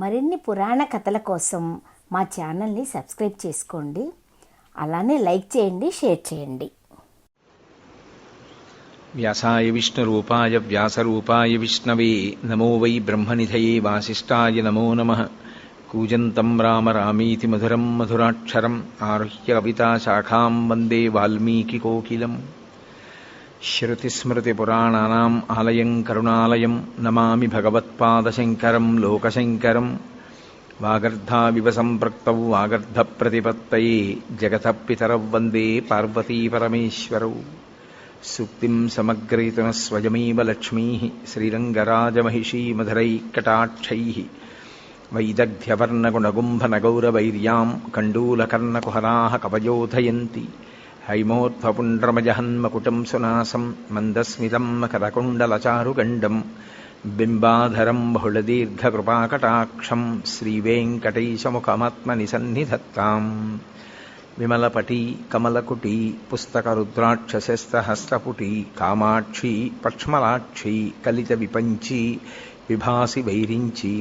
మరిన్ని పురాణ కథల కోసం మా ఛానల్ని సబ్స్క్రైబ్ చేసుకోండి. అలానే లైక్ చేయండి, షేర్ చేయండి. వ్యాసాయ విష్ణురూపాయ వ్యాసరూపాయ విష్ణవే నమో వై బ్రహ్మనిధయే వాసిష్ఠాయ నమో నమః. కూజంతం రామ రామీతి మధురం మధురాక్షరం ఆరుహ్య కవితాశాఖాం వందే వాల్మీకికోకిలం. శృతిస్మృతిపురాణానాం ఆలయం కరుణాలయం నమామి భగవత్పాదశంకరం లోకశంకరం. వాగర్ధావివ సంపృక్తౌ వాగర్ధప్రతిపత్తయే జగతః పితరౌ వందే పార్వతీపరమేశ్వరౌ. సూక్తిం సమగ్రయతున స్వయమేవ లక్ష్మీః శ్రీరంగరాజమహిషీ మధురైకటాక్షైః. వైదగ్ధ్యవర్ణగుణగుంభనగౌరవైర్యాం కండూలకర్ణకుహరాः కవయోధయంతి. హైమోర్ధ్వపుండ్రమజహన్మకుటం సునాసం మందస్మితం మకరకుండలచారుగండం. బింబాధరం బహుళదీర్ఘకృపాకటాక్షం శ్రీవేంకటేశముఖమాత్మని సన్నిధత్తాం. విమలపటీ కమలకుటీ పుస్తకరుద్రాక్షశస్త్రహస్తపుటీ కామాక్షీ పక్ష్మలాక్షీ కలిత విపంచీ విభాసి వైరించి.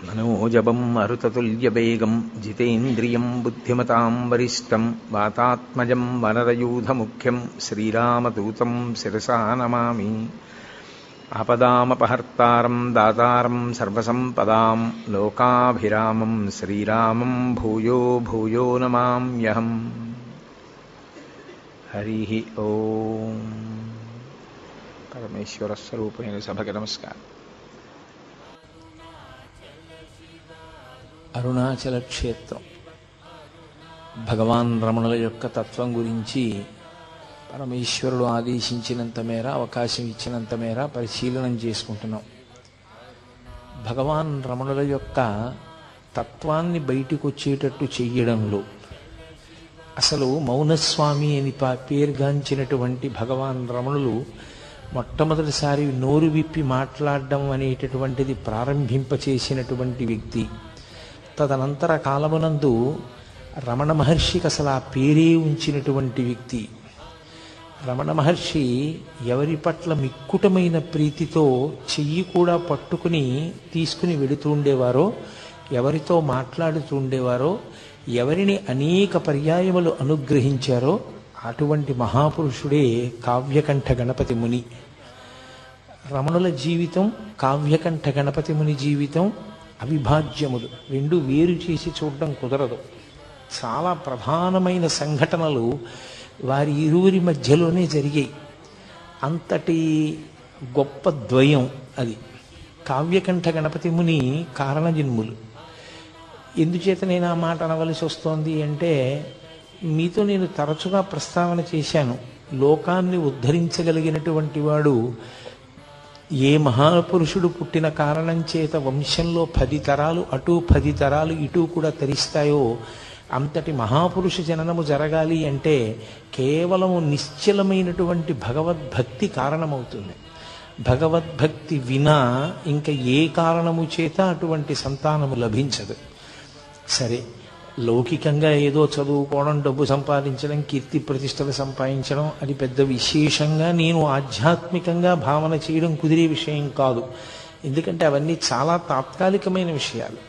మనోజవం మరుతతుల్యవేగం జితేంద్రియం బుద్ధిమతాం వరిష్టం. వాతాత్మజం వనరయూధముఖ్యం శ్రీరామదూతం శిరసా నమామి. ఆపదామపహర్తారం దాతారం సర్వసంపదాం లోకాభిరామం శ్రీరామం భూయో భూయో నమామ్యహం. హరి ఓం. పరమేశ్వర స్వరూపమైన సభకి నమస్కారం. అరుణాచల క్షేత్రం భగవాన్ రమణుల యొక్క తత్వం గురించి పరమేశ్వరుడు ఆదేశించినంత మేర, అవకాశం ఇచ్చినంత మేర పరిశీలనం చేసుకుంటున్నాం. భగవాన్ రమణుల యొక్క తత్వాన్ని బయటికి వచ్చేటట్టు చెయ్యడంలో, అసలు మౌనస్వామి అని పేరుగాంచినటువంటి భగవాన్ రమణులు మొట్టమొదటిసారి నోరు విప్పి మాట్లాడడం అనేటటువంటిది ప్రారంభింపచేసినటువంటి వ్యక్తి. తదనంతర కాలమునందు రమణ మహర్షికి అసలు ఆ పేరే ఉంచినటువంటి వ్యక్తి. రమణ మహర్షి ఎవరి పట్ల మిక్కుటమైన ప్రీతితో చెయ్యి కూడా పట్టుకుని తీసుకుని వెళుతూ ఉండేవారో, ఎవరితో మాట్లాడుతూ ఉండేవారో, ఎవరిని అనేక పర్యాయములు అనుగ్రహించారో అటువంటి మహాపురుషుడే కావ్యకంఠ గణపతి ముని. రమణుల జీవితం, కావ్యకంఠ గణపతి ముని జీవితం అవిభాజ్యములు. రెండు వేరు చేసి చూడడం కుదరదు. చాలా ప్రధానమైన సంఘటనలు వారి ఇరువురి మధ్యలోనే జరిగాయి. అంతటి గొప్ప ద్వయం అది. కావ్యకంఠ గణపతి ముని కారణజన్ములు. ఎందుచేత నేను ఆ మాట అనవలసి వస్తోంది అంటే, మీతో నేను తరచుగా ప్రస్తావన చేశాను, లోకాన్ని ఉద్ధరించగలిగినటువంటి వాడు ఏ మహాపురుషుడు పుట్టిన కారణం చేత వంశంలో 10 తరాలు అటు 10 తరాలు ఇటు కూడా తరిస్తాయో అంతటి మహాపురుష జననము జరగాలి అంటే కేవలము నిశ్చలమైనటువంటి భగవద్భక్తి కారణమవుతుంది. భగవద్భక్తి వినా ఇంకా ఏ కారణము చేత అటువంటి సంతానము లభించదు. సరే, లౌకికంగా ఏదో చదువుకోవడం, డబ్బు సంపాదించడం, కీర్తి ప్రతిష్టలు సంపాదించడం అది పెద్ద విశేషంగా నేను ఆధ్యాత్మికంగా భావన చేయడం కుదిరే విషయం కాదు. ఎందుకంటే అవన్నీ చాలా తాత్కాలికమైన విషయాలు.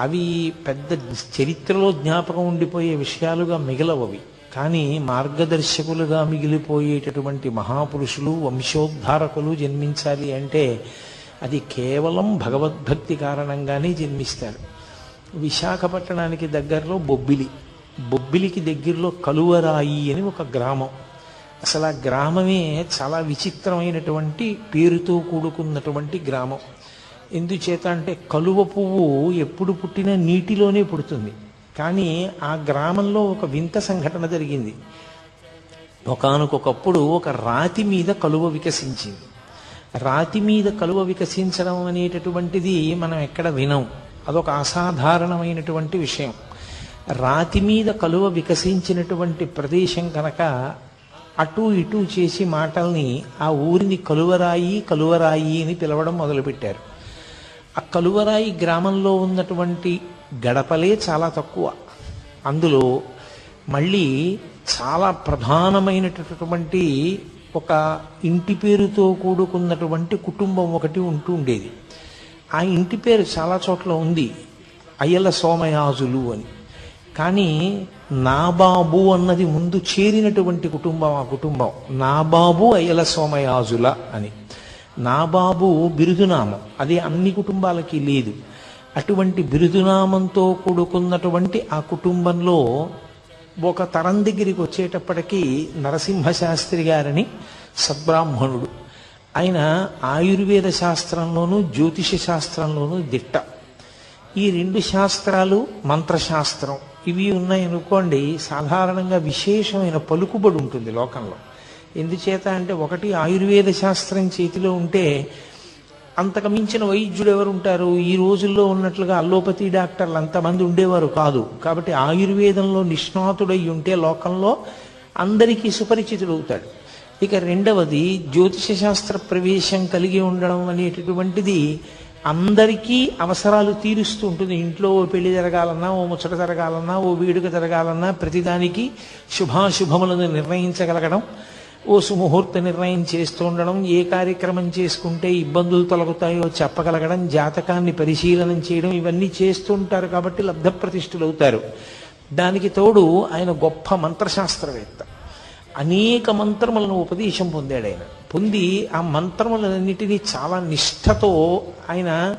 అవి పెద్ద చరిత్రలో జ్ఞాపకం ఉండిపోయే విషయాలుగా మిగలవవి. కానీ మార్గదర్శకులుగా మిగిలిపోయేటటువంటి మహాపురుషులు, వంశోద్ధారకులు జన్మించాలి అంటే అది కేవలం భగవద్భక్తి కారణంగానే జన్మిస్తారు. విశాఖపట్టణానికి దగ్గరలో బొబ్బిలికి దగ్గరలో కలువరాయి అని ఒక గ్రామం. అసలు ఆ గ్రామమే చాలా విచిత్రమైనటువంటి పేరుతో కూడుకున్నటువంటి గ్రామం. ఎందుచేత అంటే కలువ పువ్వు ఎప్పుడు పుట్టినా నీటిలోనే పుడుతుంది. కానీ ఆ గ్రామంలో ఒక వింత సంఘటన జరిగింది. ఒకానొకప్పుడు ఒక రాతి మీద కలువ వికసించింది. రాతి మీద కలువ వికసించడం అనేటటువంటిది మనం ఎక్కడ వినం. అదొక అసాధారణమైనటువంటి విషయం. రాతి మీద కలువ వికసించినటువంటి ప్రదేశం కనుక అటు ఇటు చేసి మాటల్ని ఆ ఊరిని కలువరాయి కలువరాయి అని పిలవడం మొదలుపెట్టారు. ఆ కలువరాయి గ్రామంలో ఉన్నటువంటి గడపలే చాలా తక్కువ. అందులో మళ్ళీ చాలా ప్రధానమైనటువంటి ఒక ఇంటి పేరుతో కూడుకున్నటువంటి కుటుంబం ఒకటి ఉంటూ ఉండేది. ఆ ఇంటి పేరు చాలా చోట్ల ఉంది, అయ్యల సోమయాజులు అని. కానీ నాబాబు అన్నది ముందు చేరినటువంటి కుటుంబం ఆ కుటుంబం. నాబాబు అయ్యల సోమయాజుల అని. నాబాబు బిరుదునామం, అది అన్ని కుటుంబాలకి లేదు. అటువంటి బిరుదునామంతో కూడుకున్నటువంటి ఆ కుటుంబంలో ఒక తరం దగ్గరికి వచ్చేటప్పటికీ నరసింహశాస్త్రి గారని సద్బ్రాహ్మణుడు. ఆయన ఆయుర్వేద శాస్త్రంలోనూ జ్యోతిష శాస్త్రంలోనూ దిట్ట. ఈ రెండు శాస్త్రాలు, మంత్రశాస్త్రం ఇవి ఉన్నాయనుకోండి, సాధారణంగా విశేషమైన పలుకుబడి ఉంటుంది లోకంలో. ఎందుచేత అంటే, ఒకటి ఆయుర్వేద శాస్త్రం చేతిలో ఉంటే అంతకు మించిన వైద్యుడు ఎవరు ఉంటారు? ఈ రోజుల్లో ఉన్నట్లుగా అల్లోపతి డాక్టర్లు అంతమంది ఉండేవారు కాదు. కాబట్టి ఆయుర్వేదంలో నిష్ణాతుడై ఉంటే లోకంలో అందరికీ సుపరిచితుడవుతాడు. ఇక రెండవది, జ్యోతిష శాస్త్ర ప్రవేశం కలిగి ఉండడం అనేటటువంటిది అందరికీ అవసరాలు తీరుస్తూ ఉంటుంది. ఇంట్లో ఓ పెళ్లి జరగాలన్నా, ఓ ముచ్చట జరగాలన్నా, ఓ వేడుక జరగాలన్నా ప్రతిదానికి శుభాశుభములను నిర్ణయించగలగడం, ఓ సుముహూర్త నిర్ణయం చేస్తూ ఉండడం, ఏ కార్యక్రమం చేసుకుంటే ఇబ్బందులు తొలగుతాయో చెప్పగలగడం, జాతకాన్ని పరిశీలనం చేయడం, ఇవన్నీ చేస్తుంటారు. కాబట్టి లబ్ధప్రతిష్ఠులు అవుతారు. దానికి తోడు ఆయన గొప్ప మంత్రశాస్త్రవేత్త. అనేక మంత్రములను ఉపదేశం పొందాడు ఆయన. పొంది ఆ మంత్రములన్నిటినీ చాలా నిష్ఠతో ఆయన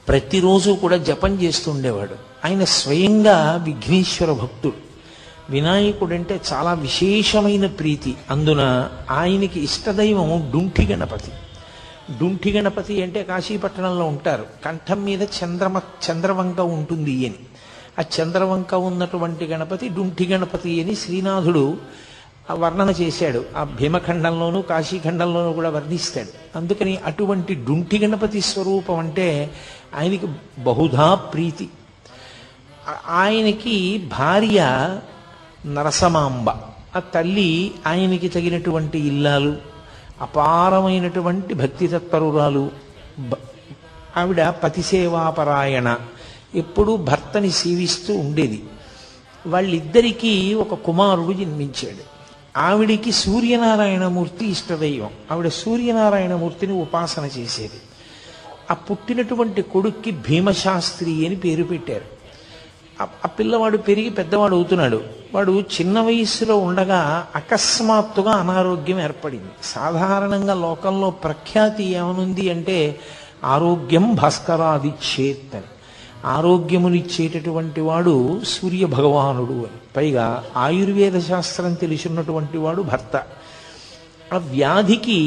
ప్రతిరోజు కూడా జపం చేస్తుండేవాడు. ఆయన స్వయంగా విఘ్నేశ్వర భక్తుడు. వినాయకుడంటే చాలా విశేషమైన ప్రీతి. అందున ఆయనకి ఇష్టదైవం డుంఠి గణపతి. డుంఠి గణపతి అంటే కాశీపట్టణంలో ఉంటారు. కంఠం మీద చంద్రవంక ఉంటుంది అని. ఆ చంద్రవంక ఉన్నటువంటి గణపతి డుంఠి గణపతి అని శ్రీనాథుడు వర్ణన చేశాడు. ఆ భీమఖండంలోనూ కాశీఖండంలోనూ కూడా వర్ణిస్తాడు. అందుకని అటువంటి డుంఠి గణపతి స్వరూపం అంటే ఆయనకి బహుధా ప్రీతి. ఆయనకి భార్య నరసమాంబ. ఆ తల్లి ఆయనకి తగినటువంటి ఇల్లాలు, అపారమైనటువంటి భక్తి తత్పరురాలు. ఆవిడ పతిసేవాపరాయణ, ఎప్పుడూ భర్తని సేవిస్తూ ఉండేది. వాళ్ళిద్దరికీ ఒక కుమారుడు జన్మించాడు. ఆవిడికి సూర్యనారాయణమూర్తి ఇష్టదైవం. ఆవిడ సూర్యనారాయణమూర్తిని ఉపాసన చేసేది. ఆ పుట్టినటువంటి కొడుక్కి భీమశాస్త్రి అని పేరు పెట్టారు. ఆ పిల్లవాడు పెరిగి పెద్దవాడు అవుతున్నాడు. వాడు చిన్న వయస్సులో ఉండగా అకస్మాత్తుగా అనారోగ్యం ఏర్పడింది. సాధారణంగా లోకంలో ప్రఖ్యాతి ఏమనుంది అంటే ఆరోగ్యం భాస్కరాదిచ్చేత్ అని. ఆరోగ్యమునిచ్చేటటువంటి వాడు సూర్య భగవానుడు అని. పైగా ఆయుర్వేద శాస్త్రం తెలిసినటువంటి వాడు భర్త. ఆ వ్యాధికి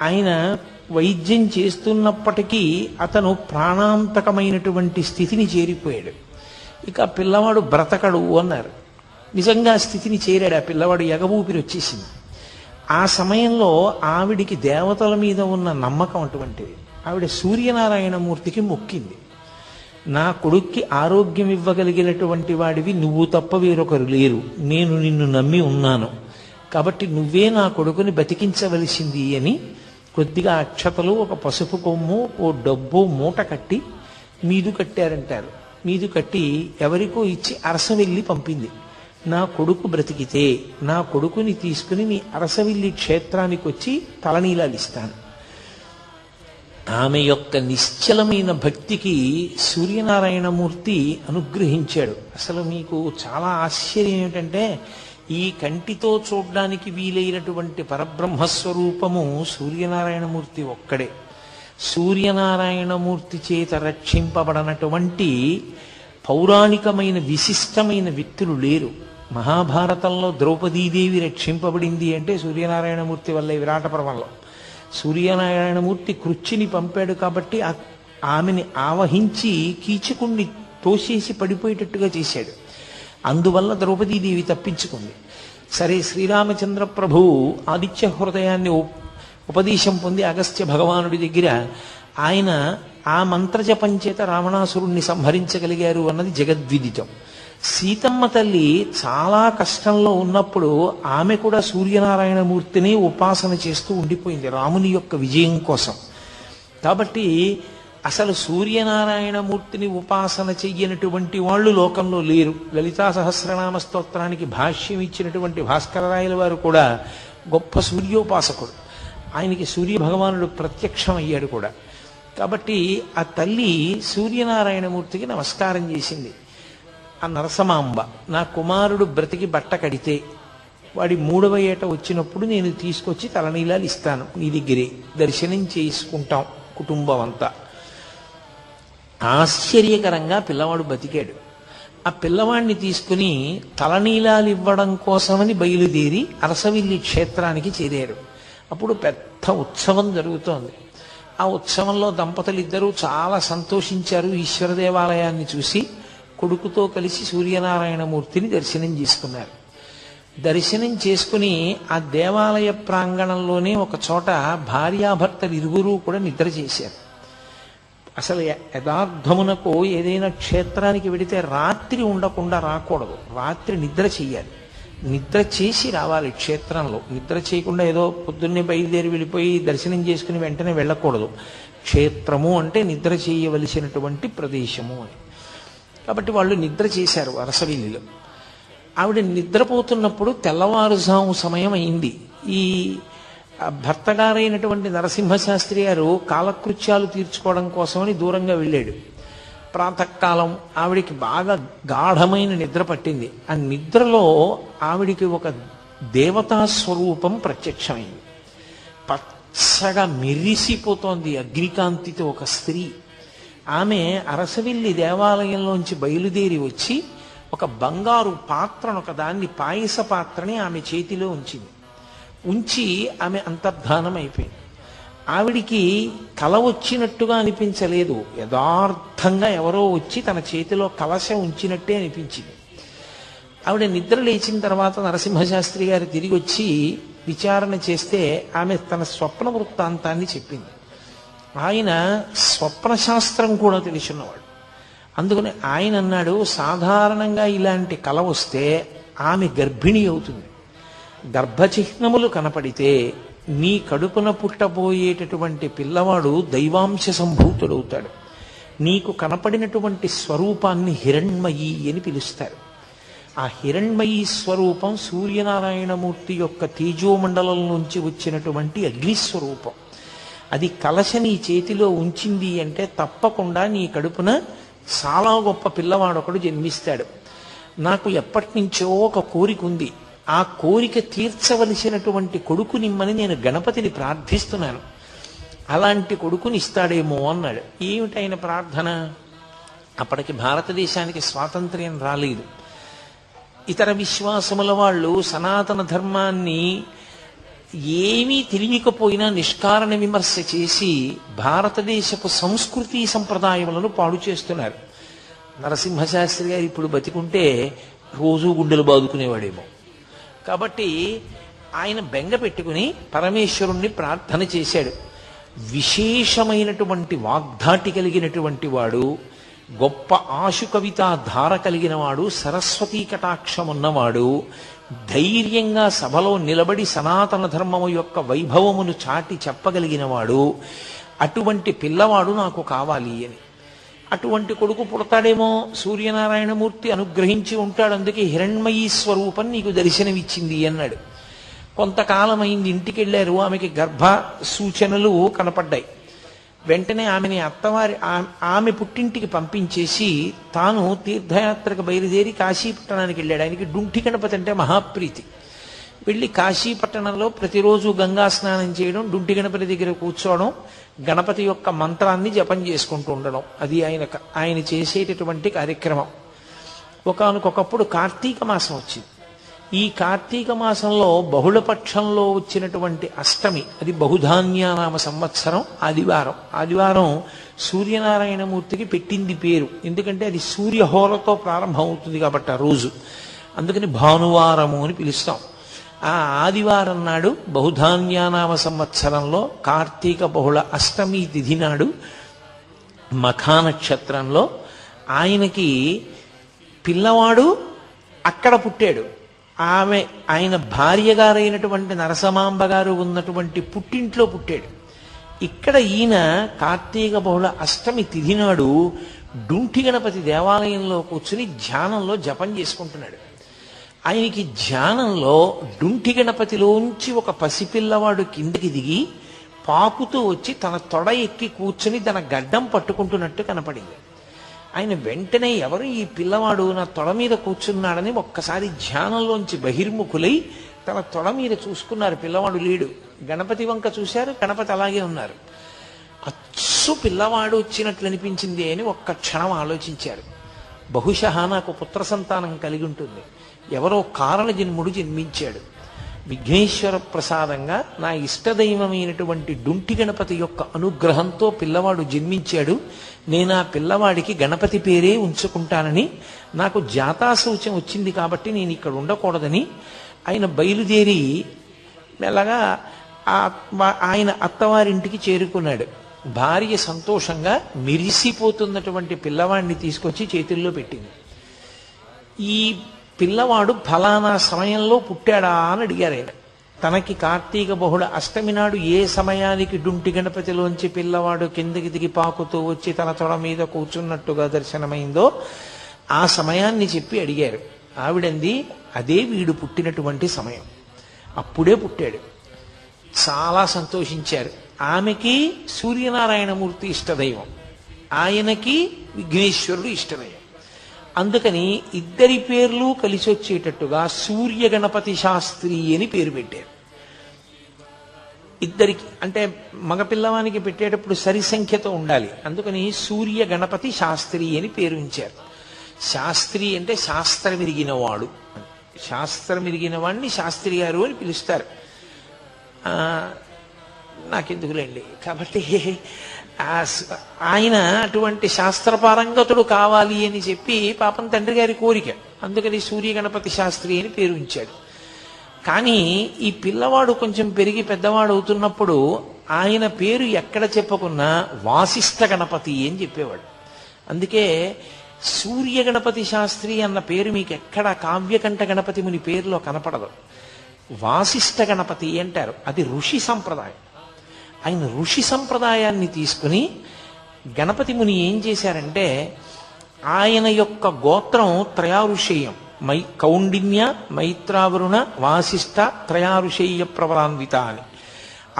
ఆయన వైద్యం చేస్తున్నప్పటికీ అతను ప్రాణాంతకమైనటువంటి స్థితిని చేరిపోయాడు. ఇక పిల్లవాడు బ్రతకడు అన్నారు. నిజంగా స్థితిని చేరాడు. ఆ పిల్లవాడు ఎగబూపిరి వచ్చేసింది. ఆ సమయంలో ఆవిడికి దేవతల మీద ఉన్న నమ్మకం అటువంటిది. ఆవిడ సూర్యనారాయణమూర్తికి మొక్కింది. నా కొడుక్కి ఆరోగ్యం ఇవ్వగలిగినటువంటి వాడివి నువ్వు తప్ప వేరొకరు లేరు. నేను నిన్ను నమ్మి ఉన్నాను. కాబట్టి నువ్వే నా కొడుకుని బతికించవలసింది అని కొద్దిగా అక్షతలు, ఒక పసుపు కొమ్ము, ఓ డబ్బు మూట కట్టి మీదు కట్టారంటారు. మీదు కట్టి ఎవరికో ఇచ్చి అరసవెల్లి పంపింది. నా కొడుకు బ్రతికితే నా కొడుకుని తీసుకుని నీ అరసవిల్లి క్షేత్రానికి వచ్చి తలనీలాలు ఇస్తాను. ఆమె యొక్క నిశ్చలమైన భక్తికి సూర్యనారాయణమూర్తి అనుగ్రహించాడు. అసలు మీకు చాలా ఆశ్చర్యం ఏమిటంటే, ఈ కంటితో చూడ్డానికి వీలైనటువంటి పరబ్రహ్మస్వరూపము సూర్యనారాయణమూర్తి ఒక్కడే. సూర్యనారాయణమూర్తి చేత రక్షింపబడనటువంటి పౌరాణికమైన విశిష్టమైన వ్యక్తులు లేరు. మహాభారతంలో ద్రౌపదీదేవి రక్షింపబడింది అంటే సూర్యనారాయణమూర్తి వల్లే. విరాట పర్వంలో సూర్యనారాయణమూర్తి కృచ్చిని పంపాడు కాబట్టి ఆమెని ఆవహించి కీచకుణ్ణి తోసేసి పడిపోయేటట్టుగా చేశాడు. అందువల్ల ద్రౌపదీదేవి తప్పించుకుంది. సరే, శ్రీరామచంద్ర ప్రభువు ఆదిత్య హృదయాన్ని ఉపదేశం పొంది అగస్త్య భగవానుడి దగ్గర ఆయన ఆ మంత్రజపం చేత రావణాసురుణ్ణి సంహరించగలిగారు అన్నది జగద్విదితం. సీతమ్మ తల్లి చాలా కష్టంలో ఉన్నప్పుడు ఆమె కూడా సూర్యనారాయణమూర్తిని ఉపాసన చేస్తూ ఉండిపోయింది రాముని యొక్క విజయం కోసం. కాబట్టి అసలు సూర్యనారాయణమూర్తిని ఉపాసన చెయ్యనటువంటి వాళ్ళు లోకంలో లేరు. లలితా సహస్రనామ స్తోత్రానికి భాష్యం ఇచ్చినటువంటి భాస్కరరాయల వారు కూడా గొప్ప సూర్యోపాసకుడు. ఆయనకి సూర్య భగవానుడు ప్రత్యక్షమయ్యాడు కూడా. కాబట్టి ఆ తల్లి సూర్యనారాయణమూర్తికి నమస్కారం చేసింది. ఆ నరసమాంబ, నా కుమారుడు బ్రతికి బట్ట కడితే వాడి 3వ ఏట వచ్చినప్పుడు నేను తీసుకొచ్చి తలనీలాలు ఇస్తాను, నీ దగ్గరే దర్శనం చేసుకుంటాం కుటుంబం అంతా. ఆశ్చర్యకరంగా పిల్లవాడు బతికాడు. ఆ పిల్లవాడిని తీసుకుని తలనీలాలు ఇవ్వడం కోసమని బయలుదేరి అరసవిల్లి క్షేత్రానికి చేరారు. అప్పుడు పెద్ద ఉత్సవం జరుగుతోంది. ఆ ఉత్సవంలో దంపతులు ఇద్దరూ చాలా సంతోషించారు. ఈశ్వర దేవాలయాన్ని చూసి కొడుకుతో కలిసి సూర్యనారాయణమూర్తిని దర్శనం చేసుకున్నారు. దర్శనం చేసుకుని ఆ దేవాలయ ప్రాంగణంలోనే ఒక చోట భార్యాభర్తలు ఇరువురూ కూడా నిద్ర చేశారు. అసలు యథార్థమునకు ఏదైనా క్షేత్రానికి వెడితే రాత్రి ఉండకుండా రాకూడదు, రాత్రి నిద్ర చెయ్యాలి. నిద్ర చేసి రావాలి క్షేత్రంలో. నిద్ర చేయకుండా ఏదో పొద్దున్నే బయలుదేరి వెళ్ళిపోయి దర్శనం చేసుకుని వెంటనే వెళ్ళకూడదు. క్షేత్రము అంటే నిద్ర చేయవలసినటువంటి ప్రదేశము అని. కాబట్టి వాళ్ళు నిద్ర చేశారు అరసవిల్లిలో. ఆవిడ నిద్రపోతున్నప్పుడు తెల్లవారుజాము సమయం అయింది. ఈ భర్తగారైనటువంటి నరసింహశాస్త్రి గారు కాలకృత్యాలు తీర్చుకోవడం కోసమని దూరంగా వెళ్ళాడు. ప్రాతకాలం ఆవిడికి బాగా గాఢమైన నిద్ర పట్టింది. ఆ నిద్రలో ఆవిడికి ఒక దేవతా స్వరూపం ప్రత్యక్షమైంది. పచ్చగా మెరిసిపోతోంది అగ్నికాంతితో ఒక స్త్రీ. ఆమె అరసవిల్లి దేవాలయంలోంచి బయలుదేరి వచ్చి ఒక బంగారు పాత్రను, ఒక దాన్ని, పాయస పాత్రని ఆమె చేతిలో ఉంచి ఆమె అంతర్ధానం అయిపోయింది. ఆవిడికి కల వచ్చినట్టుగా అనిపించలేదు. యథార్థంగా ఎవరో వచ్చి తన చేతిలో కలశం ఉంచినట్టే అనిపించింది. ఆవిడ నిద్ర లేచిన తర్వాత నరసింహశాస్త్రి గారు తిరిగి వచ్చి విచారణ చేస్తే ఆమె తన స్వప్న వృత్తాంతాన్ని చెప్పింది. ఆయన స్వప్నశాస్త్రం కూడా తెలుసున్నవాడు. అందుకని ఆయన అన్నాడు, సాధారణంగా ఇలాంటి కల వస్తే ఆమె గర్భిణి అవుతుంది. గర్భచిహ్నములు కనపడితే నీ కడుపున పుట్టబోయేటటువంటి పిల్లవాడు దైవాంశ సంభూతుడవుతాడు. నీకు కనపడినటువంటి స్వరూపాన్ని హిరణ్మయి అని పిలుస్తారు. ఆ హిరణ్మయీ స్వరూపం సూర్యనారాయణమూర్తి యొక్క తేజోమండలం నుంచి వచ్చినటువంటి అగ్నిస్వరూపం. అది కలశ నీ చేతిలో ఉంచింది అంటే తప్పకుండా నీ కడుపున చాలా గొప్ప పిల్లవాడొకడు జన్మిస్తాడు. నాకు ఎప్పటి నుంచో ఒక కోరిక ఉంది. ఆ కోరిక తీర్చవలసినటువంటి కొడుకునిమ్మని నేను గణపతిని ప్రార్థిస్తున్నాను. అలాంటి కొడుకుని ఇస్తాడేమో అన్నాడు. ఏమిటైన ప్రార్థన? అప్పటికి భారతదేశానికి స్వాతంత్ర్యం రాలేదు. ఇతర విశ్వాసముల వాళ్ళు సనాతన ధర్మాన్ని ఏమీ తెలియకపోయినా నిష్కారణ విమర్శ చేసి భారతదేశపు సంస్కృతి సంప్రదాయములను పాడు చేస్తున్నారు. నరసింహశాస్త్రి గారు ఇప్పుడు బతికుంటే రోజు గుండెలు బాదుకునేవాడేమో. కాబట్టి ఆయన బెంగ పెట్టుకుని పరమేశ్వరుణ్ణి ప్రార్థన చేశాడు. విశేషమైనటువంటి వాగ్ధాటి కలిగినటువంటి వాడు, గొప్ప ఆశు కవితా ధార కలిగిన వాడు, సరస్వతీ కటాక్షమున్నవాడు, ధైర్యంగా సభలో నిలబడి సనాతన ధర్మము యొక్క వైభవమును చాటి చెప్పగలిగినవాడు, అటువంటి పిల్లవాడు నాకు కావాలి అని. అటువంటి కొడుకు పుడతాడేమో, సూర్యనారాయణమూర్తి అనుగ్రహించి ఉంటాడు, అందుకే హిరణ్మయీ స్వరూపం నీకు దర్శనమిచ్చింది అన్నాడు. కొంతకాలం అయింది, ఇంటికి వెళ్ళారు. ఆమెకి గర్భ సూచనలు కనపడ్డాయి. వెంటనే ఆమెని ఆమె పుట్టింటికి పంపించేసి తాను తీర్థయాత్రకు బయలుదేరి కాశీపట్టణానికి వెళ్ళాడు. ఆయనకి డుంఠి గణపతి అంటే మహాప్రీతి. వెళ్ళి కాశీపట్టణంలో ప్రతిరోజు గంగా స్నానం చేయడం, డుంఠి గణపతి దగ్గర కూర్చోవడం, గణపతి యొక్క మంత్రాన్ని జపం చేసుకుంటూ ఉండడం, అది ఆయన చేసేటటువంటి కార్యక్రమం. ఒకానొకప్పుడు కార్తీక మాసం వచ్చింది. ఈ కార్తీక మాసంలో బహుళపక్షంలో వచ్చినటువంటి అష్టమి, అది బహుధాన్యానామ సంవత్సరం, ఆదివారం సూర్యనారాయణమూర్తికి పెట్టింది పేరు. ఎందుకంటే అది సూర్యహోరతో ప్రారంభం అవుతుంది కాబట్టి ఆ రోజు, అందుకని భానువారము అని పిలుస్తాం. ఆ ఆదివారం నాడు బహుధాన్యానామ సంవత్సరంలో కార్తీక బహుళ అష్టమి తిథి నాడు మఖా నక్షత్రంలో ఆయనకి పిల్లవాడు అక్కడ పుట్టాడు. ఆయన భార్య గారైనటువంటి నరసమాంబ గారు ఉన్నటువంటి పుట్టింట్లో పుట్టాడు. ఇక్కడ ఈయన కార్తీక బహుళ అష్టమి తిథి నాడు డుంఠి గణపతి దేవాలయంలో కూర్చుని ధ్యానంలో జపం చేసుకుంటున్నాడు. ఆయనకి ధ్యానంలో డుంఠి గణపతిలోంచి ఒక పసిపిల్లవాడు కిందకి దిగి పాకుతూ వచ్చి తన తొడ ఎక్కి కూర్చుని తన గడ్డం పట్టుకుంటున్నట్టు కనపడింది. ఆయన వెంటనే ఎవరు ఈ పిల్లవాడు నా తొడ మీద కూర్చున్నాడని ఒక్కసారి ధ్యానంలోంచి బహిర్ముఖులై తన తొడ మీద చూసుకున్నారు. పిల్లవాడు లేడు. గణపతి వంక చూశారు, గణపతి అలాగే ఉన్నారు. అచ్చు పిల్లవాడు వచ్చినట్లు అనిపించింది అని ఒక్క క్షణం ఆలోచించారు. బహుశా నాకు పుత్ర సంతానం కలిగి ఉంటుంది, ఎవరో కారణ జన్ముడు జన్మించాడు, విఘ్నేశ్వర ప్రసాదంగా నా ఇష్టదైవమైనటువంటి డుంటి గణపతి యొక్క అనుగ్రహంతో పిల్లవాడు జన్మించాడు, నేను ఆ పిల్లవాడికి గణపతి పేరే ఉంచుకుంటానని నాకు జాతాశౌచం వచ్చింది కాబట్టి నేను ఇక్కడ ఉండకూడదని ఆయన బయలుదేరి మెల్లగా ఆయన అత్తవారింటికి చేరుకున్నాడు. భార్య సంతోషంగా మెరిసిపోతున్నటువంటి పిల్లవాడిని తీసుకొచ్చి చేతుల్లో పెట్టింది. ఈ పిల్లవాడు ఫలానా సమయంలో పుట్టాడా అని అడిగారు ఆయన. తనకి కార్తీక బహుళ అష్టమి నాడు ఏ సమయానికి డుంటి గణపతిలోంచి పిల్లవాడు కిందకి దిగి పాకుతూ వచ్చి తన తొడ మీద కూర్చున్నట్టుగా దర్శనమైందో ఆ సమయాన్ని చెప్పి అడిగారు. ఆవిడంది, అదే వీడు పుట్టినటువంటి సమయం, అప్పుడే పుట్టాడు. చాలా సంతోషించారు. ఆమెకి సూర్యనారాయణమూర్తి ఇష్టదైవం, ఆయనకి విఘ్నేశ్వరుడు ఇష్టదైవం. అందుకని ఇద్దరి పేర్లు కలిసి వచ్చేటట్టుగా సూర్య గణపతి శాస్త్రి అని పేరు పెట్టారు. ఇద్దరికి అంటే మగపిల్లవానికి పెట్టేటప్పుడు సరి సంఖ్యతో ఉండాలి, అందుకని సూర్య గణపతి శాస్త్రి అని పేరు ఉంచారు. శాస్త్రి అంటే శాస్త్రం ఎరిగిన వాడు, శాస్త్రం ఎరిగిన వాడిని శాస్త్రి గారు అని పిలుస్తారు. నాకెందుకులేండి. కాబట్టి ఆయన అటువంటి శాస్త్రపారంగతుడు కావాలి అని చెప్పి పాపం తండ్రి గారి కోరిక, అందుకని సూర్య గణపతి శాస్త్రి అని పేరు ఉంచాడు. కానీ ఈ పిల్లవాడు కొంచెం పెరిగి పెద్దవాడు అవుతున్నప్పుడు ఆయన పేరు ఎక్కడ చెప్పుకున్నా వాసిష్ఠ గణపతి అని చెప్పేవాడు. అందుకే సూర్య గణపతి శాస్త్రి అన్న పేరు మీకు ఎక్కడ కావ్యకంఠ గణపతి ముని పేరులో కనపడదు. వాసిష్ఠ గణపతి అంటారు, అది ఋషి సంప్రదాయం. ఆయన ఋషి సంప్రదాయాన్ని తీసుకుని గణపతి ముని ఏం చేశారంటే, ఆయన యొక్క గోత్రం త్రయారుషేయం, కౌండిన్య మైత్రావరుణ వాసిష్ఠ త్రయారుషేయ ప్రవరాన్విత అని.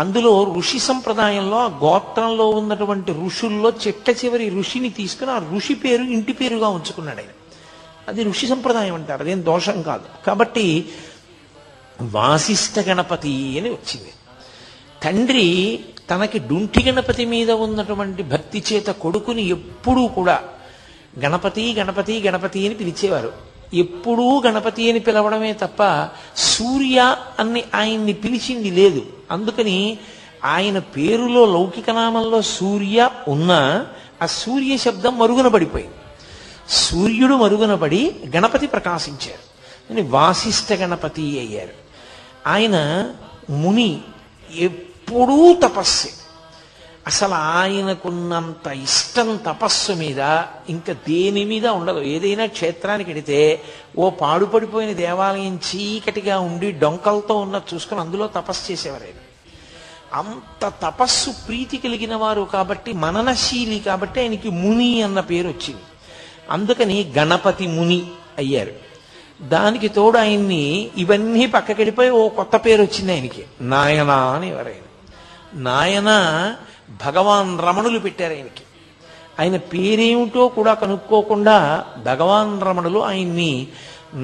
అందులో ఋషి సంప్రదాయంలో ఆ గోత్రంలో ఉన్నటువంటి ఋషుల్లో చిట్ట చివరి ఋషిని తీసుకుని ఆ ఋషి పేరు ఇంటి పేరుగా ఉంచుకున్నాడు ఆయన. అది ఋషి సంప్రదాయం అంటారు, అదేం దోషం కాదు. కాబట్టి వాసిష్ఠ గణపతి అని వచ్చింది. తండ్రి తనకి డుంటి గణపతి మీద ఉన్నటువంటి భక్తి చేత కొడుకుని ఎప్పుడూ కూడా గణపతి గణపతి గణపతి అని పిలిచేవారు. ఎప్పుడూ గణపతి అని పిలవడమే తప్ప సూర్య అని ఆయన్ని పిలిచింది లేదు. అందుకని ఆయన పేరులో లౌకిక నామంలో సూర్య ఉన్నా ఆ సూర్య శబ్దం మరుగున పడిపోయింది. సూర్యుడు మరుగున పడి గణపతి ప్రకాశించారు, వాసిష్ఠ గణపతి అయ్యారు. ఆయన ముని, ఎప్పుడూ తపస్సు. అసలు ఆయనకున్నంత ఇష్టం తపస్సు మీద ఇంకా దేని మీద ఉండదు. ఏదైనా క్షేత్రానికి వెడితే ఓ పాడుపడిపోయిన దేవాలయం చీకటిగా ఉండి డొంకలతో ఉన్న చూసుకుని అందులో తపస్సు చేసేవారు ఆయన. అంత తపస్సు ప్రీతి కలిగిన వారు కాబట్టి, మననశీలి కాబట్టి ఆయనకి ముని అన్న పేరు వచ్చింది. అందుకని గణపతి ముని అయ్యారు. దానికి తోడు ఆయన్ని ఇవన్నీ పక్కకెళ్ళిపోయి ఓ కొత్త పేరు వచ్చింది ఆయనకి, నాయన అని ఎవరైనా. నాయన భగవాన్ రమణులు పెట్టారు ఆయనకి. ఆయన పేరేమిటో కూడా కనుక్కోకుండా భగవాన్ రమణులు ఆయన్ని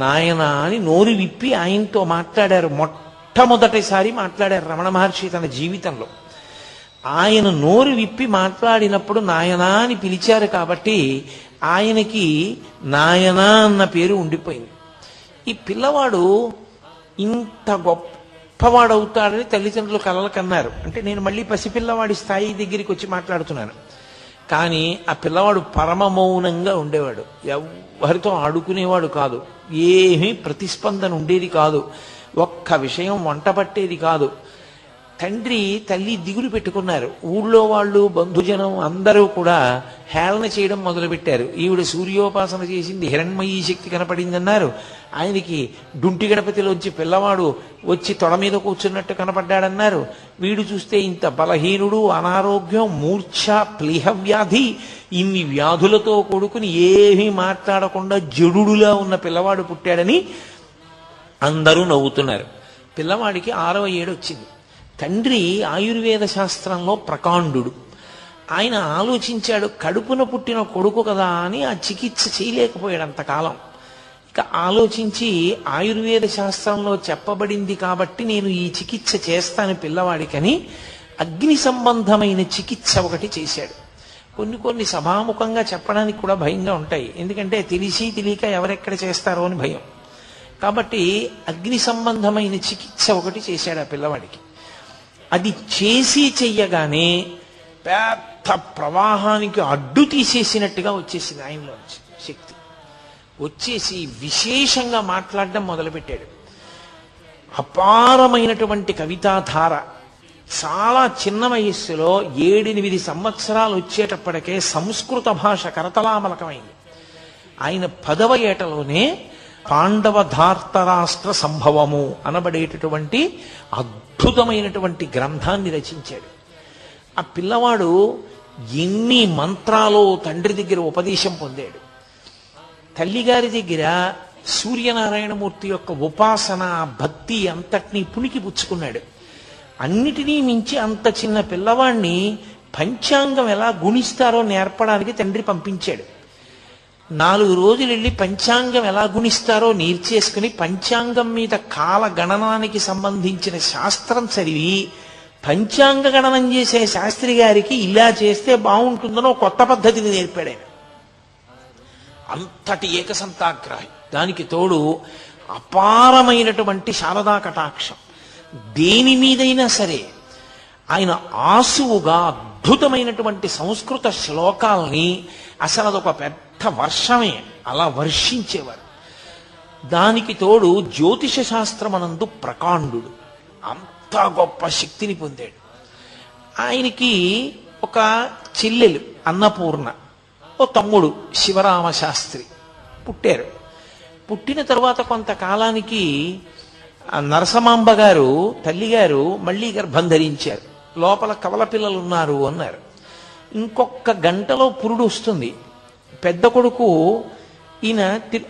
నాయన అని నోరు విప్పి ఆయనతో మాట్లాడారు. మొట్టమొదటిసారి మాట్లాడారు రమణ మహర్షి తన జీవితంలో. ఆయన నోరు విప్పి మాట్లాడినప్పుడు నాయనా అని పిలిచారు కాబట్టి ఆయనకి నాయనా అన్న పేరు ఉండిపోయింది. ఈ పిల్లవాడు ఇంత గొప్పవాడవుతాడని తల్లిదండ్రులు కలలు కన్నారు. అంటే నేను మళ్ళీ పసిపిల్లవాడి స్థాయి దగ్గరికి వచ్చి మాట్లాడుతున్నాను. కానీ ఆ పిల్లవాడు పరమ మౌనంగా ఉండేవాడు, ఎవరితో ఆడుకునేవాడు కాదు, ఏమీ ప్రతిస్పందన ఉండేది కాదు, ఒక్క విషయం వంట పట్టేది కాదు. తండ్రి తల్లి దిగులు పెట్టుకున్నారు. ఊళ్ళో వాళ్ళు బంధుజనం అందరూ కూడా హేళన చేయడం మొదలుపెట్టారు. ఈవిడ సూర్యోపాసన చేసింది, హిరణ్మయీ శక్తి కనపడిందన్నారు. ఆయనకి డుంటి గణపతిలోంచి పిల్లవాడు వచ్చి తొడ మీద కూర్చున్నట్టు కనపడ్డాడన్నారు. వీడు చూస్తే ఇంత బలహీనుడు, అనారోగ్యం, మూర్ఛ, ప్లీహ వ్యాధి, ఇన్ని వ్యాధులతో కొడుకుని ఏమీ మాట్లాడకుండా జడుడులా ఉన్న పిల్లవాడు పుట్టాడని అందరూ నవ్వుతున్నారు. పిల్లవాడికి 6వ ఏడు వచ్చింది. తండ్రి ఆయుర్వేద శాస్త్రంలో ప్రకాండు. ఆయన ఆలోచించాడు, కడుపున పుట్టిన కొడుకు కదా అని ఆ చికిత్స చేయలేకపోయాడు అంతకాలం. ఇక ఆలోచించి ఆయుర్వేద శాస్త్రంలో చెప్పబడింది కాబట్టి నేను ఈ చికిత్స చేస్తాను పిల్లవాడికని అగ్ని సంబంధమైన చికిత్స ఒకటి చేశాడు. కొన్ని సభాముఖంగా చెప్పడానికి కూడా భయంగా ఉంటాయి, ఎందుకంటే తెలిసి తెలియక ఎవరెక్కడ చేస్తారో అని భయం. కాబట్టి అగ్ని సంబంధమైన చికిత్స ఒకటి చేశాడు ఆ పిల్లవాడికి. అది చేసి చెయ్యగానే పెద్ద ప్రవాహానికి అడ్డు తీసేసినట్టుగా వచ్చేసింది ఆయనలో శక్తి. వచ్చేసి విశేషంగా మాట్లాడడం మొదలుపెట్టాడు. అపారమైనటువంటి కవితాధార. చాలా చిన్న వయస్సులో 7-8 సంవత్సరాలు వచ్చేటప్పటికే సంస్కృత భాష కరతలామలకమైంది. ఆయన 10వ ఏటలోనే పాండవ ధార్తరాష్ట్ర సంభవము అనబడేటటువంటి అద్భుతమైనటువంటి గ్రంథాన్ని రచించాడు. ఆ పిల్లవాడు ఎన్ని మంత్రాలు తండ్రి దగ్గర ఉపదేశం పొందాడు. తల్లిగారి దగ్గర సూర్యనారాయణమూర్తి యొక్క ఉపాసన భక్తి అంతటినీ పుణికి పుచ్చుకున్నాడు. అన్నిటినీ మించి అంత చిన్న పిల్లవాణ్ణి పంచాంగం ఎలా గుణిస్తారో నేర్పడానికి తండ్రి పంపించాడు. 4 రోజులు వెళ్ళి పంచాంగం ఎలా గుణిస్తారో నేర్చేసుకుని పంచాంగం మీద కాల గణనానికి సంబంధించిన శాస్త్రం చదివి పంచాంగ గణనం చేసే శాస్త్రి గారికి ఇలా చేస్తే బాగుంటుందనో కొత్త పద్ధతిని నేర్పాడు ఆయన. అంతటి ఏకసంతాగ్రాహి. దానికి తోడు అపారమైనటువంటి శారదా కటాక్షం. దేని మీదైనా సరే ఆయన ఆసువుగా అద్భుతమైనటువంటి సంస్కృత శ్లోకాల్ని అసలు అదొక పెద్ద వర్షమే అలా వర్షించేవారు. దానికి తోడు జ్యోతిష శాస్త్రమనందు ప్రకాండు. అంత గొప్ప శక్తిని పొందాడు. ఆయనకి ఒక చెల్లెలు అన్నపూర్ణ, ఓ తమ్ముడు శివరామ శాస్త్రి పుట్టారు. పుట్టిన తరువాత కొంతకాలానికి నరసమాంబ గారు తల్లిగారు మళ్ళీ గర్భం ధరించారు. లోపల కవల పిల్లలు ఉన్నారు అన్నారు. ఇంకొక గంటలో పురుడు వస్తుంది. పెద్ద కొడుకు ఈయన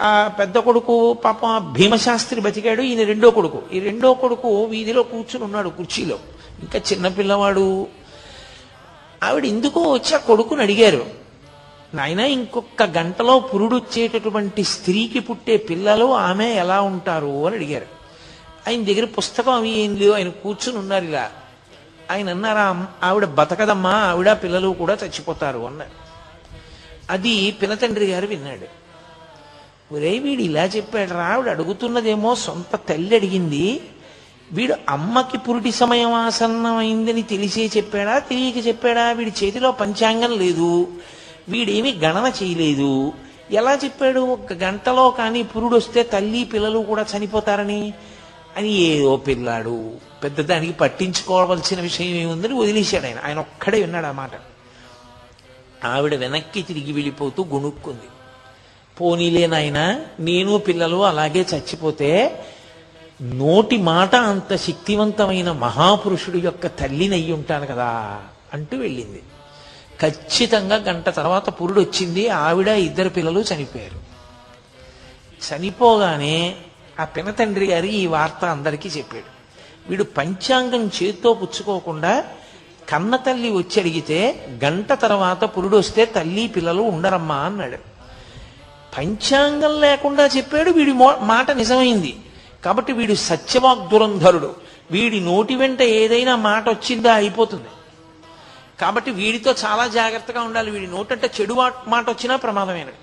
ఆ పెద్ద కొడుకు పాప భీమశాస్త్రి బతికాడు. ఈయన రెండో కొడుకు. ఈ రెండో కొడుకు వీధిలో కూర్చుని ఉన్నాడు కుర్చీలో, ఇంకా చిన్నపిల్లవాడు. ఆవిడ ఎందుకో వచ్చి ఆ కొడుకుని అడిగారు, నాయన ఇంకొక గంటలో పురుడు వచ్చేటటువంటి స్త్రీకి పుట్టే పిల్లలు ఆమె ఎలా ఉంటారు అని అడిగారు. ఆయన దగ్గర పుస్తకం అవి ఏం లేవు, ఆయన కూర్చుని ఉన్నారు ఇలా. ఆయన అన్నారా, ఆవిడ బతకదమ్మా, ఆవిడ పిల్లలు కూడా చచ్చిపోతారు అన్నారు. అది పినతండ్రి గారు విన్నాడు. ఒరే వీడు ఇలా చెప్పాడు రా, ఆవిడ అడుగుతున్నదేమో సొంత తల్లి అడిగింది, వీడు అమ్మకి పురుటి సమయం ఆసన్నమైందని తెలిసే చెప్పాడా తెలియక చెప్పాడా? వీడి చేతిలో పంచాంగం లేదు, వీడేమి గణన చేయలేదు, ఎలా చెప్పాడు 1 గంటలో కానీ పురుడు వస్తే తల్లి పిల్లలు కూడా చనిపోతారని? అని ఏదో పిల్లాడు, పెద్ద దానికి పట్టించుకోవాల్సిన విషయం ఏముందని వదిలేశాడు ఆయన. ఆయన ఒక్కడే విన్నాడు ఆ మాట. ఆవిడ వెనక్కి తిరిగి వెళ్ళిపోతూ గుణుక్కుంది. పోనీలే నాయన, నేను పిల్లలు అలాగే చచ్చిపోతే నోటి మాట అంత శక్తివంతమైన మహాపురుషుడు యొక్క తల్లిని అయ్యి ఉంటాను కదా అంటూ వెళ్ళింది. ఖచ్చితంగా గంట తర్వాత పురుడు వచ్చింది. ఆవిడ 2 పిల్లలు చనిపోయారు. చనిపోగానే ఆ పినతండ్రి గారి ఈ వార్త అందరికీ చెప్పాడు. వీడు పంచాంగం చేత్తో పుచ్చుకోకుండా కన్న తల్లి వచ్చి అడిగితే గంట తర్వాత పురుడు వస్తే తల్లి పిల్లలు ఉండరమ్మా అన్నాడు. పంచాంగం లేకుండా చెప్పాడు. వీడి మాట నిజమైంది కాబట్టి వీడు సత్యవాగ్దురంధరుడు. వీడి నోటి వెంట ఏదైనా మాట వచ్చిందా అయిపోతుంది. కాబట్టి వీడితో చాలా జాగ్రత్తగా ఉండాలి. వీడి నోటంటే చెడు మాట వచ్చినా ప్రమాదమైనది.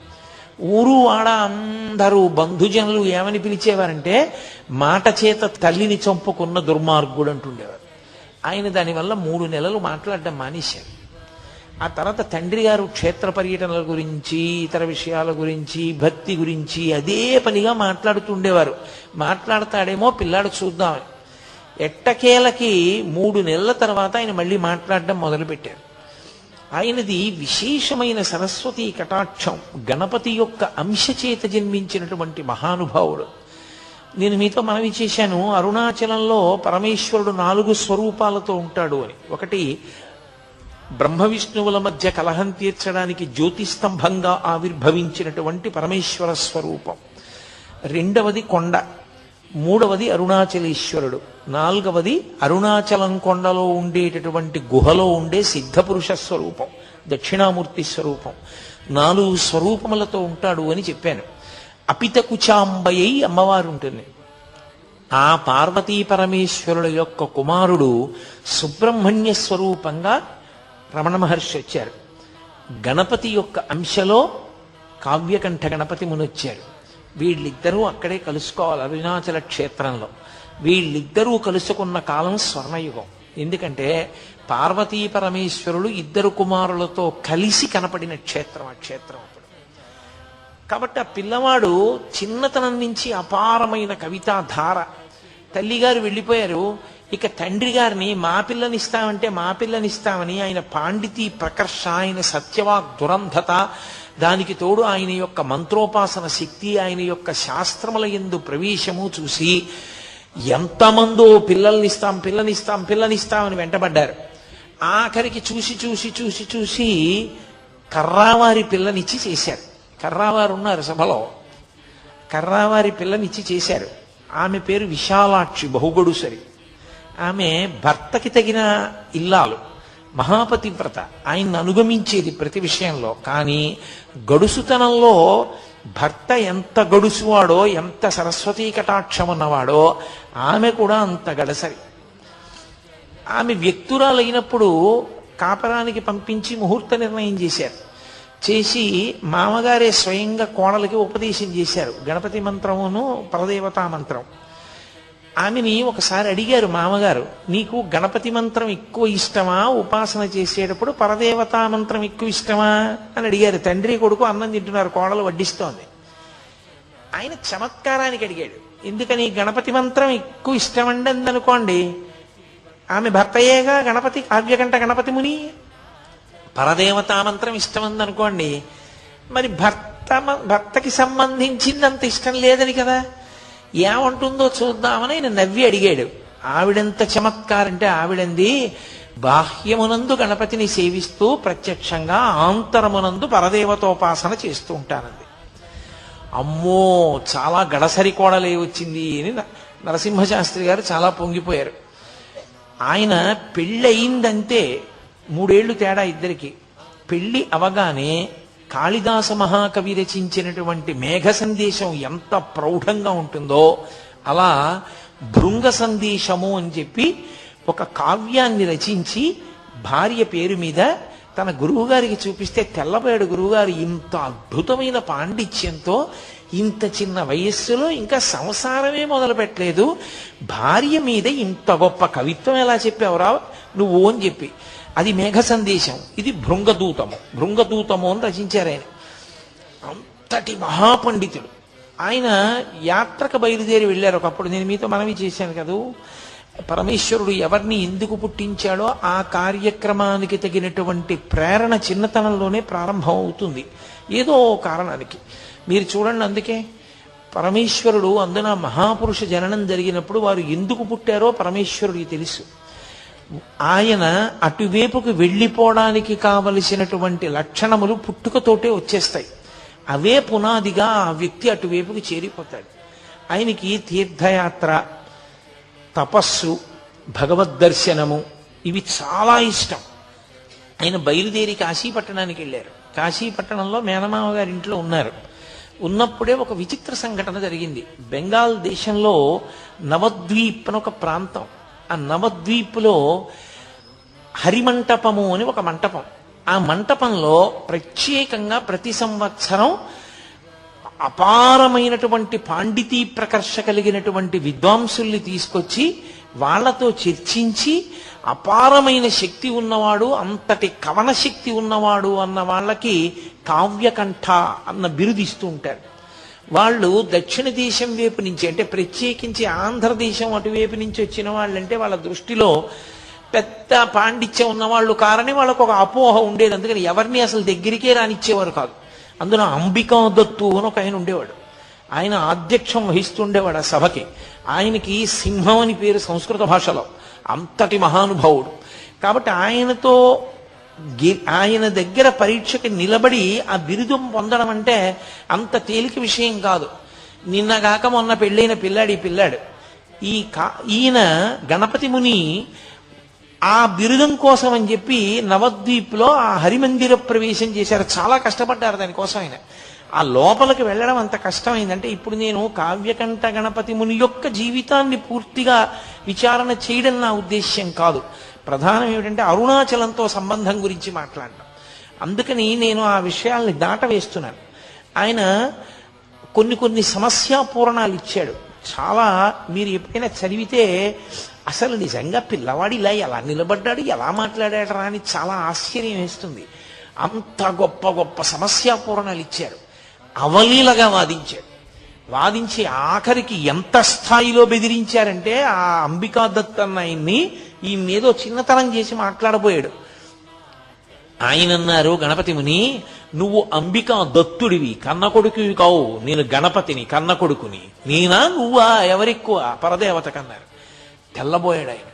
ఊరు వాడ అందరూ బంధుజనులు ఏమని పిలిచేవారంటే మాట చేత తల్లిని చంపుకున్న దుర్మార్గుడు అంటుండేవారు. ఆయన దానివల్ల 3 నెలలు మాట్లాడడం మానేశారు. ఆ తర్వాత తండ్రి గారు క్షేత్ర పర్యటనల గురించి, ఇతర విషయాల గురించి, భక్తి గురించి అదే పనిగా మాట్లాడుతుండేవారు. మాట్లాడతాడేమో పిల్లాడు చూద్దామని. ఎట్టకేలకి 3 నెలల తర్వాత ఆయన మళ్ళీ మాట్లాడడం మొదలుపెట్టారు. ఆయనది విశేషమైన సరస్వతీ కటాక్షం. గణపతి యొక్క అంశచేత జన్మించినటువంటి మహానుభావుడు. నేను మీతో మనవి చేశాను, అరుణాచలంలో పరమేశ్వరుడు 4 స్వరూపాలతో ఉంటాడు అని. ఒకటి బ్రహ్మ విష్ణువుల మధ్య కలహం తీర్చడానికి జ్యోతిస్తంభంగా ఆవిర్భవించినటువంటి పరమేశ్వర స్వరూపం. రెండవది కొండ. మూడవది అరుణాచలేశ్వరుడు, నాలుగవది అరుణాచలం కొండలో ఉండేటటువంటి గుహలో ఉండే సిద్ధపురుష స్వరూపం, దక్షిణామూర్తి స్వరూపం. 4 స్వరూపములతో ఉంటాడు అని చెప్పాను. అపిత కుచాంబయ్యి అమ్మవారు ఉంటుంది. ఆ పార్వతీ పరమేశ్వరుల యొక్క కుమారుడు సుబ్రహ్మణ్య స్వరూపంగా రమణ మహర్షి వచ్చారు. గణపతి యొక్క అంశలో కావ్యకంఠ గణపతి మునొచ్చారు. వీళ్ళిద్దరూ అక్కడే కలుసుకోవాలి అరుణాచల క్షేత్రంలో. వీళ్ళిద్దరూ కలుసుకున్న కాలం స్వర్ణయుగం. ఎందుకంటే పార్వతీ పరమేశ్వరులు ఇద్దరు కుమారులతో కలిసి కనపడిన క్షేత్రం ఆ క్షేత్రం అప్పుడు. కాబట్టి ఆ పిల్లవాడు చిన్నతనం నుంచి అపారమైన కవితా ధార. తల్లిగారు వెళ్ళిపోయారు. ఇక తండ్రి గారిని మా పిల్లనిస్తామంటే మా పిల్లనిస్తామని ఆయన పాండితీ ప్రకర్ష, ఆయన సత్యవాక్ దురంధత, దానికి తోడు ఆయన యొక్క మంత్రోపాసన శక్తి, ఆయన యొక్క శాస్త్రముల యందు ప్రవేశము చూసి ఎంతమందో పిల్లనిస్తామని వెంటబడ్డారు. ఆఖరికి చూసి కర్రావారి పిల్లనిచ్చి చేశారు. కర్రావారు ఉన్నారు సభలో. కర్రావారి పిల్లనిచ్చి చేశారు. ఆమె పేరు విశాలాక్షి, బహుగొడుసరి. ఆమె భర్తకి తగిన ఇల్లాలు, మహాపతివ్రత, ఆయన్ని అనుగమించేది ప్రతి విషయంలో. కానీ గడుసుతనంలో భర్త ఎంత గడుసువాడో, ఎంత సరస్వతీ కటాక్షం ఉన్నవాడో ఆమె కూడా అంత గడసరి. ఆమె వ్యక్తురాలైనప్పుడు కాపరానికి పంపించి ముహూర్త నిర్ణయం చేశారు. చేసి మామగారే స్వయంగా కోడలికి ఉపదేశం చేశారు, గణపతి మంత్రమును పరదేవతా మంత్రం. ఆమెని ఒకసారి అడిగారు మామగారు, నీకు గణపతి మంత్రం ఎక్కువ ఇష్టమా, ఉపాసన చేసేటప్పుడు పరదేవతా మంత్రం ఎక్కువ ఇష్టమా అని అడిగారు. తండ్రి కొడుకు అన్నం తింటున్నారు, కోడలు వడ్డిస్తోంది. ఆయన చమత్కారానికి అడిగాడు, ఎందుకని గణపతి మంత్రం ఎక్కువ ఇష్టమండి అందనుకోండి, ఆమె భర్తయేగా గణపతి, కావ్యకంఠ గణపతి ముని. పరదేవతా మంత్రం ఇష్టమందనుకోండి, మరి భర్తకి సంబంధించింది అంత ఇష్టం లేదని కదా. ఏమంటుందో చూద్దామని ఆయన నవ్వి అడిగాడు. ఆవిడెంత చమత్కారంటే ఆవిడంది, బాహ్యమునందు గణపతిని సేవిస్తూ ప్రత్యక్షంగా ఆంతరమునందు పరదేవతోపాసన చేస్తూ ఉంటానంది. అమ్మో, చాలా గడసరి కోడలే వచ్చింది అని నరసింహశాస్త్రి గారు చాలా పొంగిపోయారు. ఆయన పెళ్ళయిందంటే 3 ఏళ్లు తేడా ఇద్దరికి. పెళ్లి అవగానే కాళిదాస మహాకవి రచించినటువంటి మేఘ సందేశం ఎంత ప్రౌఢంగా ఉంటుందో అలా భృంగ సందేశము అని చెప్పి ఒక కావ్యాన్ని రచించి భార్య పేరు మీద తన గురువుగారికి చూపిస్తే తెల్లబోయాడు గురువుగారు. ఇంత అద్భుతమైన పాండిత్యంతో ఇంత చిన్న వయస్సులో ఇంకా సంసారమే మొదలు పెట్టలేదు, భార్య మీద ఇంత గొప్ప కవిత్వం ఎలా చెప్పావురా నువ్వు అని చెప్పి. అది మేఘ సందేశం, ఇది భృంగదూతము అని రచించారు ఆయన. అంతటి మహాపండితుడు ఆయన. యాత్రకు బయలుదేరి వెళ్ళారు ఒకప్పుడు. నేను మీతో మనవి చేశాను కదూ, పరమేశ్వరుడు ఎవరిని ఎందుకు పుట్టించాడో ఆ కార్యక్రమానికి తగినటువంటి ప్రేరణ చిన్నతనంలోనే ప్రారంభం అవుతుంది, ఏదో కారణానికి. మీరు చూడండి, అందుకే పరమేశ్వరుడు అందున మహాపురుష జననం జరిగినప్పుడు వారు ఎందుకు పుట్టారో పరమేశ్వరుడికి తెలుసు. ఆయన అటువైపుకు వెళ్ళిపోవడానికి కావలసినటువంటి లక్షణములు పుట్టుకతోటే వచ్చేస్తాయి. అవే పునాదిగా ఆ వ్యక్తి అటువైపుకు చేరిపోతాడు. ఆయనకి తీర్థయాత్ర, తపస్సు, భగవద్దర్శనము ఇవి చాలా ఇష్టం. ఆయన బయలుదేరి కాశీపట్టణానికి వెళ్ళారు. కాశీపట్టణంలో మేనమామ గారి ఇంట్లో ఉన్నారు. ఉన్నప్పుడే ఒక విచిత్ర సంఘటన జరిగింది. బెంగాల్ దేశంలో నవద్వీప్ అని ఒక ప్రాంతం. ఆ నవద్వీపులో హరిమంటపము అని ఒక మంటపం. ఆ మంటపంలో ప్రత్యేకంగా ప్రతి సంవత్సరం అపారమైనటువంటి పాండితీ ప్రకర్ష కలిగినటువంటి విద్వాంసుల్ని తీసుకొచ్చి వాళ్లతో చర్చించి, అపారమైన శక్తి ఉన్నవాడు, అంతటి కవన శక్తి ఉన్నవాడు అన్న వాళ్ళకి కావ్యకంఠ అన్న బిరుదిస్తూ ఉంటారు. వాళ్ళు దక్షిణ దేశం వైపు నుంచి, అంటే ప్రత్యేకించి ఆంధ్రదేశం అటువైపు నుంచి వచ్చిన వాళ్ళంటే వాళ్ళ దృష్టిలో పెద్ద పాండిత్యం ఉన్నవాళ్ళు కారని వాళ్ళకు ఒక అపోహ ఉండేది. అందుకని ఎవరిని అసలు దగ్గరికే రానిచ్చేవారు కాదు. అందులో అంబికా దత్తు అని ఒక ఆయన ఉండేవాడు. ఆయన ఆధ్యక్షం వహిస్తుండేవాడు ఆ సభకి. ఆయనకి సింహం అని పేరు సంస్కృత భాషలో. అంతటి మహానుభావుడు. కాబట్టి ఆయన దగ్గర పరీక్షకి నిలబడి ఆ బిరుదం పొందడం అంటే అంత తేలిక విషయం కాదు. నిన్నగాక మొన్న పెళ్ళైన పిల్లాడు ఈ పిల్లాడు. ఈయన గణపతి ముని ఆ బిరుదం కోసం అని చెప్పి నవద్వీప్లో ఆ హరిమందిర ప్రవేశం చేశారు. చాలా కష్టపడ్డారు దానికోసం ఆయన. ఆ లోపలికి వెళ్ళడం అంత కష్టమైందంటే, ఇప్పుడు నేను కావ్యకంఠ గణపతి ముని యొక్క జీవితాన్ని పూర్తిగా విచారణ చేయడం నా ఉద్దేశ్యం కాదు. ప్రధానం ఏమిటంటే అరుణాచలంతో సంబంధం గురించి మాట్లాడడం. అందుకని నేను ఆ విషయాల్ని దాటవేస్తున్నాను. ఆయన కొన్ని సమస్యాపూరణాలు ఇచ్చాడు. చాలా మీరు ఎప్పుడైనా చదివితే అసలు నిజంగా పిల్లవాడు ఇలా ఎలా నిలబడ్డాడు, ఎలా మాట్లాడాడరా అని చాలా ఆశ్చర్యం వేస్తుంది. అంత గొప్ప సమస్యాపూరణాలు ఇచ్చారు. అవలీలగా వాదించాడు. వాదించి ఆఖరికి ఎంత స్థాయిలో బెదిరించారంటే ఆ అంబికా దత్ అన్న ఆయన్ని ఈయన్నేదో చిన్నతనం చేసి మాట్లాడబోయాడు. ఆయన అన్నారు, గణపతి ముని నువ్వు అంబికా దత్తుడివి, కన్న కొడుకువి కావు, నేను గణపతిని, కన్న కొడుకుని. నేనా నువ్వా, ఎవరెక్కువ పరదేవత కన్నారు. తెల్లబోయాడు ఆయన.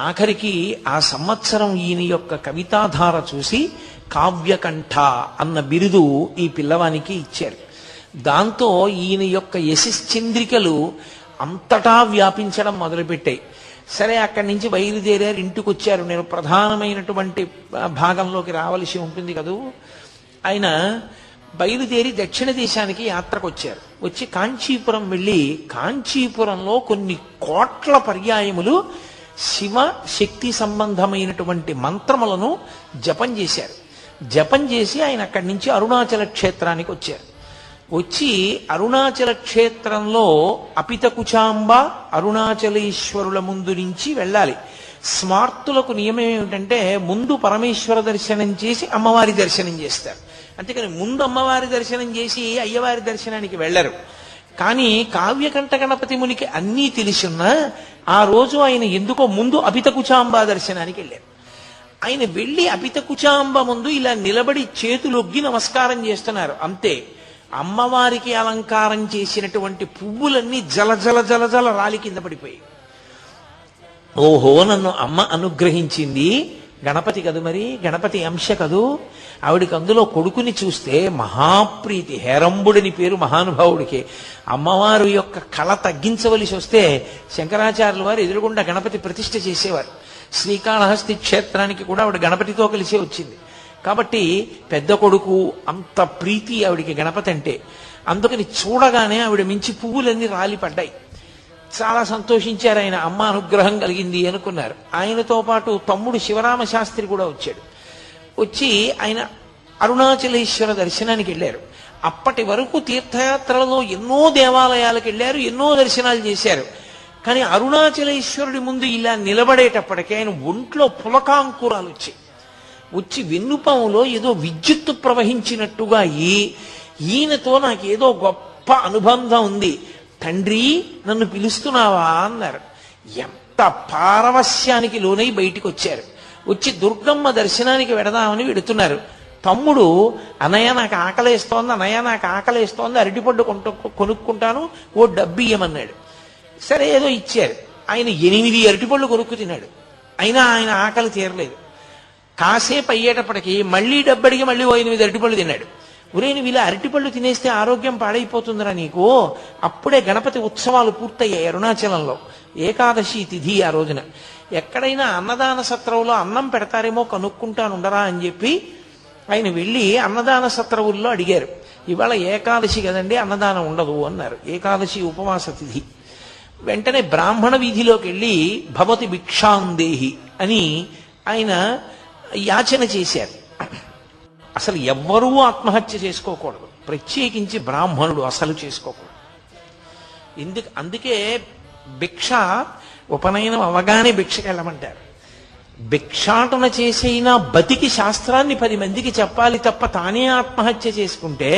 ఆఖరికి ఆ సంవత్సరం ఈయన యొక్క కవితాధార చూసి కావ్యకంఠ అన్న బిరుదు ఈ పిల్లవానికి ఇచ్చారు. దాంతో ఈయన యొక్క యశశ్చంద్రికలు అంతటా వ్యాపించడం మొదలుపెట్టాయి. సరే, అక్కడి నుంచి బయలుదేరారు, ఇంటికి వచ్చారు. నేను ప్రధానమైనటువంటి భాగంలోకి రావలసి ఉంటుంది కదూ. ఆయన బయలుదేరి దక్షిణ దేశానికి యాత్రకు వచ్చారు. వచ్చి కాంచీపురం వెళ్ళి కాంచీపురంలో కొన్ని కోట్ల పర్యాయములు శివ శక్తి సంబంధమైనటువంటి మంత్రములను జపం చేశారు. జపం చేసి ఆయన అక్కడి నుంచి అరుణాచల క్షేత్రానికి వచ్చారు. వచ్చి అరుణాచల క్షేత్రంలో అపితకుచాంబ అరుణాచలేశ్వరుల ముందు నుంచి వెళ్ళాలి. స్మార్తులకు నియమం ఏమిటంటే ముందు పరమేశ్వర దర్శనం చేసి అమ్మవారి దర్శనం చేస్తారు. అంతేకాని ముందు అమ్మవారి దర్శనం చేసి అయ్యవారి దర్శనానికి వెళ్ళరు. కానీ కావ్యకంఠ గణపతి మునికి అన్నీ తెలిసున్నా ఆ రోజు ఆయన ఎందుకో ముందు అపితకుచాంబ దర్శనానికి వెళ్ళారు. ఆయన వెళ్ళి అపితకుచాంబ ముందు ఇలా నిలబడి చేతులొగ్గి నమస్కారం చేస్తున్నారు. అంతే, అమ్మవారికి అలంకారం చేసినటువంటి పువ్వులన్నీ జల రాలి కింద పడిపోయి, ఓహో నన్ను అమ్మ అనుగ్రహించింది, గణపతి కదు, మరి గణపతి అంశ కదూ. ఆవిడికి అందులో కొడుకుని చూస్తే మహాప్రీతి, హేరంబుడిని పేరు మహానుభావుడికి. అమ్మవారు యొక్క కళ తగ్గించవలసి వస్తే శంకరాచార్యుల వారు ఎదురుగుండా గణపతి ప్రతిష్ఠ చేసేవారు. శ్రీకాళహస్తి క్షేత్రానికి కూడా ఆవిడ గణపతితో కలిసే వచ్చింది. కాబట్టి పెద్ద కొడుకు అంత ప్రీతి ఆవిడికి గణపతి అంటే. అందుకని చూడగానే ఆవిడ మించి పువ్వులన్నీ రాలిపడ్డాయి. చాలా సంతోషించారు ఆయన, అమ్మ అనుగ్రహం కలిగింది అనుకున్నారు. ఆయనతో పాటు తమ్ముడు శివరామ శాస్త్రి కూడా వచ్చాడు. వచ్చి ఆయన అరుణాచలేశ్వర దర్శనానికి వెళ్ళారు. అప్పటి వరకు తీర్థయాత్రలలో ఎన్నో దేవాలయాలకు వెళ్ళారు, ఎన్నో దర్శనాలు చేశారు. కానీ అరుణాచలేశ్వరుడి ముందు ఇలా నిలబడేటప్పటికీ ఆయన ఒంట్లో పులకాంకురాలు వచ్చి వెన్నుపాములో ఏదో విద్యుత్తు ప్రవహించినట్టుగా ఈయనతో నాకేదో గొప్ప అనుబంధం ఉంది, తండ్రి నన్ను పిలుస్తున్నావా అన్నారు. ఎంత పారవస్యానికి లోనై బయటికి వచ్చారు. వచ్చి దుర్గమ్మ దర్శనానికి వెడదామని వెడుతున్నారు. తమ్ముడు, అన్నయ్య నాకు ఆకలేస్తోంది, అన్నయ్య నాకు ఆకలేస్తోంది, అరటిపండు కొనుక్కుంటాను, ఓ డబ్బు ఇయ్యమన్నాడు. సరే ఏదో ఇచ్చారు. ఆయన 8 అరటిపళ్ళు కొనుక్కు తిన్నాడు. అయినా ఆయన ఆకలి తీరలేదు. కాసేపు అయ్యేటప్పటికి మళ్ళీ డబ్బడికి మళ్ళీ 8 అరటిపళ్ళు తిన్నాడు. ఒరే, నువ్వు ఇలా అరటిపళ్ళు తినేస్తే ఆరోగ్యం పాడైపోతుందిరా నీకు. అప్పుడే గణపతి ఉత్సవాలు పూర్తయ్యాయి అరుణాచలంలో. ఏకాదశి తిథి ఆ రోజున. ఎక్కడైనా అన్నదాన సత్రంలో అన్నం పెడతారేమో కనుక్కుంటానుండరా అని చెప్పి ఆయన వెళ్ళి అన్నదాన సత్రవుల్లో అడిగారు. ఇవాళ ఏకాదశి కదండి, అన్నదానం ఉండదు అన్నారు. ఏకాదశి ఉపవాస తిథి. వెంటనే బ్రాహ్మణ వీధిలోకి వెళ్ళి భవతి భిక్షాందేహి అని ఆయన యాచన చేశారు. అసలు ఎవ్వరూ ఆత్మహత్య చేసుకోకూడదు, ప్రత్యేకించి బ్రాహ్మణుడు అసలు చేసుకోకూడదు. అందుకే భిక్ష ఉపనయనం అవగానే భిక్షకి వెళ్ళమంటారు. భిక్షాటన చేసైనా బతికి శాస్త్రాన్ని 10 మందికి చెప్పాలి తప్ప తానే ఆత్మహత్య చేసుకుంటే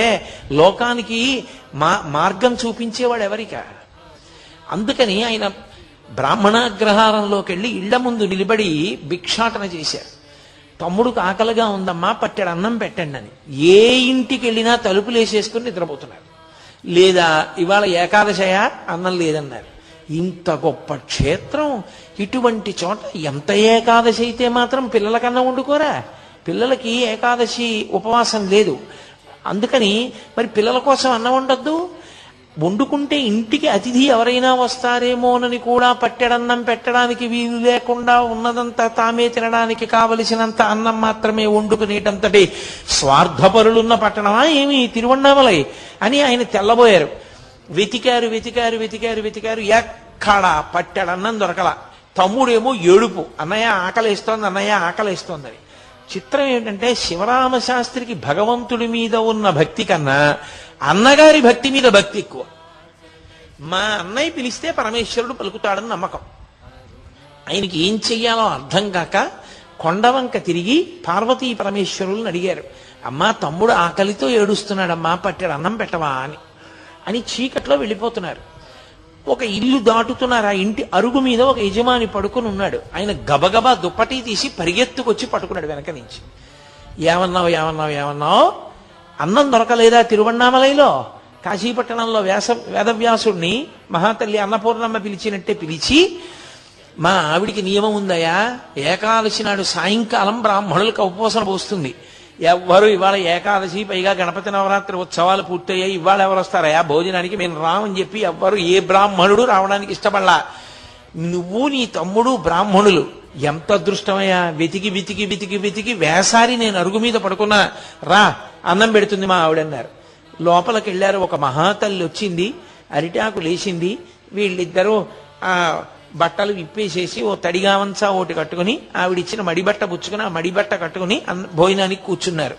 లోకానికి మార్గం చూపించేవాడు ఎవరికా. అందుకని ఆయన బ్రాహ్మణాగ్రహారంలోకి వెళ్ళి ఇళ్ల ముందు నిలబడి భిక్షాటన చేశారు. తమ్ముడికి ఆకలిగా ఉందమ్మా, పట్టెడు అన్నం పెట్టండి అని. ఏ ఇంటికి వెళ్ళినా తలుపులు వేసేసుకుని నిద్రపోతున్నారు. లేదా ఇవాళ ఏకాదశయా, అన్నం లేదన్నారు. ఇంత గొప్ప క్షేత్రం, ఇటువంటి చోట ఎంత ఏకాదశి అయితే మాత్రం పిల్లలకన్నా వండుకోరా? పిల్లలకి ఏకాదశి ఉపవాసం లేదు. అందుకని మరి పిల్లల కోసం అన్నం ఉండొద్దు. వండుకుంటే ఇంటికి అతిథి ఎవరైనా వస్తారేమోనని కూడా పట్టెడన్నం పెట్టడానికి వీలు లేకుండా ఉన్నదంతా తామే తినడానికి కావలసినంత అన్నం మాత్రమే వండుకునేటంతటి స్వార్థపరులున్న పట్టణమా ఏమి తిరువണ്ണామలై అని ఆయన తెల్లబోయారు. వెతికారు ఎక్కడా పట్టెడన్నం దొరకల. తమ్ముడేమో ఏడుపు, అన్నయ్య ఆకలేస్తోంది, అన్నయ్య ఆకలేస్తోందని. చిత్రం ఏంటంటే శివరామశాస్త్రికి భగవంతుడి మీద ఉన్న భక్తి కన్నా అన్నగారి భక్తి మీద భక్తి ఎక్కువ. మా అన్నయ్య పిలిస్తే పరమేశ్వరుడు పలుకుతాడని నమ్మకం. ఆయనకి ఏం చెయ్యాలో అర్థం కాక కొండవంక తిరిగి పార్వతీ పరమేశ్వరులను అడిగారు, అమ్మా తమ్ముడు ఆకలితో ఏడుస్తున్నాడమ్మా, పట్టెడు అన్నం పెట్టవా అని చీకట్లో వెళ్ళిపోతున్నారు. ఒక ఇల్లు దాటుతున్నారు. ఆ ఇంటి అరుగు మీద ఒక యజమాని పడుకుని ఉన్నాడు. ఆయన గబగబా దుప్పటి తీసి పరిగెత్తుకొచ్చి పట్టుకున్నాడు వెనక నుంచి. ఏమన్నావు, అన్నం దొరకలేదా తిరువണ്ണామలైలో? కాశీపట్టణంలో వేదవ్యాసుడిని మహాతల్లి అన్నపూర్ణమ్మ పిలిచినట్టే పిలిచి, మా ఆవిడికి నియమం ఉందయా, ఏకాదశి నాడు సాయంకాలం బ్రాహ్మణులకు ఉపవాసం పోస్తుంది. ఎవ్వరు ఇవాళ ఏకాదశి, పైగా గణపతి నవరాత్రి ఉత్సవాలు పూర్తయ్యాయి, ఇవాళ ఎవరు వస్తారయా భోజనానికి, మేము రామని చెప్పి ఎవ్వరు ఏ బ్రాహ్మణుడు రావడానికి ఇష్టపడలా. నువ్వు నీ తమ్ముడు బ్రాహ్మణులు, ఎంత అదృష్టమయ్యా. వెతికి వేసారి నేను అరుగు మీద పడుకున్నా, రా అన్నం పెడుతుంది మా ఆవిడన్నారు. లోపలికి వెళ్ళారు. ఒక మహాతల్లి వచ్చింది, అరిటాకు లేచింది. వీళ్ళిద్దరూ ఆ బట్టలు విప్పేసేసి ఓ తడిగావంచా ఒకటి కట్టుకుని ఆవిడిచ్చిన మడిబట్ట పుచ్చుకుని ఆ మడిబట్ట కట్టుకుని భోజనానికి కూర్చున్నారు.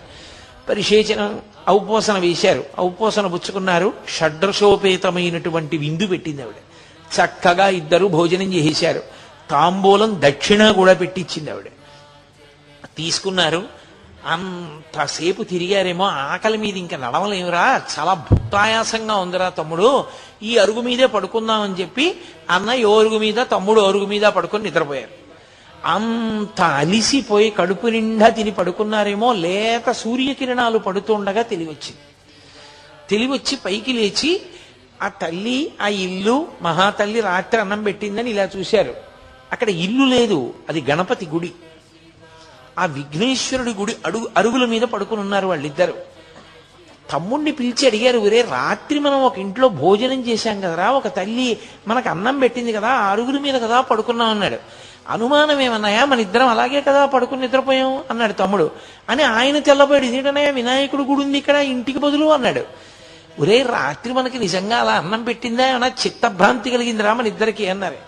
పరిశేచనం ఔపోసన వేశారు, ఔపోసన పుచ్చుకున్నారు. షడ్రసోపేతమైనటువంటి విందు పెట్టింది ఆవిడ. చక్కగా ఇద్దరు భోజనం చేసేశారు. తాంబూలం దక్షిణ కూడా పెట్టించింది ఆవిడ. తీసుకున్నారు. అంతసేపు తిరిగారేమో, ఆకలి మీద ఇంకా నడవలేమురా, చాలా భుక్తాయాసంగా ఉందిరా తమ్ముడు, ఈ అరుగు మీదే పడుకుందామని చెప్పి అన్న ఓ అరుగు మీద, తమ్ముడు అరుగు మీద పడుకొని నిద్రపోయారు. అంత అలిసిపోయి కడుపు నిండా తిని పడుకున్నారేమో, లేత సూర్యకిరణాలు పడుతుండగా తెలివచ్చి పైకి లేచి ఆ తల్లి, ఆ ఇల్లు, మహాతల్లి రాత్రి అన్నం పెట్టిందని ఇలా చూశారు. అక్కడ ఇల్లు లేదు, అది గణపతి గుడి. ఆ విఘ్నేశ్వరుడి గుడి అరుగుల మీద పడుకుని ఉన్నారు వాళ్ళిద్దరు. తమ్ముడిని పిలిచి అడిగారు, ఒరే రాత్రి మనం ఒక ఇంట్లో భోజనం చేశాం కదరా, ఒక తల్లి మనకు అన్నం పెట్టింది కదా, ఆ అరుగుల మీద కదా పడుకున్నాం అన్నాడు. అనుమానం ఏమన్నాయా, మన ఇద్దరం అలాగే కదా పడుకుని నిద్రపోయాం అన్నాడు తమ్ముడు. అని ఆయన తెల్లబోయాడు, ఇదేంటన్నాయా వినాయకుడు గుడి ఉంది ఇక్కడ ఇంటికి బదులు అన్నాడు. ఒరే రాత్రి మనకి నిజంగా అలా అన్నం పెట్టిందా ఏమన్నా చిత్తభ్రాంతి కలిగిందిరా మన ఇద్దరికి అన్నారు.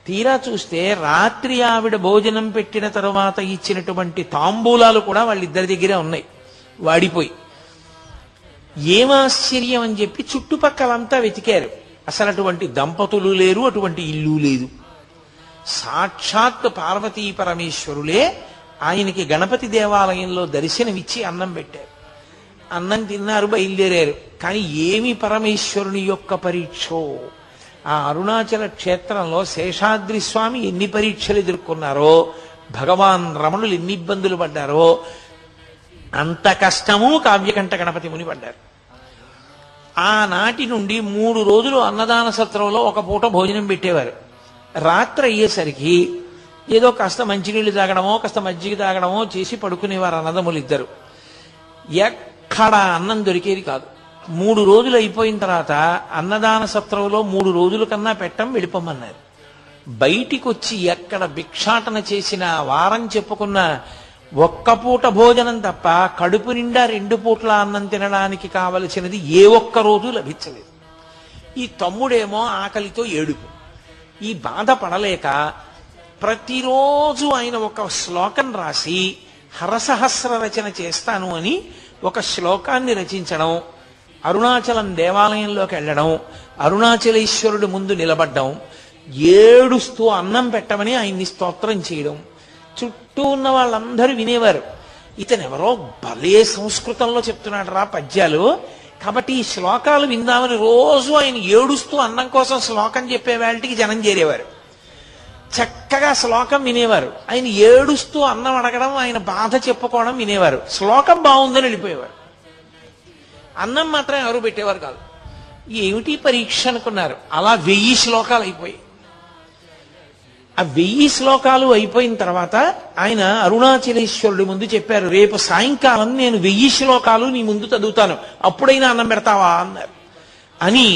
తీరా చూస్తే రాత్రి ఆవిడ భోజనం పెట్టిన తరువాత ఇచ్చినటువంటి తాంబూలాలు కూడా వాళ్ళిద్దరి దగ్గరే ఉన్నాయి, వాడిపోయి. ఏమాశ్చర్యం అని చెప్పి చుట్టుపక్కలంతా వెతికారు. అసలు అటువంటి దంపతులు లేరు, అటువంటి ఇల్లు లేదు. సాక్షాత్ పార్వతీ పరమేశ్వరులే ఆయనకి గణపతి దేవాలయంలో దర్శనమిచ్చి అన్నం పెట్టారు. అన్నం తిన్నారు, బయలుదేరారు. కానీ ఏమి పరమేశ్వరుని యొక్క పరీక్షో! ఆ అరుణాచల క్షేత్రంలో శేషాద్రి స్వామి ఎన్ని పరీక్షలు ఎదుర్కొన్నారో, భగవాన్ రమణులు ఎన్ని ఇబ్బందులు పడ్డారో, అంత కష్టము కావ్యకంఠ గణపతి ముని పడ్డారు. ఆనాటి నుండి 3 రోజులు అన్నదాన సత్రంలో ఒక పూట భోజనం పెట్టేవారు. రాత్రి అయ్యేసరికి ఏదో కాస్త మంచినీళ్ళు తాగడమో కాస్త మజ్జిగ తాగడమో చేసి పడుకునేవారు అన్నదమ్ములు ఇద్దరు. ఎక్కడ అన్నం దొరికేది కాదు. 3 రోజులు అయిపోయిన తర్వాత అన్నదాన సత్రంలో 3 రోజుల కన్నా పెట్టం, వెళ్ళిపోమన్నారు. బయటికి వచ్చి ఎక్కడ భిక్షాటన చేసిన వారం చెప్పుకున్న ఒక్క పూట భోజనం తప్ప కడుపు నిండా 2 పూట్ల అన్నం తినడానికి కావలసినది ఏ ఒక్క రోజు లభించలేదు. ఈ తమ్ముడేమో ఆకలితో ఏడుపు. ఈ బాధ పడలేక ప్రతిరోజు ఆయన ఒక శ్లోకం రాసి హరసహస్ర రచన చేస్తాను అని ఒక శ్లోకాన్ని రచించడం, అరుణాచలం దేవాలయంలోకి వెళ్ళడం, అరుణాచలేశ్వరుడు ముందు నిలబడ్డం, ఏడుస్తూ అన్నం పెట్టమని ఆయన్ని స్తోత్రం చేయడం. చుట్టూ ఉన్న వాళ్ళందరూ వినేవారు, ఇతనెవరో భలే సంస్కృతంలో చెప్తున్నాడు రా పద్యాలు, కాబట్టి ఈ శ్లోకాలు విందామని రోజు ఆయన ఏడుస్తూ అన్నం కోసం శ్లోకం చెప్పే వాళ్ళకి జనం చేరేవారు. చక్కగా శ్లోకం వినేవారు. ఆయన ఏడుస్తూ అన్నం అడగడం, ఆయన బాధ చెప్పుకోవడం వినేవారు. శ్లోకం బాగుందని వెళ్ళిపోయేవారు. అన్నం మాత్రం ఎవరు పెట్టేవారు కాదు. ఏమిటి పరీక్ష అనుకున్నారు. అలా 1000 శ్లోకాలు అయిపోయి. ఆ 1000 శ్లోకాలు అయిపోయిన తర్వాత ఆయన అరుణాచలేశ్వరుడి ముందు చెప్పారు, రేపు సాయంకాలం నేను 1000 శ్లోకాలు నీ ముందు చదువుతాను, అప్పుడైనా అన్నం పెడతావా అన్నారు. అని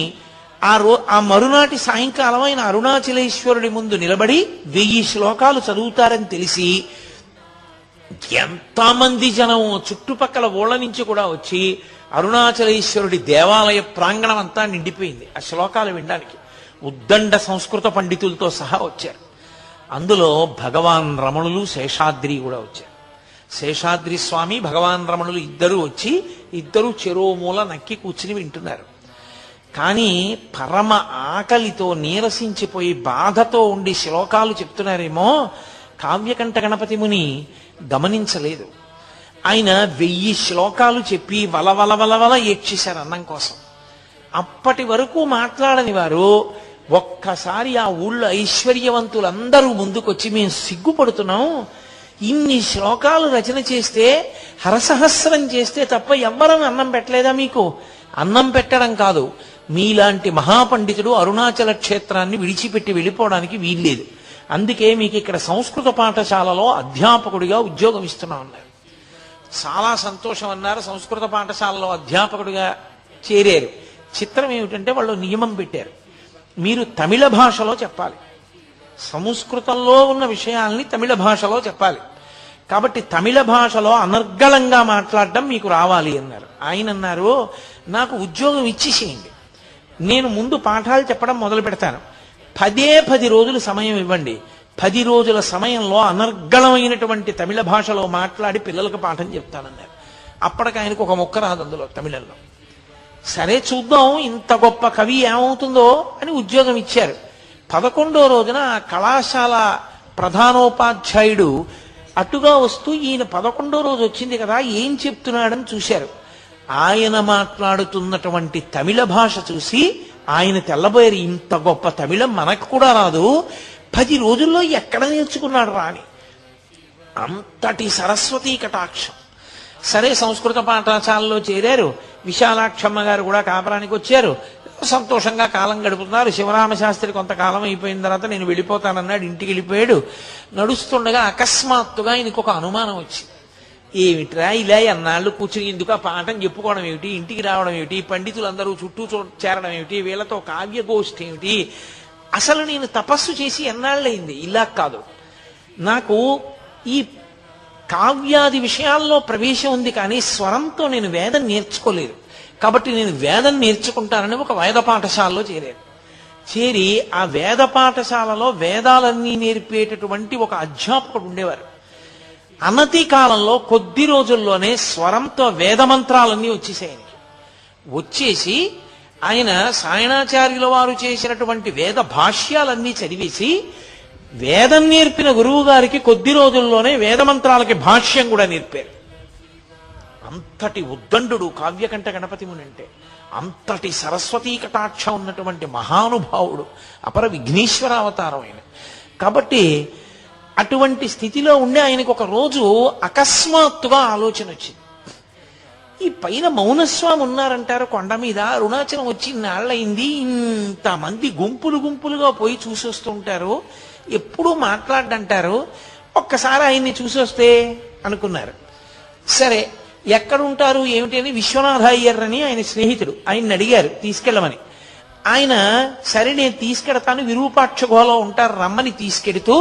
ఆ మరునాటి సాయంకాలం ఆయన అరుణాచలేశ్వరుడి ముందు నిలబడి 1000 శ్లోకాలు చదువుతారని తెలిసి ఎంతమంది జనం చుట్టుపక్కల ఊళ్ళ నుంచి కూడా వచ్చి అరుణాచలేశ్వరుడి దేవాలయ ప్రాంగణం అంతా నిండిపోయింది ఆ శ్లోకాలు వినడానికి. ఉద్దండ సంస్కృత పండితులతో సహా వచ్చారు. అందులో భగవాన్ రమణులు శేషాద్రి కూడా వచ్చారు. శేషాద్రి స్వామి భగవాన్ రమణులు ఇద్దరు వచ్చి ఇద్దరు చెరో మూల నక్కి కూర్చుని వింటున్నారు. కానీ పరమ ఆకలితో నీరసించిపోయి బాధతో ఉండి శ్లోకాలు చెప్తున్నారేమో కావ్యకంఠ గణపతి ముని గమనించలేదు. ఆయన 1000 శ్లోకాలు చెప్పి వలవల ఏడ్చేశారు అన్నం కోసం. అప్పటి వరకు మాట్లాడని వారు ఒక్కసారి ఆ ఊళ్ళో ఐశ్వర్యవంతులందరూ ముందుకొచ్చి మేము సిగ్గుపడుతున్నాం, ఇన్ని శ్లోకాలు రచన చేస్తే హరసహస్రం చేస్తే తప్ప ఎవ్వరం అన్నం పెట్టలేదా మీకు? అన్నం పెట్టడం కాదు, మీలాంటి మహాపండితుడు అరుణాచల క్షేత్రాన్ని విడిచిపెట్టి వెళ్ళిపోవడానికి వీల్లేదు, అందుకే మీకు ఇక్కడ సంస్కృత పాఠశాలలో అధ్యాపకుడిగా ఉద్యోగం ఇస్తున్నా ఉన్నారు. చాలా సంతోషం అన్నారు. సంస్కృత పాఠశాలలో అధ్యాపకుడిగా చేరారు. చిత్రం ఏమిటంటే వాళ్ళు నియమం పెట్టారు, మీరు తమిళ భాషలో చెప్పాలి, సంస్కృతంలో ఉన్న విషయాల్ని తమిళ భాషలో చెప్పాలి, కాబట్టి తమిళ భాషలో అనర్గళంగా మాట్లాడడం మీకు రావాలి అన్నారు. ఆయన అన్నారు, నాకు ఉద్యోగం ఇచ్చేసేయండి, నేను ముందు పాఠాలు చెప్పడం మొదలు పెడతాను, 10 రోజులు సమయం ఇవ్వండి, 10 రోజుల సమయంలో అనర్గళమైనటువంటి తమిళ భాషలో మాట్లాడి పిల్లలకు పాఠం చెప్తానన్నారు. అప్పటికి ఆయనకు ఒక ముక్క రాదు అందులో తమిళంలో. సరే చూద్దాం ఇంత గొప్ప కవి ఏమవుతుందో అని ఉద్యోగం ఇచ్చారు. 11వ రోజున ఆ కళాశాల ప్రధానోపాధ్యాయుడు అటుగా వస్తూ ఈయన 11వ రోజు వచ్చింది కదా ఏం చెప్తున్నాడని చూశారు. ఆయన మాట్లాడుతున్నటువంటి తమిళ భాష చూసి ఆయన తెల్లబోయారు, ఇంత గొప్ప తమిళం మనకు కూడా రాదు, 10 రోజుల్లో ఎక్కడ నేర్చుకున్నాడు రా అని. అంతటి సరస్వతీ కటాక్షం. సరే సంస్కృత పాఠశాలలో చేరారు. విశాలాక్షమ్మ గారు కూడా కాపురానికి వచ్చారు. సంతోషంగా కాలం గడుపుతున్నారు. శివరామశాస్త్రి కొంతకాలం అయిపోయిన తర్వాత నేను వెళ్ళిపోతానన్నాడు, ఇంటికి వెళ్ళిపోయాడు. నడుస్తుండగా అకస్మాత్తుగా ఆయనకు ఒక అనుమానం వచ్చింది. ఏమిట్రా ఇలా ఎన్నాళ్ళు కూర్చుని ఎందుకు ఆ పాఠం చెప్పుకోవడం ఏమిటి, ఇంటికి రావడం ఏమిటి, పండితులందరూ చుట్టూ చేరడం ఏమిటి, వీళ్ళతో కావ్యగోష్ఠి ఏమిటి, అసలు నేను తపస్సు చేసి ఎన్నాళ్ళయింది, ఇలా కాదు, నాకు ఈ కావ్యాది విషయాల్లో ప్రవేశం ఉంది కానీ స్వరంతో నేను వేదం నేర్చుకోలేదు, కాబట్టి నేను వేదం నేర్చుకుంటానని ఒక వేద పాఠశాలలో చేరాను. చేరి ఆ వేద పాఠశాలలో వేదాలన్నీ నేర్పేటటువంటి ఒక అధ్యాపకుడు ఉండేవారు. అనతి కాలంలో కొద్ది రోజుల్లోనే స్వరంతో వేదమంత్రాలన్నీ వచ్చేసాయి ఆయనకి. వచ్చేసి ఆయన సాయణాచార్యుల వారు చేసినటువంటి వేద భాష్యాలన్నీ చదివేసి వేదం నేర్పిన గురువు గారికి కొద్ది రోజుల్లోనే వేదమంత్రాలకి భాష్యం కూడా నేర్పారు. అంతటి ఉద్దండు కావ్యకంఠ గణపతి ముని అంటే, అంతటి సరస్వతీ కటాక్షం ఉన్నటువంటి మహానుభావుడు, అపర విఘ్నేశ్వర అవతారం ఆయన. కాబట్టి అటువంటి స్థితిలో ఉండే ఆయనకు ఒక రోజు అకస్మాత్తుగా ఆలోచన వచ్చింది. ఈ పైన మౌనస్వామి ఉన్నారంటారు కొండ మీద, అరుణాచలం వచ్చి నాళ్ళయింది, ఇంతమంది గుంపులు గుంపులుగా పోయి చూసొస్తుంటారు, ఎప్పుడూ మాట్లాడంటారు, ఒక్కసారి ఆయన్ని చూసొస్తే అనుకున్నారు. సరే ఎక్కడుంటారు ఏమిటి అని విశ్వనాథ అయ్యర్ అని ఆయన స్నేహితుడు ఆయన్ని అడిగారు తీసుకెళ్ళమని. ఆయన సరే నేను తీసుకెడతాను, విరూపాక్ష గుహలో ఉంటారు రమ్మని తీసుకెడుతూ,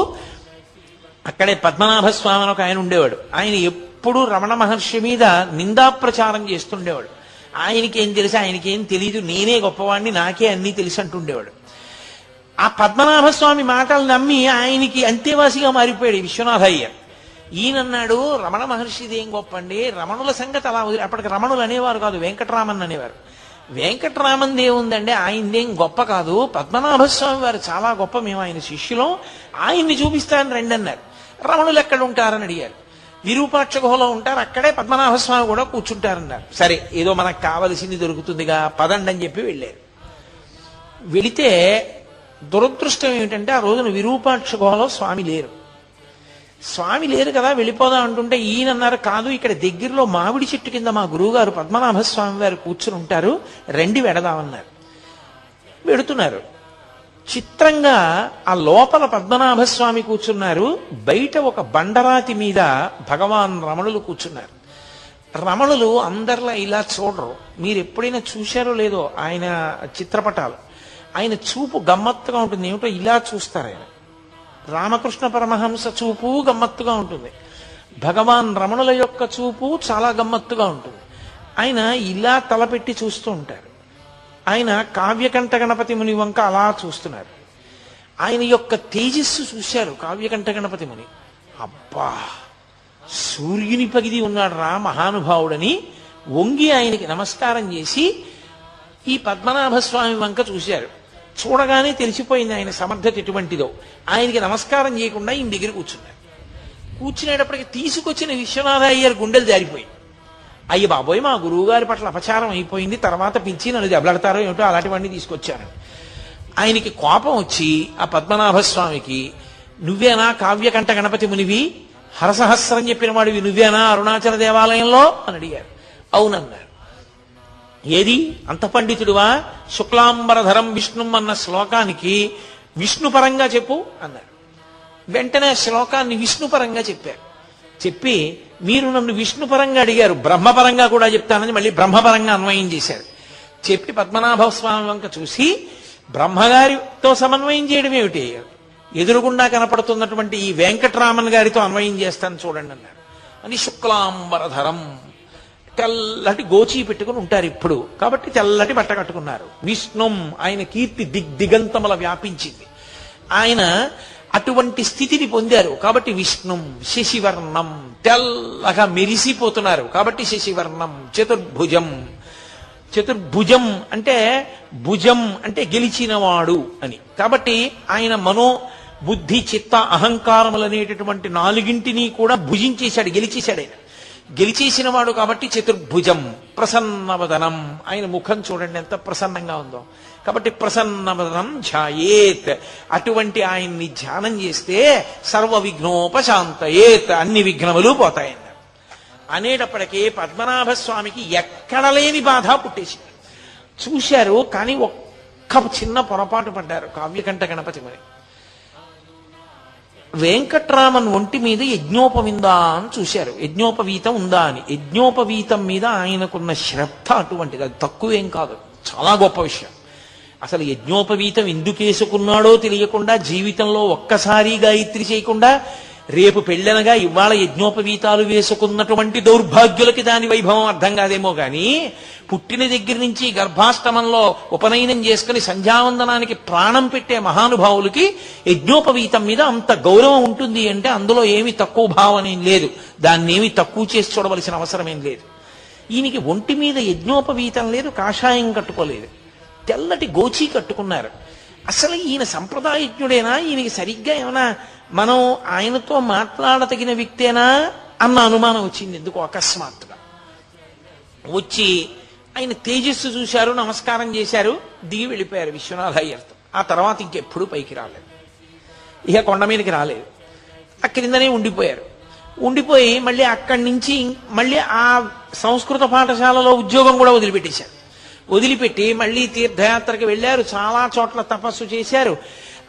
అక్కడే పద్మనాభ స్వామి అని ఒక ఆయన ఉండేవాడు. ఆయన ఎప్పుడూ రమణ మహర్షి మీద నిందా ప్రచారం చేస్తుండేవాడు. ఆయనకేం తెలుసు, ఆయనకేం తెలీదు, నేనే గొప్పవాడిని, నాకే అన్నీ తెలుసు అంటుండేవాడు. ఆ పద్మనాభ స్వామి మాటలు నమ్మి ఆయనకి అంతేవాసిగా మారిపోయాడు విశ్వనాథ అయ్యర్. ఈయనన్నాడు, రమణ మహర్షిది ఏం గొప్ప అండి, రమణుల సంగతి అలా వదిలి, అప్పటికి రమణులు అనేవారు కాదు, వెంకటరామన్ అనేవారు. వెంకటరామన్ దేవుందండి, ఆయనదేం గొప్ప కాదు, పద్మనాభ స్వామి వారు చాలా గొప్ప, మేము ఆయన శిష్యులం, ఆయన్ని చూపిస్తానని రండి అన్నారు. రమణులు ఎక్కడ ఉంటారని అడిగారు. విరూపాక్ష గుహలో ఉంటారు, అక్కడే పద్మనాభ స్వామి కూడా కూర్చుంటారన్నారు. సరే ఏదో మనకు కావలసింది దొరుకుతుందిగా పదండి అని చెప్పి వెళ్ళారు. వెళితే దురదృష్టం ఏమిటంటే ఆ రోజున విరూపాక్ష గుహలో స్వామి లేరు. స్వామి లేరు కదా వెళ్ళిపోదాం అంటుంటే ఈయనన్నారు, కాదు ఇక్కడ దగ్గరలో మామిడి చెట్టు కింద మా గురువుగారు పద్మనాభ స్వామి వారు కూర్చుని ఉంటారు, రండి వెడదామన్నారు. వెడుతున్నారు. చిత్రంగా ఆ లోపల పద్మనాభ స్వామి కూర్చున్నారు, బయట ఒక బండరాతి మీద భగవాన్ రమణులు కూర్చున్నారు. రమణులు అందరిలా ఇలా చూడరు. మీరు ఎప్పుడైనా చూశారో లేదో ఆయన చిత్రపటాలు, ఆయన చూపు గమ్మత్తుగా ఉంటుంది. ఏమిటో ఇలా చూస్తారు ఆయన. రామకృష్ణ పరమహంస చూపు గమ్మత్తుగా ఉంటుంది. భగవాన్ రమణుల యొక్క చూపు చాలా గమ్మత్తుగా ఉంటుంది. ఆయన ఇలా తలపెట్టి చూస్తూ ఉంటారు. ఆయన కావ్యకంఠ గణపతి ముని వంక అలా చూస్తున్నారు. ఆయన యొక్క తేజస్సు చూశారు కావ్యకంఠ గణపతి ముని. అబ్బా, సూర్యుని పగిది ఉన్నాడు రా మహానుభావుడని వంగి ఆయనకి నమస్కారం చేసి ఈ పద్మనాభస్వామి వంక చూశారు. చూడగానే తెలిసిపోయింది ఆయన సమర్థత ఎటువంటిదో. ఆయనకి నమస్కారం చేయకుండా ఈయన దగ్గర కూర్చున్నారు. కూర్చునేటప్పటికి తీసుకొచ్చిన విశ్వనాథ అయ్యర్ గుండెలు జారిపోయి, అయ్య బాబోయ్, మా గురువు గారి పట్ల అపచారం అయిపోయింది, తర్వాత పిలిచి నన్ను దెబ్బలాడతారో ఏమిటో అలాంటివన్నీ తీసుకొచ్చాను. ఆయనకి కోపం వచ్చి ఆ పద్మనాభస్వామికి, నువ్వేనా కావ్యకంఠ గణపతి మునివి, హరసహస్రం చెప్పిన వాడివి నువ్వేనా అరుణాచల దేవాలయంలో అని అడిగారు. అవునన్నారు. ఏది అంత పండితుడువా, శుక్లాంబరధరం విష్ణుం అన్న శ్లోకానికి విష్ణుపరంగా చెప్పు అన్నారు. వెంటనే శ్లోకాన్ని విష్ణుపరంగా చెప్పారు. చెప్పి, మీరు నన్ను విష్ణుపరంగా అడిగారు, బ్రహ్మపరంగా కూడా చెప్తానని మళ్ళీ బ్రహ్మపరంగా అన్వయం చేశారు. చెప్పి పద్మనాభ స్వామి వంక చూసి, బ్రహ్మగారితో సమన్వయం చేయడం ఏమిటి, ఎదురుగుండా కనపడుతున్నటువంటి ఈ వెంకటరామన్ గారితో అన్వయం చేస్తాను చూడండి అన్నారు. అని శుక్లాంబరధరం, తెల్లటి గోచీ పెట్టుకుని ఉంటారు ఇప్పుడు, కాబట్టి తెల్లటి బట్ట కట్టుకున్నారు. విష్ణుం, ఆయన కీర్తి దిగంతముల వ్యాపించింది. ఆయన అటువంటి స్థితిని పొందారు కాబట్టి విష్ణుం. శశివర్ణం, తెల్లగా మెరిసిపోతున్నారు కాబట్టి శశివర్ణం. చతుర్భుజం, చతుర్భుజం అంటే భుజం అంటే గెలిచినవాడు అని. కాబట్టి ఆయన మనో బుద్ధి చిత్త అహంకారములనేటటువంటి నాలుగింటిని కూడా భుజించేశాడు, గెలిచేశాడు. ఆయన గెలిచేసిన వాడు కాబట్టి చతుర్భుజం. ప్రసన్నవదనం, ఆయన ముఖం చూడండి ఎంత ప్రసన్నంగా ఉందో. కాబట్టి ప్రసన్నవదనం ధ్యాయేత్, అటువంటి ఆయన్ని ధ్యానం చేస్తే సర్వ విఘ్నోపశాంతయేత్, అన్ని విఘ్నములు పోతాయన్నారు. అనేటప్పటికీ పద్మనాభస్వామికి ఎక్కడ లేని బాధ పుట్టేసింది. చూశారు, కానీ ఒక్క చిన్న పొరపాటు పడ్డారు కావ్యకంఠ గణపతి మరి. వెంకట్రామన్ ఒంటి మీద యజ్ఞోపవిందా అని చూశారు, యజ్ఞోపవీతం ఉందా అని. యజ్ఞోపవీతం మీద ఆయనకున్న శ్రద్ధ అటువంటిది, అది తక్కువేం కాదు, చాలా గొప్ప విషయం. అసలు యజ్ఞోపవీతం ఎందుకు వేసుకున్నాడో తెలియకుండా, జీవితంలో ఒక్కసారి గాయత్రి చేయకుండా, రేపు పెళ్ళనగా ఇవాళ యజ్ఞోపవీతాలు వేసుకున్నటువంటి దౌర్భాగ్యులకి దాని వైభవం అర్థం కాదేమో గాని, పుట్టిన దగ్గర నుంచి గర్భాష్టమంలో ఉపనయనం చేసుకుని సంధ్యావందనానికి ప్రాణం పెట్టే మహానుభావులకి యజ్ఞోపవీతం మీద అంత గౌరవం ఉంటుంది అంటే అందులో ఏమి తక్కువ భావం ఏం లేదు, దాన్ని ఏమి తక్కువ చేసి చూడవలసిన అవసరం ఏం లేదు. ఈయనకి ఒంటి మీద యజ్ఞోపవీతం లేదు, కాషాయం కట్టుకోలేదు, తెల్లటి గోచీ కట్టుకున్నారు. అసలు ఈయన సంప్రదాయజ్ఞుడేనా, ఈయనకి సరిగ్గా ఏమైనా మనం ఆయనతో మాట్లాడతగిన వ్యక్తేనా అన్న అనుమానం వచ్చింది. ఎందుకు అకస్మాత్తుగా వచ్చి ఆయన తేజస్సు చూశారు, నమస్కారం చేశారు, దిగి వెళ్ళిపోయారు విశ్వనాథ అయ్యర్తో. ఆ తర్వాత ఇంకెప్పుడు పైకి రాలేదు, ఇక కొండ మీదకి రాలేదు, ఆ క్రిందనే ఉండిపోయారు. ఉండిపోయి మళ్ళీ అక్కడి నుంచి మళ్ళీ ఆ సంస్కృత పాఠశాలలో ఉద్యోగం కూడా వదిలిపెట్టేశారు. వదిలిపెట్టి మళ్ళీ తీర్థయాత్రకి వెళ్ళారు, చాలా చోట్ల తపస్సు చేశారు.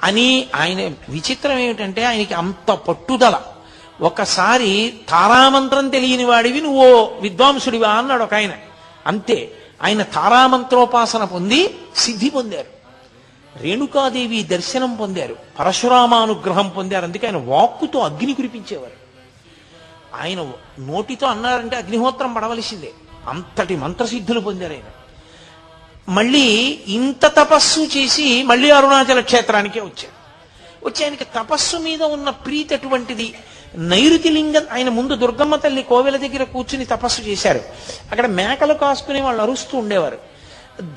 అని ఆయన విచిత్రం ఏమిటంటే ఆయనకి అంత పట్టుదల. ఒకసారి తారామంత్రం తెలియని వాడివి నువ్వు విద్వాంసుడివా అన్నాడు ఒక ఆయన. అంతే, ఆయన తారామంత్రోపాసన పొంది సిద్ధి పొందారు, రేణుకాదేవి దర్శనం పొందారు, పరశురామానుగ్రహం పొందారు. అందుకే ఆయన వాక్కుతో అగ్ని కురిపించేవారు. ఆయన నోటితో అన్నారంటే అగ్నిహోత్రం పడవలసిందే, అంతటి మంత్రసిద్ధులు పొందారు ఆయన. మళ్ళీ ఇంత తపస్సు చేసి మళ్ళీ అరుణాచల క్షేత్రానికే వచ్చారు. వచ్చి ఆయనకి తపస్సు మీద ఉన్న ప్రీతి అటువంటిది. నైరుతి లింగం, ఆయన ముందు దుర్గమ్మ తల్లి కోవెల దగ్గర కూర్చుని తపస్సు చేశారు. అక్కడ మేకలు కాసుకుని వాళ్ళు అరుస్తూ ఉండేవారు.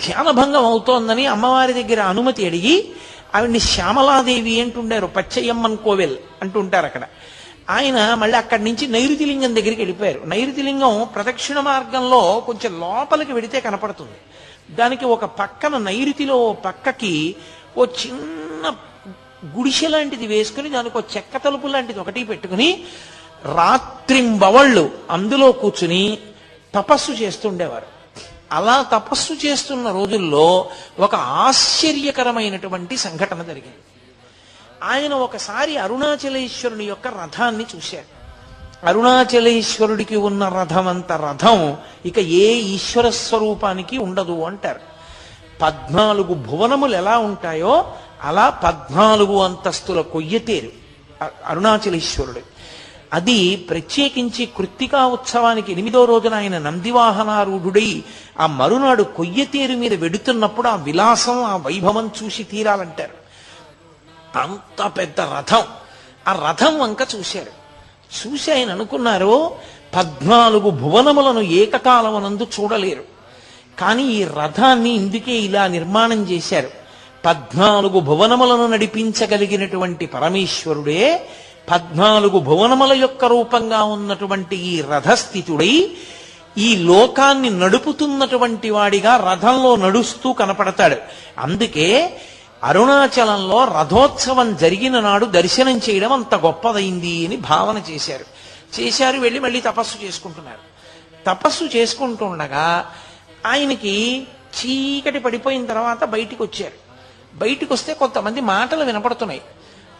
ధ్యానభంగం అవుతోందని అమ్మవారి దగ్గర అనుమతి అడిగి ఆవిడ్ని శ్యామలాదేవి అంటుండారు, పచ్చయ్యమ్మన్ కోవెల్ అంటుంటారు అక్కడ. ఆయన మళ్ళీ అక్కడి నుంచి నైరుతి లింగం దగ్గరికి వెళ్ళిపోయారు. నైరుతి లింగం ప్రదక్షిణ మార్గంలో కొంచెం లోపలికి వెడితే కనపడుతుంది. దానికి ఒక పక్కన నైరుతిలో పక్కకి ఓ చిన్న గుడిసె లాంటిది వేసుకుని దానికి ఒక చెక్క తలుపు లాంటిది ఒకటి పెట్టుకుని రాత్రింబవళ్ళు అందులో కూర్చుని తపస్సు చేస్తుండేవారు. అలా తపస్సు చేస్తున్న రోజుల్లో ఒక ఆశ్చర్యకరమైనటువంటి సంఘటన జరిగింది. ఆయన ఒకసారి అరుణాచలేశ్వరుని యొక్క రథాన్ని చూశారు. అరుణాచలేశ్వరుడికి ఉన్న రథం అంత రథం ఇక ఏ ఈశ్వర స్వరూపానికి ఉండదు అంటారు. 14 భువనములు ఎలా ఉంటాయో అలా 14 అంతస్తుల కొయ్యతేరు అరుణాచలేశ్వరుడు. అది ప్రత్యేకించి కృత్తికా ఉత్సవానికి 8వ రోజున ఆయన నందివాహనారూఢుడై ఆ మరునాడు కొయ్యతేరు మీద వెడుతున్నప్పుడు ఆ విలాసం ఆ వైభవం చూసి తీరాలంటారు. అంత పెద్ద రథం, ఆ రథం వంక చూశారు. చూసి ఆయన అనుకున్నారు 14 భువనములను ఏకకాలమునందు చూడలేరు, కానీ ఈ రథాన్ని ఇందుకే ఇలా నిర్మాణం చేశారు. 14 భువనములను నడిపించగలిగినటువంటి పరమేశ్వరుడే 14 భువనముల యొక్క రూపంగా ఉన్నటువంటి ఈ రథస్థితుడై ఈ లోకాన్ని నడుపుతున్నటువంటి వాడిగా రథంలో నడుస్తూ కనపడతాడు. అందుకే అరుణాచలంలో రథోత్సవం జరిగిన నాడు దర్శనం చేయడం అంత గొప్పదైంది అని భావన చేశారు. వెళ్ళి మళ్ళీ తపస్సు చేసుకుంటున్నారు. తపస్సు చేసుకుంటుండగా ఆయనకి చీకటి పడిపోయిన తర్వాత బయటికి వచ్చారు. బయటికి వస్తే కొంతమంది మాటలు వినపడుతున్నాయి.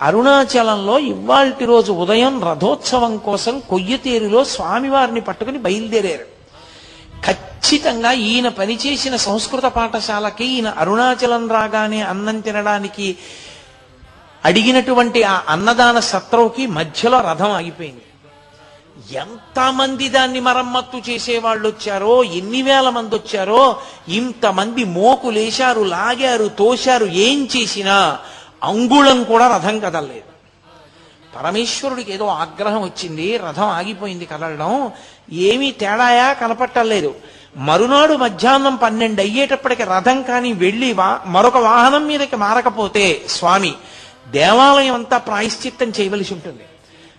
అరుణాచలంలో ఇవాల్టి రోజు ఉదయం రథోత్సవం కోసం కొయ్యతేరులో స్వామివారిని పట్టుకుని బయలుదేరారు. ఖచ్చితంగా ఈయన పనిచేసిన సంస్కృత పాఠశాలకి ఈయన అరుణాచలం రాగానే అన్నం తినడానికి అడిగినటువంటి ఆ అన్నదాన సత్రంకి మధ్యలో రథం ఆగిపోయింది. ఎంతమంది దాన్ని మరమ్మత్తు చేసేవాళ్ళు వచ్చారో, ఎన్ని వేల మంది వచ్చారో, ఇంతమంది మోకులేశారు, లాగారు, తోశారు. ఏం చేసినా అంగుళం కూడా రథం కదలలేదు. పరమేశ్వరుడికి ఏదో ఆగ్రహం వచ్చింది, రథం ఆగిపోయింది కదలడం. ఏమీ తేడాయా కనపట్టలేదు. మరునాడు మధ్యాహ్నం 12 అయ్యేటప్పటికి రథం కానీ వెళ్ళి మరొక వాహనం మీదకి మారకపోతే స్వామి దేవాలయం అంతా ప్రాయశ్చిత్తం చేయవలసి ఉంటుంది.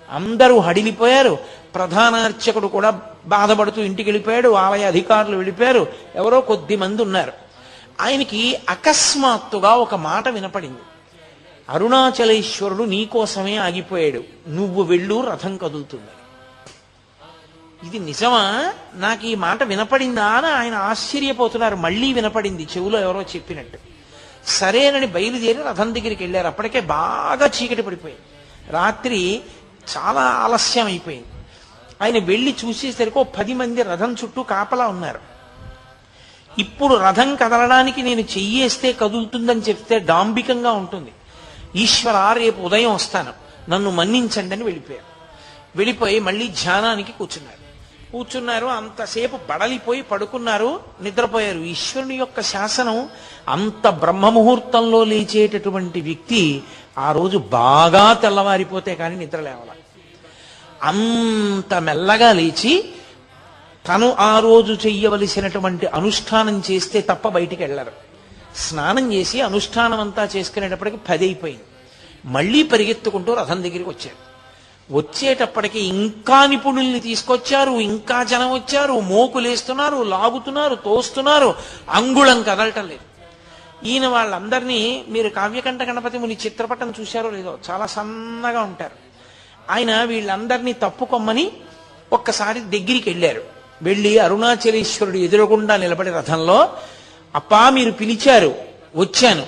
అందరూ హడిలిపోయారు. ప్రధాన అర్చకుడు కూడా బాధపడుతూ ఇంటికి వెళ్ళిపోయాడు. ఆలయ అధికారులు వెళ్ళిపోయారు. ఎవరో కొద్ది మంది ఉన్నారు. ఆయనకి అకస్మాత్తుగా ఒక మాట వినపడింది. అరుణాచలేశ్వరుడు నీకోసమే ఆగిపోయాడు, నువ్వు వెళ్ళు, రథం కదులుతుంది. ఇది నిజమా? నాకు ఈ మాట వినపడిందా అని ఆయన ఆశ్చర్యపోతున్నారు. మళ్ళీ వినపడింది, చెవులో ఎవరో చెప్పినట్టు. సరేనని బయలుదేరి రథం దగ్గరికి వెళ్ళారు. అప్పటికే బాగా చీకటి పడిపోయింది. రాత్రి చాలా ఆలస్యం అయిపోయింది. ఆయన వెళ్ళి చూసేసరికి 10 మంది రథం చుట్టూ కాపలా ఉన్నారు. ఇప్పుడు రథం కదలడానికి నేను చెయ్యేస్తే కదులుతుందని చెప్తే డాంబికంగా ఉంటుంది. ఈశ్వర, రేపు ఉదయం వస్తాను, నన్ను మన్నించండి అని వెళ్ళిపోయి మళ్ళీ ధ్యానానికి కూర్చున్నారు. అంతసేపు బడలిపోయి పడుకున్నారు, నిద్రపోయారు. ఈశ్వరుని యొక్క శాసనం, అంత బ్రహ్మముహూర్తంలో లేచేటటువంటి వ్యక్తి ఆ రోజు బాగా తెల్లవారిపోతే కానీ నిద్ర లేవాల. అంత మెల్లగా లేచి తను ఆ రోజు చెయ్యవలసినటువంటి అనుష్ఠానం చేస్తే తప్ప బయటికి వెళ్ళరు. స్నానం చేసి అనుష్ఠానం అంతా చేసుకునేటప్పటికి 10 అయిపోయింది. మళ్ళీ పరిగెత్తుకుంటూ రథం దగ్గరికి వచ్చేటప్పటికి ఇంకా నిపుణుల్ని తీసుకొచ్చారు. ఇంకా జనం వచ్చారు, మోకులేస్తున్నారు, లాగుతున్నారు, తోస్తున్నారు. అంగుళం కదలటం లేదు. ఈయన వాళ్ళందరినీ, మీరు కావ్యకంఠ గణపతి ముని చిత్రపటం చూశారో లేదో, చాలా సన్నగా ఉంటారు. ఆయన వీళ్ళందరినీ తప్పుకొమ్మని ఒక్కసారి దగ్గరికి వెళ్ళారు. వెళ్ళి అరుణాచలేశ్వరుడు ఎదురుగుండా నిలబడి రథంలో, అప్పా మీరు పిలిచారు, వచ్చాను,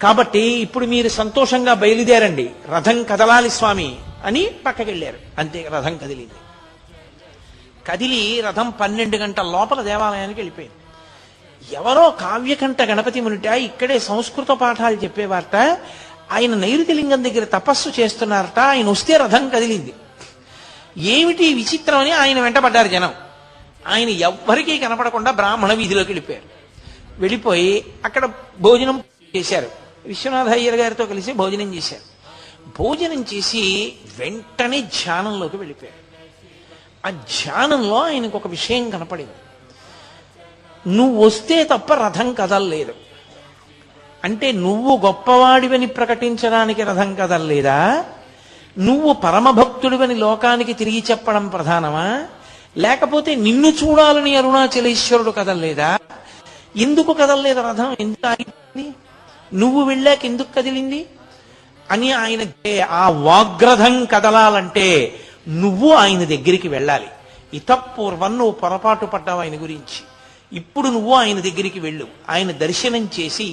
కాబట్టి ఇప్పుడు మీరు సంతోషంగా బయలుదేరండి, రథం కదలాలి స్వామి అని పక్కకెళ్ళారు. అంతే, రథం కదిలి రథం 12 గంటల లోపల దేవాలయానికి వెళ్ళిపోయింది. ఎవరో కావ్యకంఠ గణపతి మునిట ఇక్కడే సంస్కృత పాఠాలు చెప్పేవారట. ఆయన నైరుతి లింగం దగ్గర తపస్సు చేస్తున్నారట. ఆయన వస్తే రథం కదిలింది. ఏమిటి విచిత్రం అని ఆయన వెంటబడ్డారు జనం. ఆయన ఎవ్వరికీ కనపడకుండా బ్రాహ్మణ వీధిలోకి వెళ్ళిపోయి అక్కడ భోజనం చేశారు. విశ్వనాథ అయ్యర్ గారితో కలిసి భోజనం చేశారు. భోజనం చేసి వెంటనే ధ్యానంలోకి వెళ్ళిపోయారు. ఆ ధ్యానంలో ఆయనకు ఒక విషయం కనపడింది. నువ్వు వస్తే తప్ప రథం కదలలేదు అంటే నువ్వు గొప్పవాడివని ప్రకటించడానికి రథం కదలలేదా? నువ్వు పరమభక్తుడివని లోకానికి తిరిగి చెప్పడం ప్రధానమా? లేకపోతే నిన్ను చూడాలని అరుణాచలేశ్వరుడు కదలలేదా? ఎందుకు కదలలేదు రథం? ఎందుకు ఆగిపోయింది? నువ్వు వెళ్ళాక ఎందుకు కదిలింది అని ఆయన, ఆ వాగ్రథం కదలాలంటే నువ్వు ఆయన దగ్గరికి వెళ్ళాలి. ఇతపూర్వం నువ్వు పొరపాటు పడ్డావు ఆయన గురించి. ఇప్పుడు నువ్వు ఆయన దగ్గరికి వెళ్ళు, ఆయన దర్శనం చేసి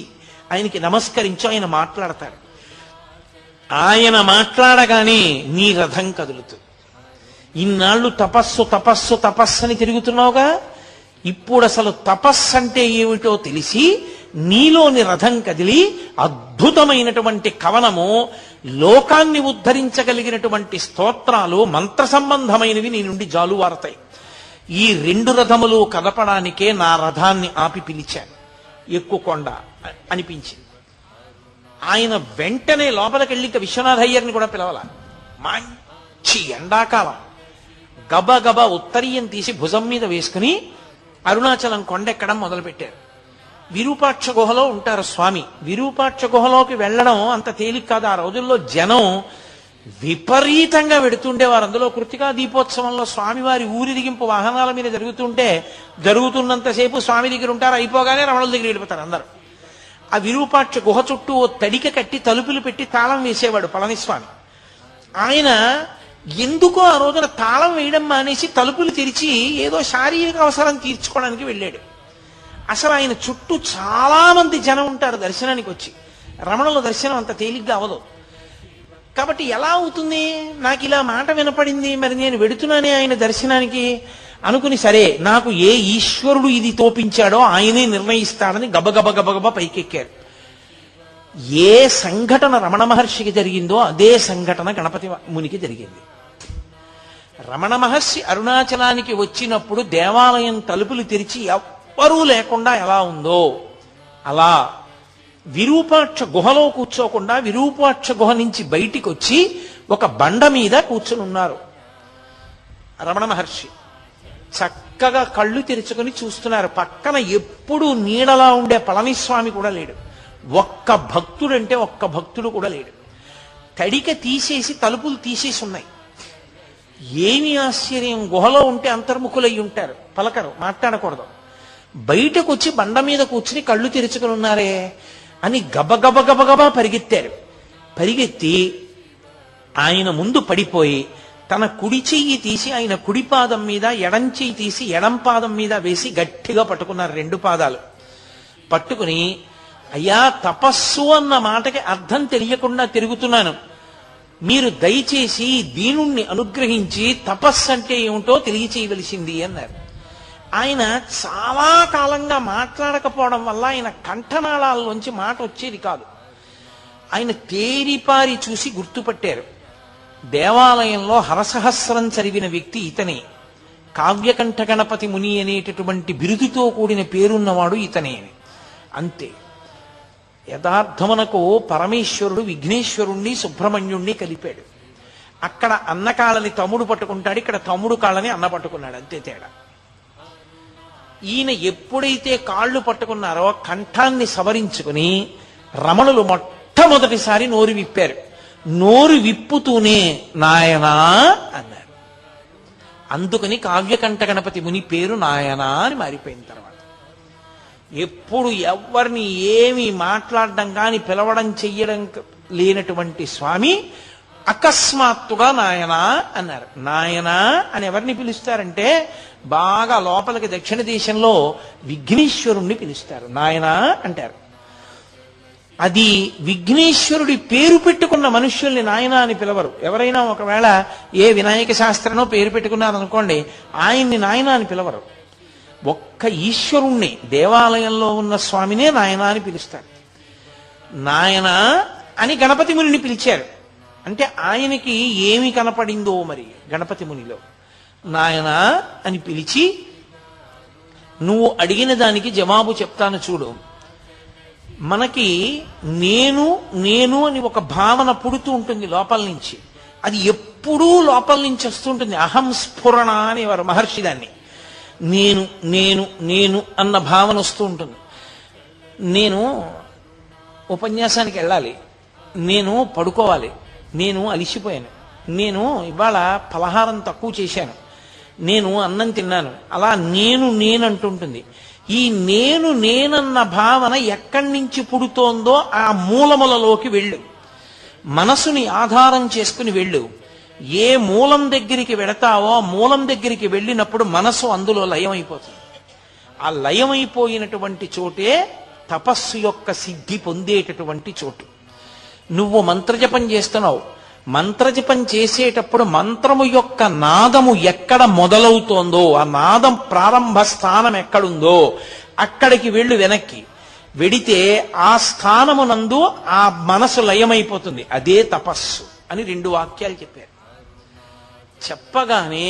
ఆయనకి నమస్కరించు, ఆయన మాట్లాడతాడు. ఆయన మాట్లాడగానే నీ రథం కదులుతుంది. ఇన్నాళ్ళు తపస్సు తపస్సు తపస్సు అని తిరుగుతున్నావుగా, ఇప్పుడు అసలు తపస్సు అంటే ఏమిటో తెలిసి నీలోని రథం కదిలి అద్భుతమైనటువంటి కవనము, లోకాన్ని ఉద్ధరించగలిగినటువంటి స్తోత్రాలు, మంత్ర సంబంధమైనవి నీ నుండి జాలువారతాయి. ఈ రెండు రథములు కదపడానికే నా రథాన్ని ఆపి పిలిచాను. ఎక్కుకొండ అనిపించింది. ఆయన వెంటనే లోపలికెళ్ళి ఇంకా విశ్వనాథయ్యర్ని కూడా పిలవాల. మంచి ఎండాకాలం, గబగబా ఉత్తరీయం తీసి భుజం మీద వేసుకుని అరుణాచలం కొండెక్కడం మొదలుపెట్టారు. విరూపాక్ష గుహలో ఉంటారు స్వామి. విరూపాక్ష గుహలోకి వెళ్ళడం అంత తేలిక కాదు. ఆ రోజుల్లో జనం విపరీతంగా వెడుతుండేవారు. అందులో కృతికా దీపోత్సవంలో స్వామివారి ఊరిరిగింపు వాహనాల మీద జరుగుతున్నంతసేపు స్వామి దగ్గర ఉంటారు. అయిపోగానే రమణుల దగ్గర వెళ్ళిపోతారు అందరూ. ఆ విరూపాక్ష గుహ చుట్టూ ఓ తడిక కట్టి తలుపులు పెట్టి తాళం వేసేవాడు పళనిస్వామి. ఆయన ఎందుకో ఆ రోజున తాళం వేయడం మానేసి తలుపులు తెరిచి ఏదో శారీరక అవసరం తీర్చుకోవడానికి వెళ్ళాడు. అసలు ఆయన చుట్టూ చాలా మంది జనం ఉంటారు దర్శనానికి వచ్చి. రమణుల దర్శనం అంత తేలిగ్గా అవదు. కాబట్టి ఎలా అవుతుంది, నాకు ఇలా మాట వినపడింది, మరి నేను వెడుతున్నానే ఆయన దర్శనానికి అనుకుని, సరే నాకు ఏ ఈశ్వరుడు ఇది తోపించాడో ఆయనే నిర్ణయిస్తాడని గబగబ గబగబ పైకెక్కారు. ఏ సంఘటన రమణ మహర్షికి జరిగిందో అదే సంఘటన గణపతి మునికి జరిగింది. రమణ మహర్షి అరుణాచలానికి వచ్చినప్పుడు దేవాలయం తలుపులు తెరిచి ఎవ్వరూ లేకుండా ఎలా ఉందో అలా విరూపాక్ష గుహలో కూర్చోకుండా విరూపాక్ష గుహ నుంచి బయటికి వచ్చి ఒక బండ మీద కూర్చుని ఉన్నారు రమణ మహర్షి. చక్కగా కళ్ళు తెరుచుకొని చూస్తున్నారు. పక్కన ఎప్పుడూ నీడలా ఉండే పళనిస్వామి కూడా లేడు. ఒక్క భక్తుడంటే ఒక్క భక్తుడు కూడా లేడు. తడిక తీసేసి తలుపులు తీసేసి ఉన్నాయి. ఏమి ఆశ్చర్యం, గుహలో ఉంటే అంతర్ముఖులై ఉంటారు, పలకరు, మాట్లాడకూడదు. బయటకు వచ్చి బండ మీద కూర్చుని కళ్ళు తెరుచుకుని ఉన్నారే అని గబగబ గబగబా పరిగెత్తారు. పరిగెత్తి ఆయన ముందు పడిపోయి తన కుడి చెయ్యి తీసి ఆయన కుడి పాదం మీద, ఎడం చెయ్యి తీసి ఎడం పాదం మీద వేసి గట్టిగా పట్టుకున్నారు రెండు పాదాలు. పట్టుకుని, అయ్యా తపస్సు అన్న మాటకి అర్థం తెలియకుండా తిరుగుతున్నాను, మీరు దయచేసి దీనుణ్ణి అనుగ్రహించి తపస్సు అంటే ఏమిటో తెలియచేయవలసింది అన్నారు. ఆయన చాలా కాలంగా మాట్లాడకపోవడం వల్ల ఆయన కంఠనాళాల్లోంచి మాట వచ్చేది కాదు. ఆయన తేరిపారి చూసి గుర్తుపట్టారు. దేవాలయంలో హరసహస్రం చదివిన వ్యక్తి ఇతనే. కావ్యకంఠ గణపతి ముని అనేటటువంటి బిరుదుతో కూడిన పేరున్నవాడు ఇతనే. అంతే. యథార్థమునకు పరమేశ్వరుడు విఘ్నేశ్వరుణ్ణి సుబ్రహ్మణ్యుణ్ణి కలిపాడు. అక్కడ అన్న కాళ్ళని తమ్ముడు పట్టుకుంటాడు, ఇక్కడ తమ్ముడు కాళ్ళని అన్న పట్టుకున్నాడు, అంతే తేడా. ఈయన ఎప్పుడైతే కాళ్ళు పట్టుకున్నారో కంఠాన్ని సవరించుకుని రమణులు మొట్టమొదటిసారి నోరు విప్పారు. నోరు విప్పుతూనే నాయనా అన్నారు. అందుకని కావ్యకంఠ గణపతి ముని పేరు నాయనా అని మారిపోయిన తర్వాత ఎప్పుడు ఎవరిని ఏమి మాట్లాడడం కానీ పిలవడం చెయ్యడం లేనటువంటి స్వామి అకస్మాత్తుగా నాయనా అన్నారు. నాయనా అని ఎవరిని పిలుస్తారంటే బాగా లోపలికి దక్షిణ దేశంలో విఘ్నేశ్వరుణ్ణి పిలుస్తారు, నాయనా అంటారు. అది విఘ్నేశ్వరుడి పేరు పెట్టుకున్న మనుష్యుల్ని నాయనా అని పిలవరు. ఎవరైనా ఒకవేళ ఏ వినాయక శాస్త్రనో పేరు పెట్టుకున్నారనుకోండి, ఆయన్ని నాయనా అని పిలవరు. ఒక్క ఈశ్వరుణ్ణి, దేవాలయంలో ఉన్న స్వామినే నాయనా అని పిలుస్తారు. నాయనా అని గణపతి మునిని పిలిచారు. అంటే ఆయనకి ఏమి కనపడిందో మరి గణపతి మునిలో. నాయనా అని పిలిచి, నువ్వు అడిగిన దానికి జవాబు చెప్తాను చూడు. మనకి నేను నేను అని ఒక భావన పుడుతూ ఉంటుంది లోపల నుంచి. అది ఎప్పుడూ లోపల నుంచి వస్తుంటుంది. అహం స్ఫురణ అనేవారు మహర్షి దాన్ని. నేను నేను నేను అన్న భావన వస్తూ ఉంటుంది. నేను ఉపన్యాసానికి వెళ్ళాలి, నేను పడుకోవాలి, నేను అలిసిపోయాను, నేను ఇవాళ పలహారం తక్కువ చేశాను, నేను అన్నం తిన్నాను, అలా నేను నేనంటుంటుంది. ఈ నేను నేనన్న భావన ఎక్కడి నుంచి పుడుతోందో ఆ మూలములలోకి వెళ్ళు. మనసుని ఆధారం చేసుకుని వెళ్ళు. ఏ మూలం దగ్గరికి వెడతావో ఆ మూలం దగ్గరికి వెళ్ళినప్పుడు మనసు అందులో లయమైపోతుంది. ఆ లయమైపోయినటువంటి చోటే తపస్సు యొక్క సిద్ధి పొందేటటువంటి చోటు. నువ్వు మంత్రజపం చేస్తున్నావు, మంత్రజపం చేసేటప్పుడు మంత్రము యొక్క నాదము ఎక్కడ మొదలవుతోందో, ఆ నాదం ప్రారంభ స్థానం ఎక్కడుందో అక్కడికి వెళ్ళు. వెనక్కి వెడితే ఆ స్థానమునందు ఆ మనసు లయమైపోతుంది. అదే తపస్సు అని 2 వాక్యాలు చెప్పారు. చెప్పగానే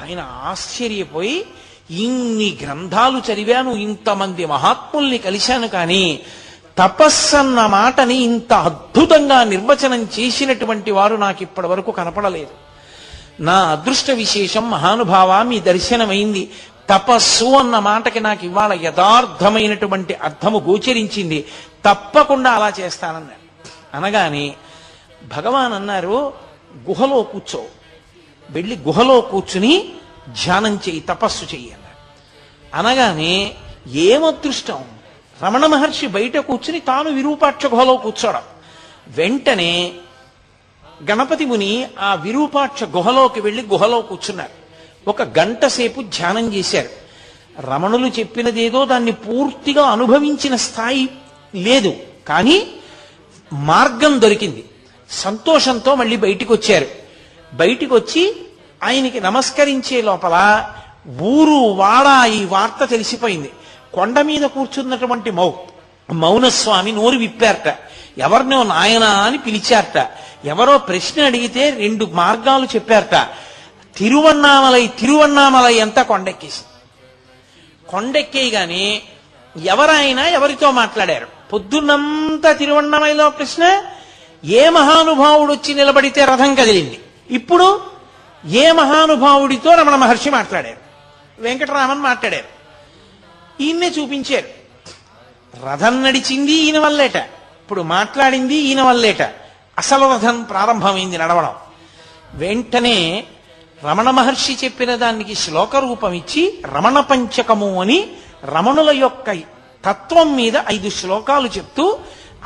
ఆయన ఆశ్చర్యపోయి, ఇన్ని గ్రంథాలు చదివాను, ఇంతమంది మహాత్ముల్ని కలిశాను, కానీ తపస్సన్న మాటని ఇంత అద్భుతంగా నిర్వచనం చేసినటువంటి వారు నాకు ఇప్పటి వరకు కనపడలేదు. నా అదృష్ట విశేషం మహానుభావ, మీ దర్శనమైంది. తపస్సు అన్న మాటకి నాకు ఇవాళ యథార్థమైనటువంటి అర్థము గోచరించింది. తప్పకుండా అలా చేస్తానన్నారు. అనగానే భగవాన్ అన్నారు, గుహలో కూర్చో, వెళ్ళి గుహలో కూర్చుని ధ్యానం చెయ్యి, తపస్సు చెయ్యి అన్నారు. అనగానే ఏమదృష్టం, రమణ మహర్షి బయట కూర్చుని తాను విరూపాక్ష గుహలో కూర్చోవడం. వెంటనే గణపతి ముని ఆ విరూపాక్ష గుహలోకి వెళ్ళి గుహలో కూర్చున్నారు. 1 గంట సేపు ధ్యానం చేశారు. రమణులు చెప్పినదేదో దాన్ని పూర్తిగా అనుభవించిన స్థాయి లేదు, కానీ మార్గం దొరికింది. సంతోషంతో మళ్ళీ బయటికి వచ్చారు. బయటికి వచ్చి ఆయనకి నమస్కరించే లోపల ఊరు వాడ ఈ వార్త తెలిసిపోయింది. కొండ మీద కూర్చున్నటువంటి మౌనస్వామి నోరు విప్పారట. ఎవరినో నాయనా అని పిలిచారట. ఎవరో ప్రశ్న అడిగితే 2 మార్గాలు చెప్పారట. తిరువన్నామలై అంతా కొండెక్కేసి, కొండెక్కేయగానే ఎవరైనా ఎవరితో మాట్లాడారు. పొద్దున్నంతా తిరువన్నామలలో ప్రశ్న, ఏ మహానుభావుడు వచ్చి నిలబడితే రథం కదిలింది. ఇప్పుడు ఏ మహానుభావుడితో రమణ మహర్షి మాట్లాడారు, వెంకటరామన్ మాట్లాడారు, ఈయన్నే చూపించారు. రథం నడిచింది ఈయన వల్లేట, ఇప్పుడు మాట్లాడింది ఈయన వల్లేట. అసలు రథం ప్రారంభమైంది నడవడం. వెంటనే రమణ మహర్షి చెప్పిన దానికి శ్లోక రూపం ఇచ్చి రమణ పంచకము అని రమణుల యొక్క తత్వం మీద 5 శ్లోకాలు చెప్తూ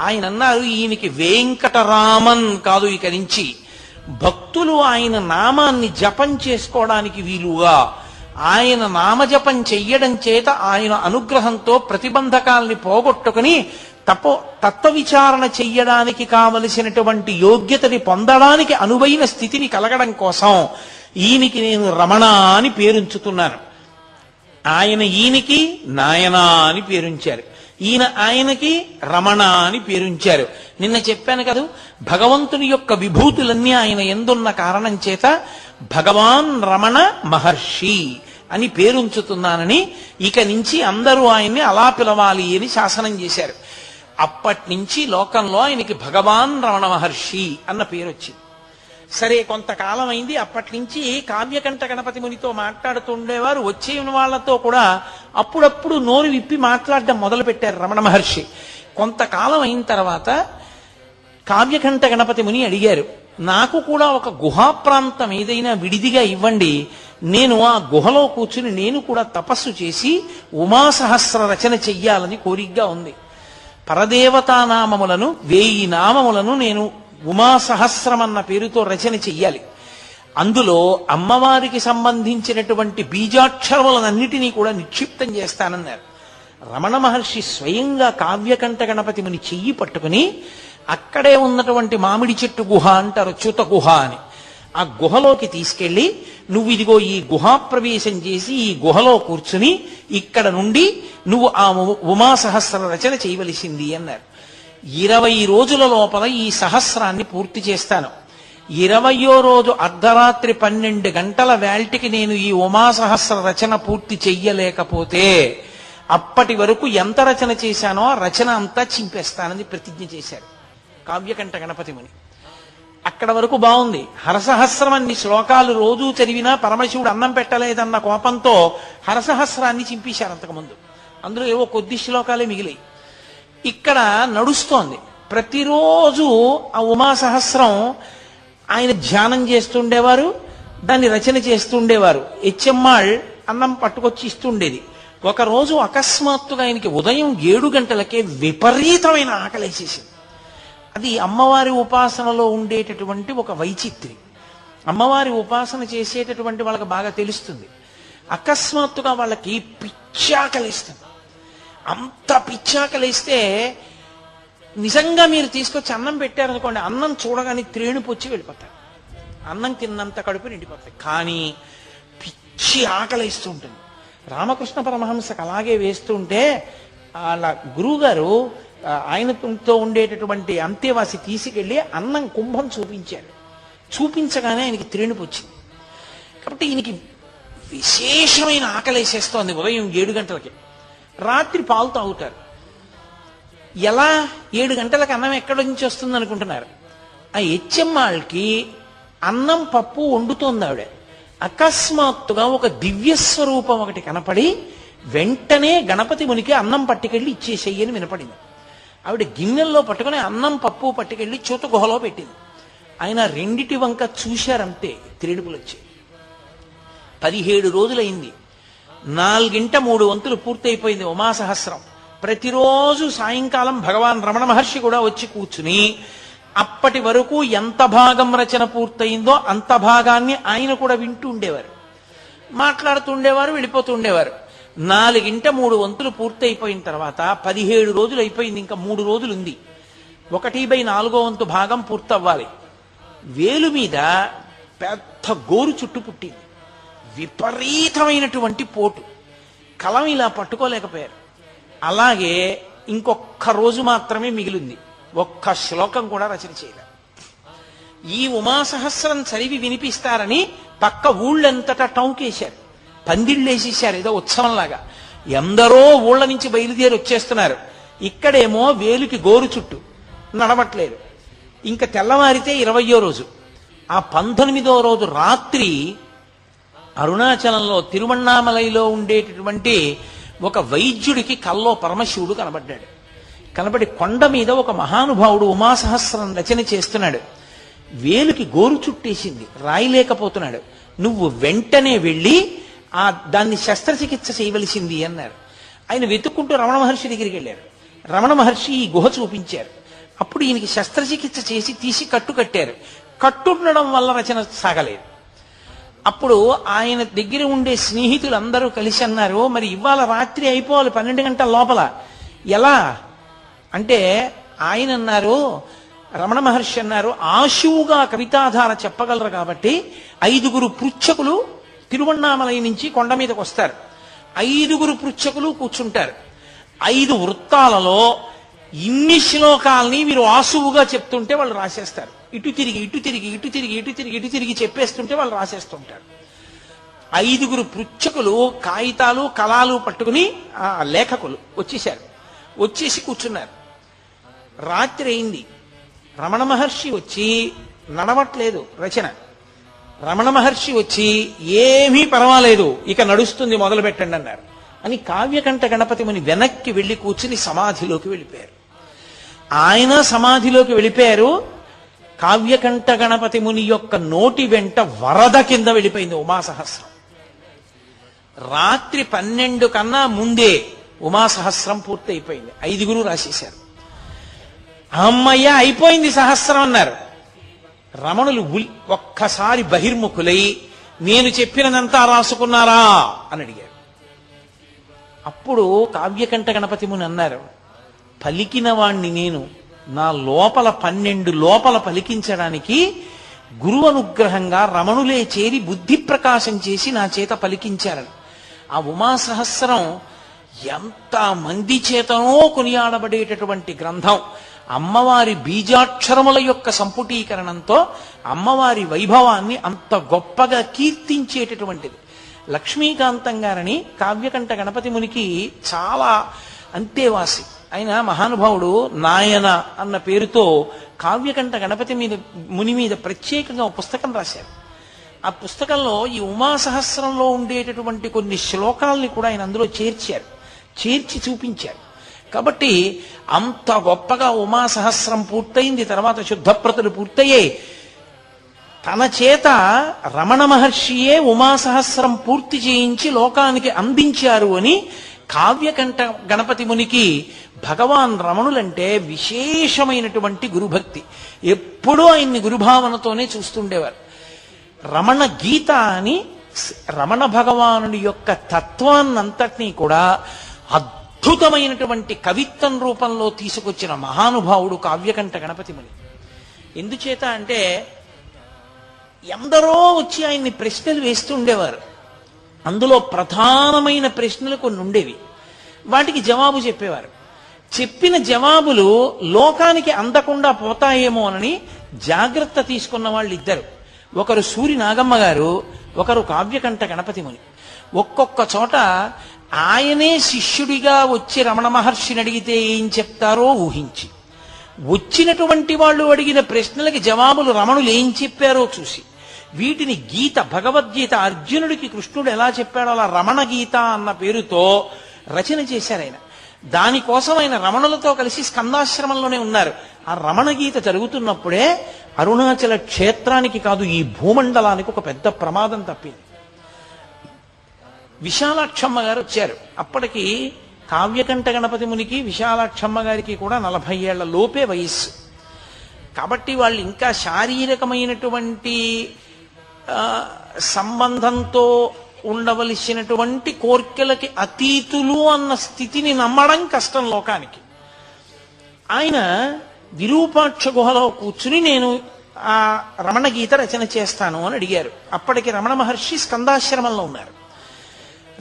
ఆయన అన్నారు, ఈయనకి వెంకటరామన్ కాదు, ఇక నుంచి భక్తులు ఆయన నామాన్ని జపం చేసుకోవడానికి వీలుగా ఆయన నామజపం చెయ్యడం చేత ఆయన అనుగ్రహంతో ప్రతిబంధకాల్ని పోగొట్టుకుని తత్వ విచారణ చెయ్యడానికి కావలసినటువంటి యోగ్యతని పొందడానికి అనువైన స్థితిని కలగడం కోసం ఈయనకి నేను రమణ అని పేరుంచుతున్నాను. ఆయన ఈయనకి నాయనా అని పేరుంచారు, ఈయన ఆయనకి రమణ అని పేరుంచారు. నిన్న చెప్పాను కదా, భగవంతుని యొక్క విభూతులన్నీ ఆయన ఎందున్న కారణం చేత భగవాన్ రమణ మహర్షి అని పేరుంచుతున్నానని, ఇక నుంచి అందరూ ఆయన్ని అలా పిలవాలి అని శాసనం చేశారు. అప్పటి నుంచి లోకంలో ఆయనకి భగవాన్ రమణ మహర్షి అన్న పేరు వచ్చింది. సరే, కొంతకాలం అయింది. అప్పటి నుంచి కావ్యకంఠ గణపతి మునితో మాట్లాడుతుండేవారు. వచ్చే వాళ్ళతో కూడా అప్పుడప్పుడు నోరు విప్పి మాట్లాడడం మొదలు పెట్టారు రమణ మహర్షి. కొంతకాలం అయిన తర్వాత కావ్యకంఠ గణపతి ముని అడిగారు, నాకు కూడా ఒక గుహా ప్రాంతం ఏదైనా విడిదిగా ఇవ్వండి, నేను ఆ గుహలో కూర్చుని నేను కూడా తపస్సు చేసి ఉమాసహస్ర రచన చెయ్యాలని కోరికగా ఉంది. పరదేవతా నామములను 1000 నామములను నేను ఉమాసహస్రం అన్న పేరుతో రచన చెయ్యాలి. అందులో అమ్మవారికి సంబంధించినటువంటి బీజాక్షరములన్నిటినీ కూడా నిక్షిప్తం చేస్తానన్నారు. రమణ మహర్షి స్వయంగా కావ్యకంఠ గణపతి ముని చెయ్యి పట్టుకుని అక్కడే ఉన్నటువంటి మామిడి చెట్టు గుహ అంటారు, చ్యుత గుహ అని, ఆ గుహలోకి తీసుకెళ్లి, నువ్వు ఇదిగో ఈ గుహా ప్రవేశం చేసి ఈ గుహలో కూర్చుని ఇక్కడ నుండి నువ్వు ఆ ఉమాసహస్ర రచన చేయవలసింది అన్నారు. 20 రోజుల లోపల ఈ సహస్రాన్ని పూర్తి చేస్తాను. 20వ రోజు అర్ధరాత్రి 12 గంటల వేల్టికి నేను ఈ ఉమాసహస్ర రచన పూర్తి చెయ్యలేకపోతే అప్పటి వరకు ఎంత రచన చేశానో ఆ రచన అంతా చింపేస్తానని ప్రతిజ్ఞ చేశారు కావ్యకంఠ గణపతి ముని. అక్కడ వరకు బాగుంది. హరసహస్రం అన్ని శ్లోకాలు రోజూ చదివినా పరమశివుడు అన్నం పెట్టలేదన్న కోపంతో హరసహస్రాన్ని చింపేశారు అంతకుముందు. అందులో ఏవో కొద్ది శ్లోకాలే మిగిలాయి. ఇక్కడ నడుస్తోంది. ప్రతిరోజు ఆ ఉమాసహస్రం ఆయన ధ్యానం చేస్తుండేవారు, దాన్ని రచన చేస్తుండేవారు. హెచ్ఎమ్మాళ్ అన్నం పట్టుకొచ్చి ఇస్తుండేది. ఒకరోజు అకస్మాత్తుగా ఆయనకి ఉదయం 7 గంటలకే విపరీతమైన ఆకలేసేసింది. అది అమ్మవారి ఉపాసనలో ఉండేటటువంటి ఒక వైచిత్రి. అమ్మవారి ఉపాసన చేసేటటువంటి వాళ్ళకి బాగా తెలుస్తుంది. అకస్మాత్తుగా వాళ్ళకి పిచ్చాకలేస్తుంది. అంత పిచ్చాకలేస్తే నిజంగా మీరు తీసుకొచ్చి అన్నం పెట్టారనుకోండి, అన్నం చూడగానే త్రేణుపు వచ్చి వెళ్ళిపోతారు. అన్నం తిన్నంత కడుపు నిండిపోతాయి. కానీ పిచ్చి ఆకలిస్తూ ఉంటుంది. రామకృష్ణ పరమహంసకు అలాగే వేస్తుంటే వాళ్ళ గురువుగారు ఆయనతో ఉండేటటువంటి అంతేవాసి తీసుకెళ్ళి అన్నం కుంభం చూపించారు. చూపించగానే ఆయనకి త్రేణుపు వచ్చింది. కాబట్టి ఈయనకి విశేషమైన ఆకలేసేస్తోంది. ఉదయం 7 గంటలకి. రాత్రి పాలు తాగుతారు. ఎలా 7 గంటలకు అన్నం ఎక్కడి నుంచి వస్తుంది అనుకుంటున్నారు? ఆ హెచ్ఎమ్మాళ్ళకి అన్నం పప్పు వండుతోంది ఆవిడ. అకస్మాత్తుగా ఒక దివ్య స్వరూపం ఒకటి కనపడి వెంటనే గణపతి మునికి అన్నం పట్టుకెళ్ళి ఇచ్చేసేయని వినపడింది. ఆవిడ గిన్నెల్లో పట్టుకుని అన్నం పప్పు పట్టుకెళ్ళి చూత గుహలో పెట్టింది. ఆయన రెండిటి వంక చూశారంతే త్రేడుపులు వచ్చాయి. 17 రోజులైంది. 4 వంతులు పూర్తయిపోయింది ఉమాసహస్రం. ప్రతిరోజు సాయంకాలం భగవాన్ రమణ మహర్షి కూడా వచ్చి కూర్చుని అప్పటి వరకు ఎంత భాగం రచన పూర్తయిందో అంత భాగాన్ని ఆయన కూడా వింటూ ఉండేవారు, మాట్లాడుతూ ఉండేవారు, వెళ్ళిపోతూ ఉండేవారు. 4 వంతులు పూర్తయిపోయిన తర్వాత 17 రోజులు అయిపోయింది. ఇంకా 3 రోజులు ఉంది. 1/4 వంతు భాగం పూర్తవ్వాలి. వేలు మీద పెద్ద గోరు చుట్టు పుట్టింది. విపరీతమైనటువంటి పోటు. కలం ఇలా పట్టుకోలేకపోయారు. అలాగే ఇంకొక్క రోజు మాత్రమే మిగిలింది. ఒక్క శ్లోకం కూడా రచన చేయలేదు. ఈ ఉమాసహస్రం చదివి వినిపిస్తారని పక్క ఊళ్ళంతటా టౌకేశారు, పందిళ్ళేసేశారు. ఏదో ఉత్సవంలాగా ఎందరో ఊళ్ళ నుంచి బయలుదేరి వచ్చేస్తున్నారు. ఇక్కడేమో వేలుకి గోరు చుట్టు, నడవట్లేదు. ఇంకా తెల్లవారితే 20వ రోజు. ఆ 19వ రోజు రాత్రి అరుణాచలంలో తిరువణ్ణామలైలో ఉండేటటువంటి ఒక వైద్యుడికి కల్లో పరమశివుడు కనబడ్డాడు. కనబడి కొండ మీద ఒక మహానుభావుడు ఉమాసహస్రం రచన చేస్తున్నాడు. వేలుకి గోరు చుట్టేసింది, రాయలేకపోతున్నాడు. నువ్వు వెంటనే వెళ్ళి దాన్ని శస్త్రచికిత్స చేయవలసింది అన్నారు. ఆయన వెతుక్కుంటూ రమణ మహర్షి దగ్గరికి వెళ్ళారు. రమణ మహర్షి ఈ గుహ చూపించారు. అప్పుడు ఈయనకి శస్త్రచికిత్స చేసి తీసి కట్టు కట్టారు. కట్టుండడం వల్ల రచన సాగలేదు. అప్పుడు ఆయన దగ్గర ఉండే స్నేహితులందరూ కలిసి అన్నారు, మరి ఇవాళ రాత్రి అయిపోవాలి 12 గంటల లోపల, ఎలా అంటే ఆయన అన్నారు, రమణ మహర్షి అన్నారు, ఆశువుగా కవితాధార చెప్పగలరు కాబట్టి 5 పృచ్ఛకులు తిరువణ్ణామలై నుంచి కొండ మీదకి వస్తారు. 5 పృచ్ఛకులు కూర్చుంటారు. 5 వృత్తాలలో ఇన్ని శ్లోకాలని వీరు ఆశువుగా చెప్తుంటే వాళ్ళు రాసేస్తారు. ఇటు తిరిగి ఇటు తిరిగి ఇటు తిరిగి ఇటు తిరిగి ఇటు తిరిగి చెప్పేస్తుంటే వాళ్ళు రాసేస్తుంటారు. 5 పృచ్ఛకులు కాగితాలు కలాలు పట్టుకుని లేఖకులు వచ్చేశారు. వచ్చేసి కూర్చున్నారు. రాత్రి అయింది. రమణ మహర్షి వచ్చి నడవట్లేదు రచన. రమణ మహర్షి వచ్చి ఏమీ పర్వాలేదు, ఇక నడుస్తుంది, మొదలు పెట్టండి అన్నారు. అని కావ్యకంఠ గణపతి ముని వెనక్కి వెళ్లి కూర్చుని సమాధిలోకి వెళ్ళిపోయారు. ఆయన సమాధిలోకి వెళ్ళిపోయారు. కావ్యకంఠ గణపతి ముని యొక్క నోటి వెంట వరద కింద వెళ్ళిపోయింది ఉమాసహస్రం. రాత్రి 12 కన్నా ముందే ఉమాసహస్రం పూర్తి అయిపోయింది. 5 రాసేశారు. అమ్మయ్య అయిపోయింది సహస్రం అన్నారు. రమణులు ఒక్కసారి బహిర్ముఖులై నేను చెప్పినదంతా రాసుకున్నారా అని అడిగారు. అప్పుడు కావ్యకంఠ గణపతి ముని అన్నారు, పలికిన వాణ్ణి నేను, నా లోపల 12 లోపల పలికించడానికి గురువు అనుగ్రహంగా రమణులే చేరి బుద్ధి ప్రకాశం చేసి నా చేత పలికించారని. ఆ ఉమాసహస్రం ఎంత మంది చేతనో కొనియాడబడేటటువంటి గ్రంథం. అమ్మవారి బీజాక్షరముల యొక్క సంపుటీకరణంతో అమ్మవారి వైభవాన్ని అంత గొప్పగా కీర్తించేటటువంటిది. లక్ష్మీకాంతం గారని కావ్యకంఠ గణపతి మునికి చాలా అంతేవాసి. ఆయన మహానుభావుడు నాయన అన్న పేరుతో కావ్యకంఠ గణపతి ముని మీద ప్రత్యేకంగా ఒక పుస్తకం రాశారు. ఆ పుస్తకంలో ఈ ఉమాసహస్రంలో ఉండేటటువంటి కొన్ని శ్లోకాలని కూడా ఆయన అందులో చేర్చి చూపించారు. కాబట్టి అంత గొప్పగా ఉమాసహస్రం పూర్తయింది. తర్వాత శుద్ధప్రతులు పూర్తయ్యాయి. తన చేత రమణ మహర్షియే ఉమాసహస్రం పూర్తి చేయించి లోకానికి అందించారు అని కావ్యకంఠ గణపతి మునికి భగవాన్ రమణులంటే విశేషమైనటువంటి గురుభక్తి. ఎప్పుడూ ఆయన్ని గురుభావనతోనే చూస్తుండేవారు. రమణ గీత అని రమణ భగవానుడి యొక్క తత్వాన్నంతటినీ కూడా అద్భుతమైనటువంటి కవిత్వం రూపంలో తీసుకొచ్చిన మహానుభావుడు కావ్యకంఠ గణపతి ముని. ఎందుచేత అంటే ఎందరో వచ్చి ఆయన్ని ప్రశ్నలు వేస్తూ ఉండేవారు. అందులో ప్రధానమైన ప్రశ్నలు కొన్ని ఉండేవి. వాటికి జవాబు చెప్పేవారు. చెప్పిన జవాబులు లోకానికి అందకుండా పోతాయేమోనని జాగ్రత్త తీసుకున్న వాళ్ళు ఇద్దరు. ఒకరు సూరి నాగమ్మ గారు, ఒకరు కావ్యకంఠ గణపతి ముని. ఒక్కొక్క చోట ఆయనే శిష్యుడిగా వచ్చి రమణ మహర్షిని అడిగితే ఏం చెప్తారో ఊహించి, వచ్చినటువంటి వాళ్ళు అడిగిన ప్రశ్నలకి జవాబులు రమణులు ఏం చెప్పారో చూసి, వీటిని గీత, భగవద్గీత అర్జునుడికి కృష్ణుడు ఎలా చెప్పాడో అలా రమణ గీత అన్న పేరుతో రచన చేశారు ఆయన. దానికోసం ఆయన రమణులతో కలిసి స్కందాశ్రమంలోనే ఉన్నారు. ఆ రమణ గీత జరుగుతున్నప్పుడే అరుణాచల క్షేత్రానికి కాదు, ఈ భూమండలానికి ఒక పెద్ద ప్రమాదం తప్పింది. విశాలాక్షమ్మ గారు వచ్చారు. అప్పటికి కావ్యకంఠ గణపతి మునికి విశాలాక్షమ్మ గారికి కూడా 40 ఏళ్ల లోపే వయస్సు. కాబట్టి వాళ్ళు ఇంకా శారీరకమైనటువంటి సంబంధంతో ఉండవలసినటువంటి కోర్కెలకి అతీతులు అన్న స్థితిని నమ్మడం కష్టం లోకానికి. ఆయన విరూపాక్ష గుహలో కూర్చుని నేను ఆ రమణ గీత రచన చేస్తాను అని అడిగారు. అప్పటికి రమణ మహర్షి స్కందాశ్రమంలో ఉన్నారు.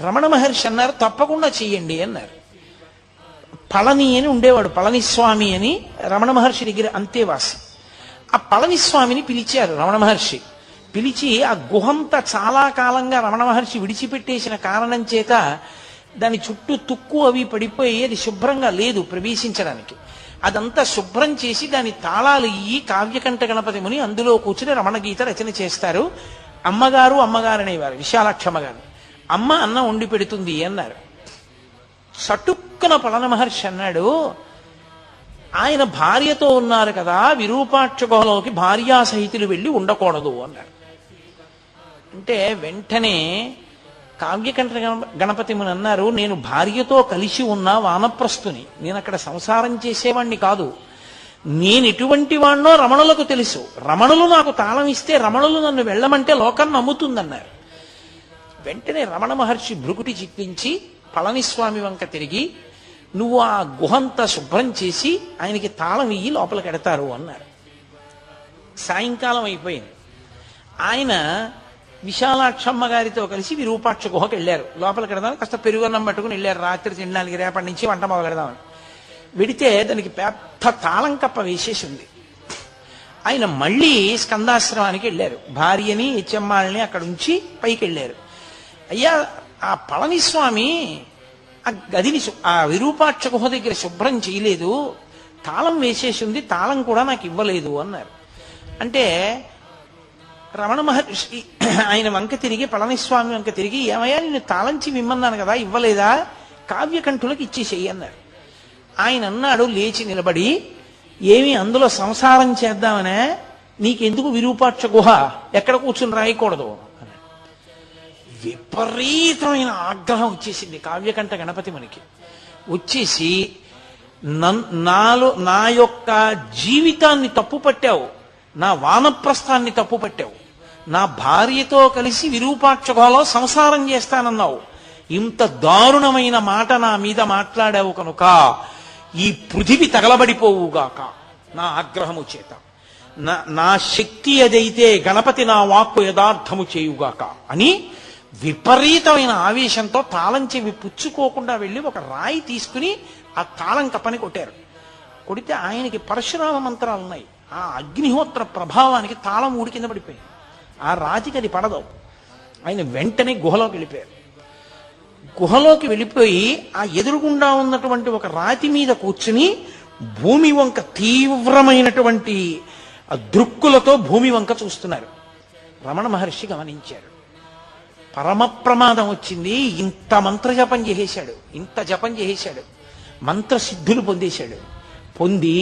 రమణ మహర్షి అన్నారు, తప్పకుండా చెయ్యండి అన్నారు. పళని అని ఉండేవాడు, పళనిస్వామి అని రమణ మహర్షి దగ్గర అంతేవాసి. ఆ పళనిస్వామిని పిలిచారు రమణ మహర్షి. పిలిచి ఆ గుహంతా చాలా కాలంగా రమణ మహర్షి విడిచిపెట్టేసిన కారణం చేత దాని చుట్టూ తుక్కు అవి పడిపోయి అది శుభ్రంగా లేదు ప్రవేశించడానికి. అదంతా శుభ్రం చేసి దాని తాళాలు ఇయ్యి కావ్యకంఠ గణపతి ముని అందులో కూర్చుని రమణ గీత రచన చేస్తారు. అమ్మగారు అనేవారు విశాలాక్షమ్మ గారు. అమ్మ అన్నం వండి పెడుతుంది అన్నారు. చటుక్కున పళన మహర్షి అన్నాడు, ఆయన భార్యతో ఉన్నారు కదా, విరూపాక్ష గుహలోకి భార్యా సహితులు వెళ్ళి ఉండకూడదు అన్నాడు. అంటే వెంటనే కావ్యకంఠ గణపతి ముని అన్నారు, నేను భార్యతో కలిసి ఉన్న వానప్రస్థుని, నేను అక్కడ సంసారం చేసేవాణ్ణి కాదు. నేను ఎటువంటి వాణ్ణో రమణులకు తెలుసు. రమణులు నాకు తాళం ఇస్తే రమణులు నన్ను వెళ్ళమంటే లోకం నమ్ముతుందన్నారు. వెంటనే రమణ మహర్షి భృకుటి చిక్కించి పళనిస్వామి వంక తిరిగి, నువ్వు ఆ గుహంతా శుభ్రం చేసి ఆయనకి తాళం ఇయ్యి లోపలికి ఎడతారు అన్నారు. సాయంకాలం అయిపోయింది. ఆయన విశాలాక్షమ్మ గారితో కలిసి విరూపాక్ష గుహకి వెళ్ళారు. లోపలికి వెడదామని కాస్త పెరుగన్నం పట్టుకుని వెళ్ళారు. రాత్రి తినడానికి రేపటి నుంచి వంట మొదలు పెడదామని వెడితే దానికి పెద్ద తాళం కప్ప వేసేసి ఉంది. ఆయన మళ్ళీ స్కందాశ్రమానికి వెళ్ళారు. భార్యని చెమ్మాళ్ళని అక్కడ ఉంచి పైకి వెళ్ళారు. అయ్యా, ఆ పళనిస్వామి ఆ గదిని ఆ విరూపాక్ష గుహ దగ్గర శుభ్రం చేయలేదు, తాళం వేసేసి ఉంది, తాళం కూడా నాకు ఇవ్వలేదు అన్నారు. అంటే రమణ మహర్షి ఆయన వంక తిరిగి పళనిస్వామి వంక తిరిగి, ఏమయ్యా నేను తాళంచి విమ్మన్నాను కదా, ఇవ్వలేదా, కావ్యకంఠులకు ఇచ్చేసేయి అన్నారు. ఆయన అన్నాడు లేచి నిలబడి, ఏమి అందులో సంసారం చేద్దామనే, నీకెందుకు విరూపాక్ష గుహ, ఎక్కడ కూర్చుని రాయకూడదు అన్నాడు. విపరీతమైన ఆగ్రహం వచ్చేసింది కావ్యకంఠ గణపతి మునికి. వచ్చేసి నా యొక్క జీవితాన్ని తప్పు పట్టావు, నా వానప్రస్థాన్ని తప్పు పట్టావు, నా భార్యతో కలిసి విరూపాక్ష గుహలో సంసారం చేస్తానన్నావు, ఇంత దారుణమైన మాట నా మీద మాట్లాడావు కనుక ఈ పృథివి తగలబడిపోవుగాక నా ఆగ్రహము చేత, నా శక్తి ఏదైతే గణపతి నా వాక్కు యథార్థము చేయుగాక అని విపరీతమైన ఆవేశంతో తాళం చెవి పుచ్చుకోకుండా వెళ్ళి ఒక రాయి తీసుకుని ఆ తాళం కప్పని కొట్టారు. కొడితే ఆయనకి పరశురామ మంత్రాలు ఉన్నాయి. ఆ అగ్నిహోత్ర ప్రభావానికి తాళం ఊడి కింద పడిపోయింది. ఆ రాతికి అది పడదు. ఆయన వెంటనే గుహలోకి వెళ్ళిపోయారు. గుహలోకి వెళ్ళిపోయి ఆ ఎదురుగుండా ఉన్నటువంటి ఒక రాతి మీద కూర్చుని భూమి వంక తీవ్రమైనటువంటి దృక్కులతో భూమి వంక చూస్తున్నారు. రమణ మహర్షి గమనించారు. పరమ ప్రమాదం వచ్చింది. ఇంత మంత్రజపం చేసేశాడు, ఇంత జపం చేసేశాడు, మంత్రసిద్ధులు పొందేశాడు. పొంది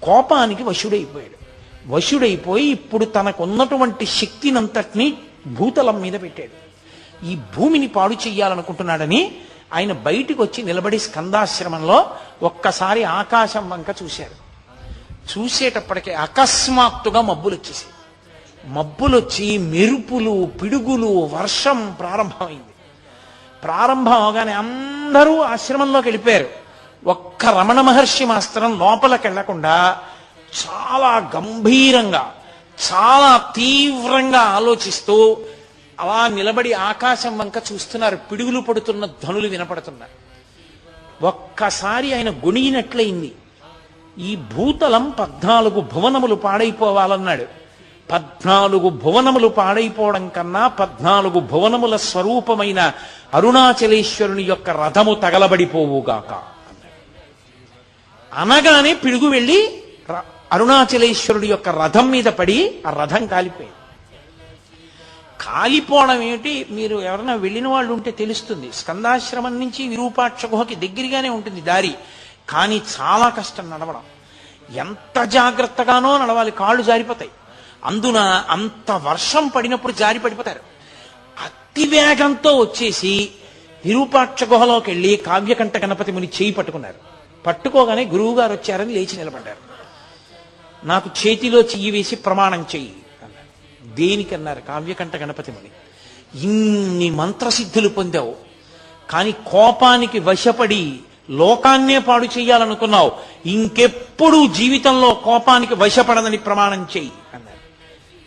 కోపానికి వశుడైపోయాడు. వశుడైపోయి ఇప్పుడు తనకున్నటువంటి శక్తినంతటినీ భూతలం మీద పెట్టాడు. ఈ భూమిని పాడు చెయ్యాలనుకుంటున్నాడని ఆయన బయటికి వచ్చి నిలబడి స్కందాశ్రమంలో ఒక్కసారి ఆకాశం వంక చూశారు. చూసేటప్పటికే అకస్మాత్తుగా మబ్బులు వచ్చేసాయి. మబ్బులొచ్చి మెరుపులు, పిడుగులు, వర్షం ప్రారంభమైంది. ప్రారంభం అవగానే అందరూ ఆశ్రమంలోకి వెళ్ళిపోయారు. ఒక్క రమణ మహర్షి మాత్రం లోపలికి వెళ్లకుండా చాలా గంభీరంగా చాలా తీవ్రంగా ఆలోచిస్తూ అలా నిలబడి ఆకాశం వంక చూస్తున్నారు. పిడుగులు పడుతున్న ధ్వనులు వినపడుతున్నారు. ఒక్కసారి ఆయన గొణిగినట్లయింది. ఈ భూతలం 14 భువనములు పాడైపోవాలన్నాడు. 14 భువనములు పాడైపోవడం కన్నా 14 భువనముల స్వరూపమైన అరుణాచలేశ్వరుని యొక్క రథము తగలబడిపోవుగాక అన్నాడు. అనగానే పిడుగు వెళ్ళి అరుణాచలేశ్వరుడి యొక్క రథం మీద పడి ఆ రథం కాలిపోయింది. కాలిపోవడం ఏమిటి, మీరు ఎవరైనా వెళ్ళిన వాళ్ళు ఉంటే తెలుస్తుంది. స్కందాశ్రమం నుంచి విరూపాక్ష గుహకి దగ్గరగానే ఉంటుంది దారి, కానీ చాలా కష్టం నడవడం. ఎంత జాగ్రత్తగానో నడవాలి, కాళ్ళు జారిపోతాయి. అందున అంత వర్షం పడినప్పుడు జారి పడిపోతారు. అతి వేగంతో వచ్చేసి విరూపాక్ష గుహలోకి వెళ్ళి కావ్యకంఠ గణపతి ముని చేయి పట్టుకున్నారు. పట్టుకోగానే గురువు గారు వచ్చారని లేచి నిలబడ్డారు. నాకు చేతిలో చెయ్యి వేసి ప్రమాణం చెయ్యి అన్నారు. దేనికన్నారు? కావ్యకంఠ గణపతి ముని, ఇన్ని మంత్రసిద్ధులు పొందావు, కానీ కోపానికి వశపడి లోకాన్నే పాడు చెయ్యాలనుకున్నావు, ఇంకెప్పుడు జీవితంలో కోపానికి వశపడదని ప్రమాణం చెయ్యి అన్నారు.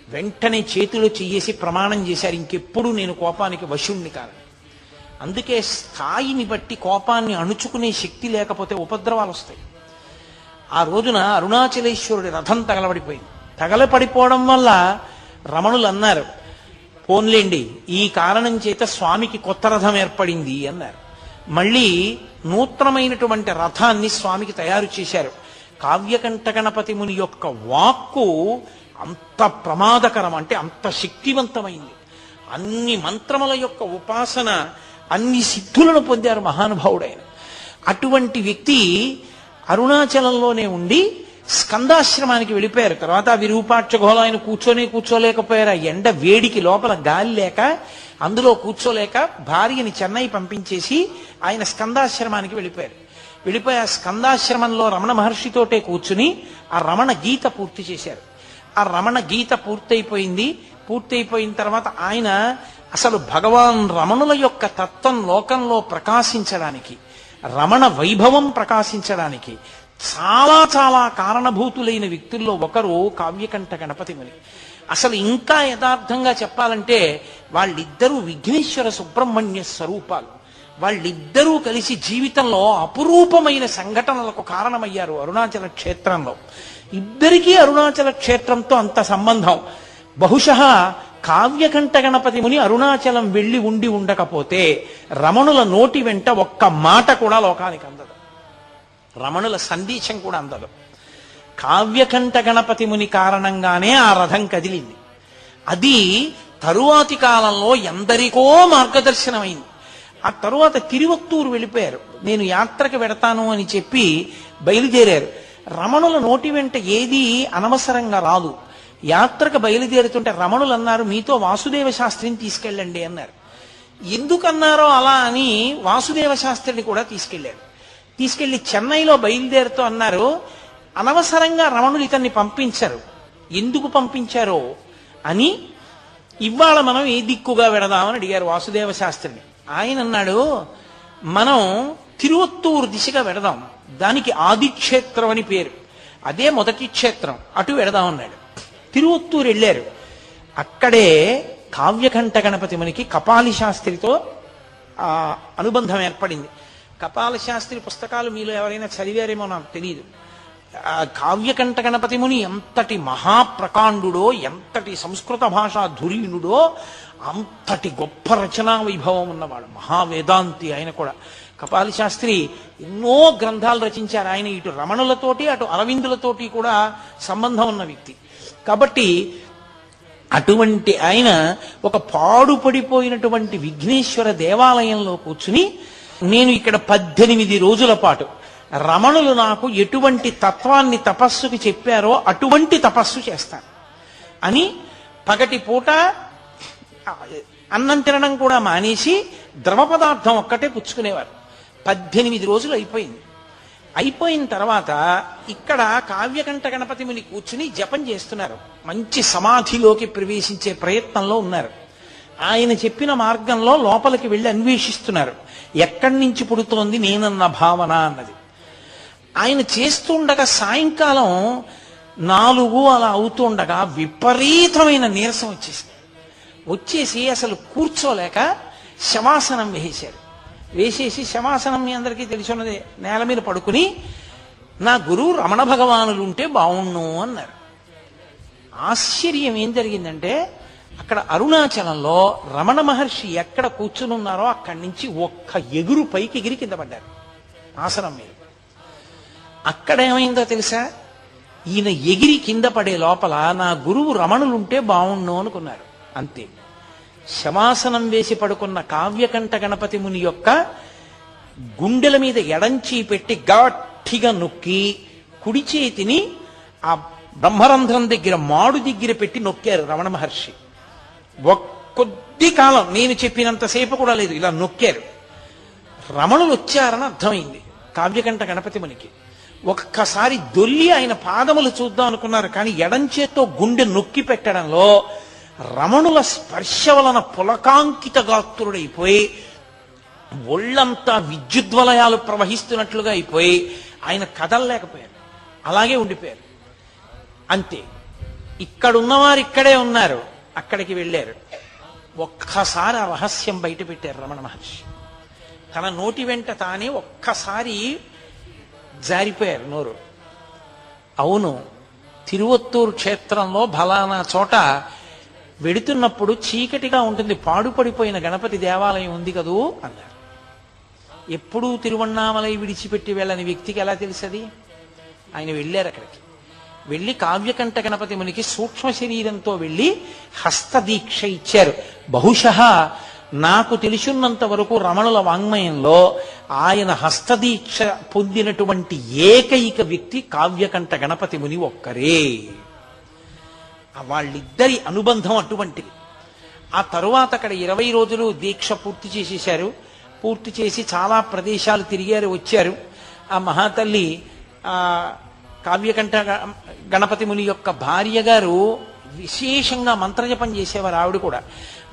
వెంటనే చేతిలో చెయ్యేసి ప్రమాణం చేశారు, ఇంకెప్పుడు నేను కోపానికి వశుణ్ణి కాను. అందుకే స్థాయిని బట్టి కోపాన్ని అణుచుకునే శక్తి లేకపోతే ఉపద్రవాలు వస్తాయి. ఆ రోజున అరుణాచలేశ్వరుడి రథం తగలబడిపోయింది. తగలపడిపోవడం వల్ల రమణులు అన్నారు, పోన్లేండి ఈ కారణం చేత స్వామికి కొత్త రథం ఏర్పడింది అన్నారు. మళ్ళీ నూతనమైనటువంటి రథాన్ని స్వామికి తయారు చేశారు. కావ్యకంఠ గణపతి ముని యొక్క వాక్కు అంత ప్రమాదకరం, అంటే అంత శక్తివంతమైంది. అన్ని మంత్రముల యొక్క ఉపాసన, అన్ని సిద్ధులను పొందారు మహానుభావుడైన. అటువంటి వ్యక్తి అరుణాచలంలోనే ఉండి స్కందాశ్రమానికి వెళ్ళిపోయారు. తర్వాత విరూపాక్ష గుహలో ఆయన కూర్చోలేకపోయారు. ఆ ఎండ వేడికి లోపల గాలి లేక అందులో కూర్చోలేక భార్యని చెన్నై పంపించేసి ఆయన స్కందాశ్రమానికి వెళ్ళిపోయారు. వెళ్ళిపోయి ఆ స్కందాశ్రమంలో రమణ మహర్షితోటే కూర్చుని ఆ రమణ గీత పూర్తి చేశారు. ఆ రమణ గీత పూర్తయిపోయింది. పూర్తయిపోయిన తర్వాత ఆయన అసలు భగవాన్ రమణుల యొక్క తత్వం లోకంలో ప్రకాశించడానికి, రమణ వైభవం ప్రకాశించడానికి చాలా చాలా కారణభూతులైన వ్యక్తుల్లో ఒకరు కావ్యకంఠ గణపతి ముని. అసలు ఇంకా యథార్థంగా చెప్పాలంటే వాళ్ళిద్దరూ విఘ్నేశ్వర సుబ్రహ్మణ్య స్వరూపాలు. వాళ్ళిద్దరూ కలిసి జీవితంలో అపురూపమైన సంఘటనలకు కారణమయ్యారు అరుణాచల క్షేత్రంలో. ఇద్దరికీ అరుణాచల క్షేత్రంతో అంత సంబంధం. బహుశః కావ్యకంఠ గణపతి ముని అరుణాచలం వెళ్ళి ఉండి ఉండకపోతే రమణుల నోటి వెంట ఒక్క మాట కూడా లోకానికి అందదు, రమణుల సందేశం కూడా అందదు. కావ్యకంఠ గణపతి ముని కారణంగానే ఆ రథం కదిలింది. అది తరువాతి కాలంలో ఎందరికో మార్గదర్శనమైంది. ఆ తరువాత తిరువత్తూరు వెళ్ళిపోయారు. నేను యాత్రకు వెడతాను అని చెప్పి బయలుదేరారు. రమణుల నోటి వెంట ఏది అనవసరంగా రాదు. యాత్రకు బయలుదేరుతుంటే రమణులు అన్నారు, మీతో వాసుదేవ శాస్త్రిని తీసుకెళ్ళండి అన్నారు. ఎందుకన్నారో అలా అని వాసుదేవ శాస్త్రిని కూడా తీసుకెళ్లారు. తీసుకెళ్లి చెన్నైలో బయలుదేరుతూ అన్నారు, అనవసరంగా రమణులు ఇతన్ని పంపించారు, ఎందుకు పంపించారో అని ఇవాళ మనం ఏ దిక్కుగా వెడదామని అడిగారు వాసుదేవ శాస్త్రిని. ఆయన అన్నాడు, మనం తిరువత్తూరు దిశగా వెడదాం, దానికి ఆదిక్షేత్రం అని పేరు, అదే మొదటి క్షేత్రం, అటు వెడదామన్నాడు. తిరువత్తూరు వెళ్ళారు. అక్కడే కావ్యకంఠ గణపతి మునికి కపాలి శాస్త్రితో అనుబంధం ఏర్పడింది. కపాల శాస్త్రి పుస్తకాలు మీలో ఎవరైనా చదివారేమో నాకు తెలియదు. కావ్యకంఠ గణపతి ముని ఎంతటి మహాప్రకాండుడో, ఎంతటి సంస్కృత భాషా ధురీణుడో, అంతటి గొప్ప రచనా వైభవం ఉన్నవాడు, మహావేదాంతి ఆయన కూడా. కపాలి శాస్త్రి ఎన్నో గ్రంథాలు రచించారు. ఆయన ఇటు రమణులతోటి అటు అరవిందులతోటి కూడా సంబంధం ఉన్న వ్యక్తి. కాబట్టి అటువంటి ఆయన ఒక పాడుపడిపోయినటువంటి విఘ్నేశ్వర దేవాలయంలో కూర్చుని, నేను ఇక్కడ 18 రోజుల పాటు రమణులు నాకు ఎటువంటి తత్వాన్ని తపస్సుకి చెప్పారో అటువంటి తపస్సు చేస్తాను అని పగటి పూట అన్నం తినడం కూడా మానేసి ద్రవ పదార్థం ఒక్కటే పుచ్చుకునేవారు. 18 రోజులు అయిపోయింది. అయిపోయిన తర్వాత ఇక్కడ కావ్యకంఠ గణపతి ముని కూర్చుని జపం చేస్తున్నారు. మంచి సమాధిలోకి ప్రవేశించే ప్రయత్నంలో ఉన్నారు. ఆయన చెప్పిన మార్గంలో లోపలికి వెళ్ళి అన్వేషిస్తున్నారు, ఎక్కడి నుంచి పుడుతోంది నేనన్న భావన అన్నది. ఆయన చేస్తుండగా సాయంకాలం 4 అలా అవుతుండగా విపరీతమైన నీరసం వచ్చేసి అసలు కూర్చోలేక శవాసనం వేసేశారు. వేసేసి శవాసనం మీ అందరికీ తెలుసున్నదే, నేల మీద పడుకుని నా గురువు రమణ భగవానులు ఉంటే బావుణ్ణు అన్నారు. ఆశ్చర్యం ఏం జరిగిందంటే అక్కడ అరుణాచలంలో రమణ మహర్షి ఎక్కడ కూర్చుని ఉన్నారో అక్కడి నుంచి ఒక్క ఎగురు పైకి ఎగిరి కింద పడ్డారు ఆసనం మీద. అక్కడేమైందో తెలుసా, ఈయన ఎగిరి కింద పడే లోపల నా గురువు రమణులుంటే బావుణ్ణు అనుకున్నారు. అంతే. శవాసనం వేసి పడుకున్న కావ్యకంఠ గణపతి ముని యొక్క గుండెల మీద ఎడంచి పెట్టి గట్టిగా నొక్కి కుడి చేతిని ఆ బ్రహ్మరంధ్రం దగ్గర మాడు దగ్గర పెట్టి నొక్కారు రమణ మహర్షి. కొద్ది కాలం, నేను చెప్పినంతసేపు కూడా లేదు, ఇలా నొక్కారు. రమణులు వచ్చారని అర్థమైంది కావ్యకంఠ గణపతి మునికి. ఒక్కసారి దొల్లి ఆయన పాదములు చూద్దాం అనుకున్నారు, కానీ ఎడంచేత్తో గుండె నొక్కి పెట్టడంలో రమణుల స్పర్శ వలన పులకాంకిత గాత్రుడైపోయి ఒళ్ళంతా విద్యుద్వలయాలు ప్రవహిస్తున్నట్లుగా అయిపోయి ఆయన కదలలేకపోయారు, అలాగే ఉండిపోయారు. అంతే. ఇక్కడున్నవారు ఇక్కడే ఉన్నారు, అక్కడికి వెళ్ళారు. ఒక్కసారి ఆ రహస్యం బయట పెట్టారు రమణ మహర్షి. తన నోటి వెంట తానే ఒక్కసారి జారిపోయారు నోరు. అవును, తిరువత్తూరు క్షేత్రంలో ఫలానా చోట వెడుతున్నప్పుడు చీకటిగా ఉంటుంది, పాడుపడిపోయిన గణపతి దేవాలయం ఉంది కదూ అన్నారు. ఎప్పుడూ తిరువణ్ణామలై విడిచిపెట్టి వెళ్ళని వ్యక్తికి ఎలా తెలుసది? ఆయన వెళ్ళారు. అక్కడికి వెళ్ళి కావ్యకంఠ గణపతి మునికి సూక్ష్మ శరీరంతో వెళ్ళి హస్తదీక్ష ఇచ్చారు. బహుశః నాకు తెలుసున్నంత వరకు రమణుల వాంగ్మయంలో ఆయన హస్తదీక్ష పొందినటువంటి ఏకైక వ్యక్తి కావ్యకంఠ గణపతి ముని ఒక్కరే. వాళ్ళిద్దరి అనుబంధం అటువంటిది. ఆ తరువాత అక్కడ 20 రోజులు దీక్ష పూర్తి చేసేశారు. పూర్తి చేసి చాలా ప్రదేశాలు తిరిగారు, వచ్చారు. ఆ మహాతల్లి ఆ కావ్యకంఠ గణపతి ముని యొక్క భార్య గారు విశేషంగా మంత్రజపం చేసేవారు. ఆవిడ కూడా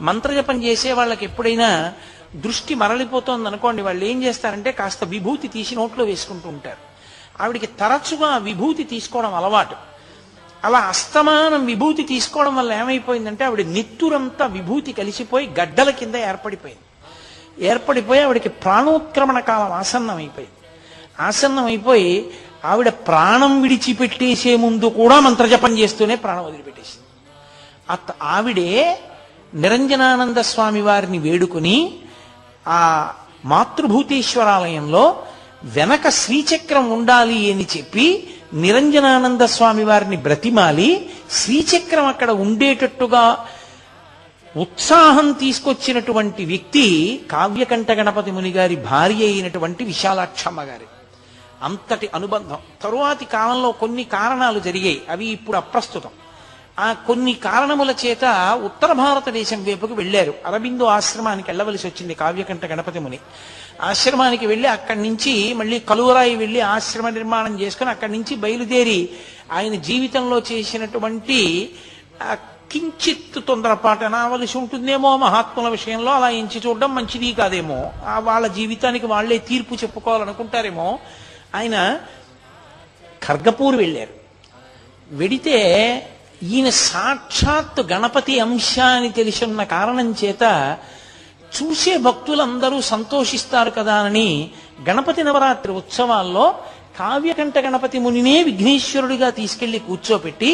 మంత్రజపం చేసే వాళ్ళకి ఎప్పుడైనా దృష్టి మరలిపోతోంది అనుకోండి, వాళ్ళు ఏం చేస్తారంటే కాస్త విభూతి తీసి నోట్లో వేసుకుంటూ ఉంటారు. ఆవిడికి తరచుగా విభూతి తీసుకోవడం అలవాటు. అలా అస్తమానం విభూతి తీసుకోవడం వల్ల ఏమైపోయిందంటే ఆవిడ నెత్తురంతా విభూతి కలిసిపోయి గడ్డల కింద ఏర్పడిపోయి ఆవిడకి ప్రాణోత్క్రమణ కాలం ఆసన్నం అయిపోయి ఆవిడ ప్రాణం విడిచిపెట్టేసే ముందు కూడా మంత్రజపం చేస్తూనే ప్రాణం వదిలిపెట్టేసింది. ఆవిడే నిరంజనానంద స్వామి వారిని వేడుకుని ఆ మాతృభూతేశ్వరాలయంలో వెనక శ్రీచక్రం ఉండాలి అని చెప్పి నిరంజనానంద స్వామి వారిని బ్రతిమాలి శ్రీచక్రం అక్కడ ఉండేటట్టుగా ఉత్సాహం తీసుకొచ్చినటువంటి వ్యక్తి కావ్యకంఠ గణపతి ముని గారి భార్య అయినటువంటి విశాలాక్షమ్మ గారి. అంతటి అనుబంధం. తరువాతి కాలంలో కొన్ని కారణాలు జరిగాయి, అవి ఇప్పుడు అప్రస్తుతం. ఆ కొన్ని కారణముల చేత ఉత్తర భారతదేశం వైపుకు వెళ్ళారు. అరబిందో ఆశ్రమానికి వెళ్ళవలసి వచ్చింది కావ్యకంఠ గణపతి ముని. ఆశ్రమానికి వెళ్ళి అక్కడి నుంచి మళ్ళీ కలువరాయి వెళ్ళి ఆశ్రమ నిర్మాణం చేసుకుని అక్కడి నుంచి బయలుదేరి ఆయన జీవితంలో చేసినటువంటి కించిత్ తొందరపాటు అనవలసి ఉంటుందేమో మహాత్ముల విషయంలో, అలా ఎంచి చూడడం మంచిది కాదేమో, వాళ్ళ జీవితానికి వాళ్లే తీర్పు చెప్పుకోవాలనుకుంటారేమో. ఆయన ఖర్గపూర్ వెళ్ళారు. వెడితే ఈయన సాక్షాత్ గణపతి అంశ అని తెలిసిన కారణం చేత చూసే భక్తులందరూ సంతోషిస్తారు కదా అని గణపతి నవరాత్రి ఉత్సవాల్లో కావ్యకంఠ గణపతి మునినే విఘ్నేశ్వరుడిగా తీసుకెళ్లి కూర్చోపెట్టి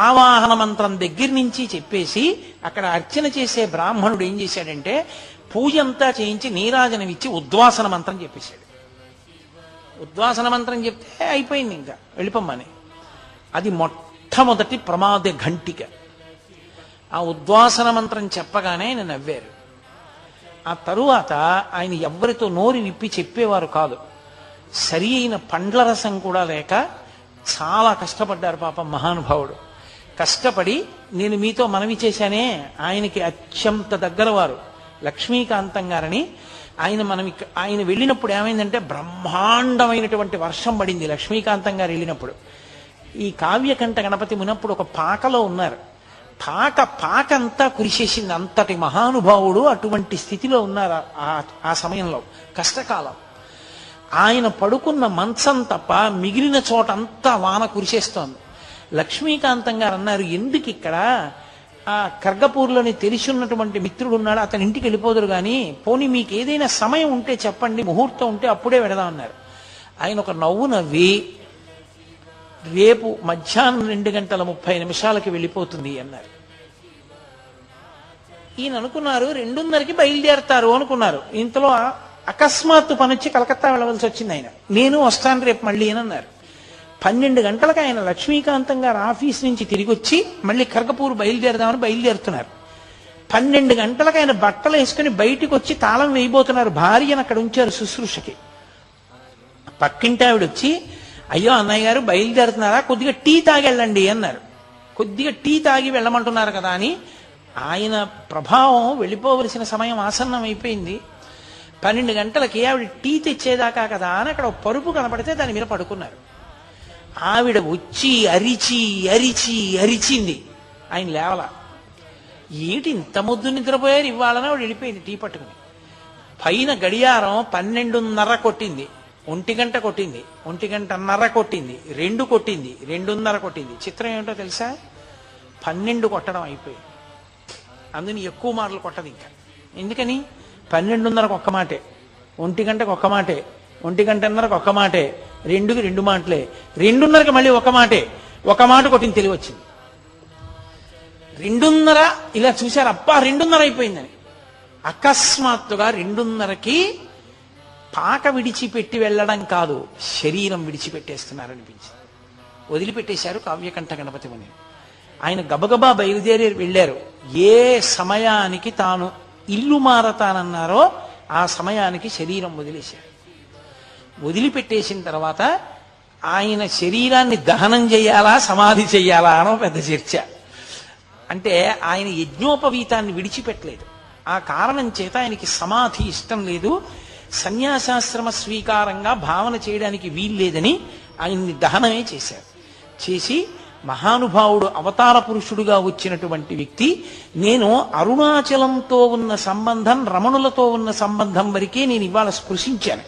ఆవాహన మంత్రం దగ్గర నుంచి చెప్పేసి అక్కడ అర్చన చేసే బ్రాహ్మణుడు ఏం చేశాడంటే పూజ అంతా చేయించి నీరాజనమిచ్చి ఉద్వాసన మంత్రం చెప్పేశాడు. ఉద్వాసన మంత్రం చెప్తే అయిపోయింది, ఇంకా వెళ్ళిపోమ్మని. అది మొట్టమొదటి ప్రమాద ఘంటిక. ఆ ఉద్వాసన మంత్రం చెప్పగానే ఆయన నవ్వారు. ఆ తరువాత ఆయన ఎవ్వరితో నోరు విప్పి చెప్పేవారు కాదు. సరి అయిన పండ్ల రసం కూడా లేక చాలా కష్టపడ్డారు పాపం మహానుభావుడు. కష్టపడి నేను మీతో మనవి చేశానే, ఆయనకి అత్యంత దగ్గర వారు లక్ష్మీకాంతం గారని. ఆయన వెళ్ళినప్పుడు ఏమైందంటే బ్రహ్మాండమైనటువంటి వర్షం పడింది లక్ష్మీకాంతం గారు వెళ్ళినప్పుడు. ఈ కావ్యకంఠ గణపతి మునప్పుడు ఒక పాకలో ఉన్నారు. పాకంతా కురిసేసింది. అంతటి మహానుభావుడు అటువంటి స్థితిలో ఉన్నారు ఆ సమయంలో, కష్టకాలం. ఆయన పడుకున్న మంచం తప్ప మిగిలిన చోటంతా వాన కురిసేస్తోంది. లక్ష్మీకాంతం గారు అన్నారు, ఎందుకు ఇక్కడ ఆ కర్గపూర్లోని తెలిసి ఉన్నటువంటి మిత్రుడు ఉన్నాడు, అతని ఇంటికి వెళ్ళిపోదురు కానీ పోనీ మీకు ఏదైనా సమయం ఉంటే చెప్పండి, ముహూర్తం ఉంటే అప్పుడే వెడదాం అన్నారు. ఆయన ఒక నవ్వు నవ్వి, రేపు మధ్యాహ్నం 2:30 వెళ్ళిపోతుంది అన్నారు. ఈయన అనుకున్నారు 2:30కి బయలుదేరతారు అనుకున్నారు. ఇంతలో అకస్మాత్తు పని వచ్చి కలకత్తా వెళ్ళవలసి వచ్చింది. ఆయన నేను వస్తాను రేపు మళ్ళీ అని అన్నారు. 12 గంటలకు ఆయన లక్ష్మీకాంతం గారు ఆఫీస్ నుంచి తిరిగి వచ్చి మళ్ళీ కర్గపూర్ బయలుదేరదామని బయలుదేరుతున్నారు. 12 గంటలకు ఆయన బట్టలు వేసుకుని బయటికి వచ్చి తాళం వేయబోతున్నారు. భార్యను అక్కడ ఉంచారు శుశ్రూషకి. పక్కింటి ఆవిడ వచ్చి, అయ్యో అన్నయ్య గారు బయలుదేరుతున్నారా, కొద్దిగా టీ తాగి వెళ్ళండి అన్నారు. కొద్దిగా టీ తాగి వెళ్ళమంటున్నారు కదా అని ఆయన ప్రభావం వెళ్ళిపోవలసిన సమయం ఆసన్నం అయిపోయింది. 12 గంటలకి ఆవిడ టీ తెచ్చేదాకా కదా అని అక్కడ పరుపు కనపడితే దాని మీద పడుకున్నారు. ఆవిడ వచ్చి అరిచి అరిచి అరిచింది. ఆయన లేవలా. ఏంటి ఇంత ముద్దు నిద్రపోయారు ఇవ్వాలని ఆవిడ వెళ్ళిపోయింది టీ పట్టుకుని. పైన గడియారం 12:30 కొట్టింది, 1 గంట కొట్టింది, 1 గంటన్నర కొట్టింది, 2 కొట్టింది, 2:30 కొట్టింది. చిత్రం ఏమిటో తెలుసా, 12 కొట్టడం అయిపోయింది. అందుని ఎక్కువ మాటలు కొట్టదు ఇంకా. ఎందుకని 12:30కు ఒక్క మాటే, 1 గంటకు ఒక్క మాటే, 1 గంటన్నరకు ఒక్క మాటే, 2కి 2 మాటలే, 2:30కి మళ్ళీ ఒక మాటే, ఒక మాట కొట్టింది తెలివి వచ్చింది. 2:30 ఇలా చూశారు, అబ్బా 2:30 అయిపోయిందని. అకస్మాత్తుగా 2:30కి పాక విడిచిపెట్టి వెళ్ళడం కాదు, శరీరం విడిచిపెట్టేస్తున్నారనిపించింది. వదిలిపెట్టేశారు కావ్యకంఠ గణపతి ముని. ఆయన గబగబా బయలుదేరి వెళ్ళారు. ఏ సమయానికి తాను ఇల్లు మారతానన్నారో ఆ సమయానికి శరీరం వదిలేశారు. వదిలిపెట్టేసిన తర్వాత ఆయన శరీరాన్ని దహనం చేయాలా సమాధి చెయ్యాలా అనో పెద్ద చర్చ. అంటే ఆయన యజ్ఞోపవీతాన్ని విడిచిపెట్టలేదు. ఆ కారణం చేత ఆయనకి సమాధి ఇష్టం లేదు, సన్యాసాశ్రమ స్వీకారంగా భావన చేయడానికి వీల్లేదని ఆయన్ని దహనమే చేశారు. చేసి మహానుభావుడు అవతార పురుషుడుగా వచ్చినటువంటి వ్యక్తి, నేను అరుణాచలంతో ఉన్న సంబంధం, రమణులతో ఉన్న సంబంధం వరకే నేను ఇవాళ స్పృశించాను.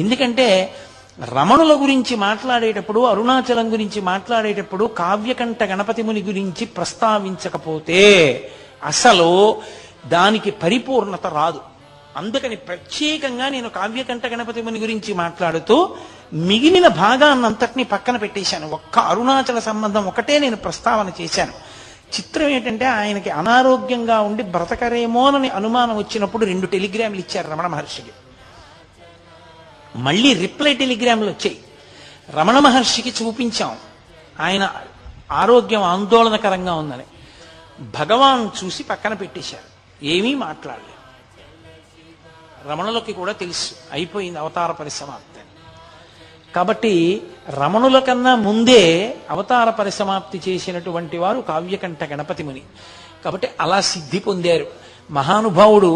ఎందుకంటే రమణుల గురించి మాట్లాడేటప్పుడు, అరుణాచలం గురించి మాట్లాడేటప్పుడు కావ్యకంఠ గణపతి ముని గురించి ప్రస్తావించకపోతే అసలు దానికి పరిపూర్ణత రాదు. అందుకని ప్రత్యేకంగా నేను కావ్యకంఠ గణపతి ముని గురించి మాట్లాడుతూ మిగిలిన భాగాన్నంతటినీ పక్కన పెట్టేశాను. ఒక్క అరుణాచల సంబంధం ఒకటే నేను ప్రస్తావన చేశాను. చిత్రం ఏంటంటే ఆయనకి అనారోగ్యంగా ఉండి బ్రతకరేమోనని అనుమానం వచ్చినప్పుడు 2 టెలిగ్రాములు ఇచ్చారు రమణ మహర్షికి. మళ్ళీ రిప్లై టెలిగ్రాములు వచ్చాయి. రమణ మహర్షికి చూపించాం, ఆయన ఆరోగ్యం ఆందోళనకరంగా ఉందని. భగవాన్ చూసి పక్కన పెట్టేశారు, ఏమీ మాట్లాడలేదు. రమణులకి కూడా తెలుసు అయిపోయింది అవతార పరిసమాప్తి. కాబట్టి రమణుల కన్నా ముందే అవతార పరిసమాప్తి చేసినటువంటి వారు కావ్యకంఠ గణపతి ముని. కాబట్టి అలా సిద్ధి పొందారు మహానుభావుడు.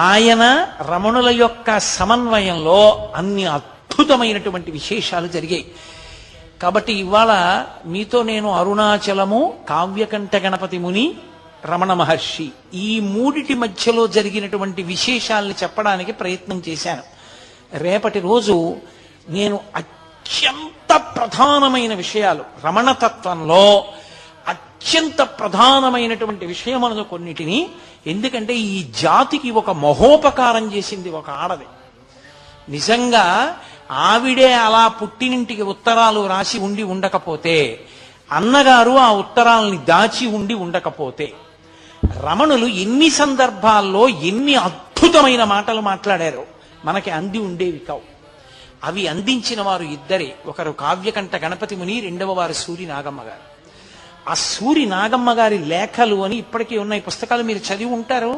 ఆయన రమణుల యొక్క సమన్వయంలో అన్ని అద్భుతమైనటువంటి విశేషాలు జరిగాయి. కాబట్టి ఇవాళ మీతో నేను అరుణాచలము, కావ్యకంఠ గణపతి ముని, రమణ మహర్షి ఈ 3 మధ్యలో జరిగినటువంటి విశేషాలని చెప్పడానికి ప్రయత్నం చేశాను. రేపటి రోజు నేను అత్యంత ప్రధానమైన విషయాలు, రమణతత్వంలో అత్యంత ప్రధానమైనటువంటి విషయములను కొన్నిటిని, ఎందుకంటే ఈ జాతికి ఒక మహోపకారం చేసింది ఒక ఆడది. నిజంగా ఆవిడే అలా పుట్టినింటికి ఉత్తరాలు రాసి ఉండి ఉండకపోతే, అన్నగారు ఆ ఉత్తరాలని దాచి ఉండి ఉండకపోతే, రమణులు ఎన్ని సందర్భాల్లో ఎన్ని అద్భుతమైన మాటలు మాట్లాడారో మనకి అంది ఉండేవి కావు. అవి అందించిన వారు ఇద్దరే. ఒకరు కావ్యకంఠ గణపతి ముని, రెండవ వారు సూరి నాగమ్మ గారు. ఆ సూరి నాగమ్మ గారి లేఖలు అని ఇప్పటికీ ఉన్నాయి, పుస్తకాలు మీరు చదివి ఉంటారు.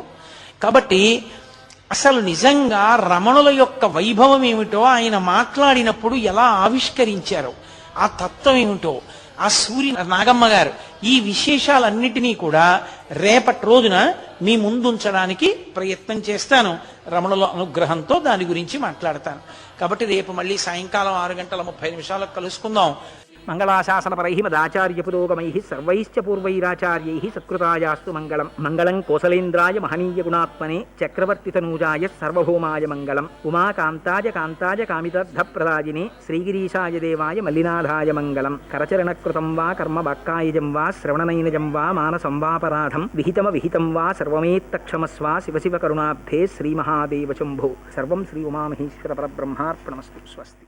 కాబట్టి అసలు నిజంగా రమణుల యొక్క వైభవం ఏమిటో, ఆయన మాట్లాడినప్పుడు ఎలా ఆవిష్కరించారో ఆ తత్వం ఏమిటో ఆ సూరి నాగమ్మ గారు, ఈ విశేషాలన్నిటినీ కూడా రేపటి రోజున మీ ముందుంచడానికి ప్రయత్నం చేస్తాను. రమణుల అనుగ్రహంతో దాని గురించి మాట్లాడతాను. కాబట్టి రేపు మళ్ళీ సాయంకాలం 6:30 కలుసుకుందాం. మంగళాశాసనపరైః మదాచార్యపురోగమైః సర్వైశ్చ పూర్వైరాచార్యైః సత్కృతాయాస్తు మంగళం. మంగళం కోసలేంద్రాయ మహనీయగుణాత్మనే చక్రవర్తితనూజాయ సర్వభౌమాయ మంగళం. ఉమాకాంతాయ కాంతాయ కామితార్థప్రదాయినే శ్రీగిరీశాయ దేవాయ మల్లినాథాయ మంగళం. కరచరణకృతం వా కర్మ వాక్కాయజం వా శ్రవణనైనజం వా మానసం వాపరాధం విహితం వా సర్వమేత్తక్షమస్వ శివ శివ కరుణాబ్ధే శ్రీమహాదేవ శంభో. సర్వం శ్రీ ఉమామహేశ్వర పరబ్రహ్మార్పణమస్తు. స్వస్తి.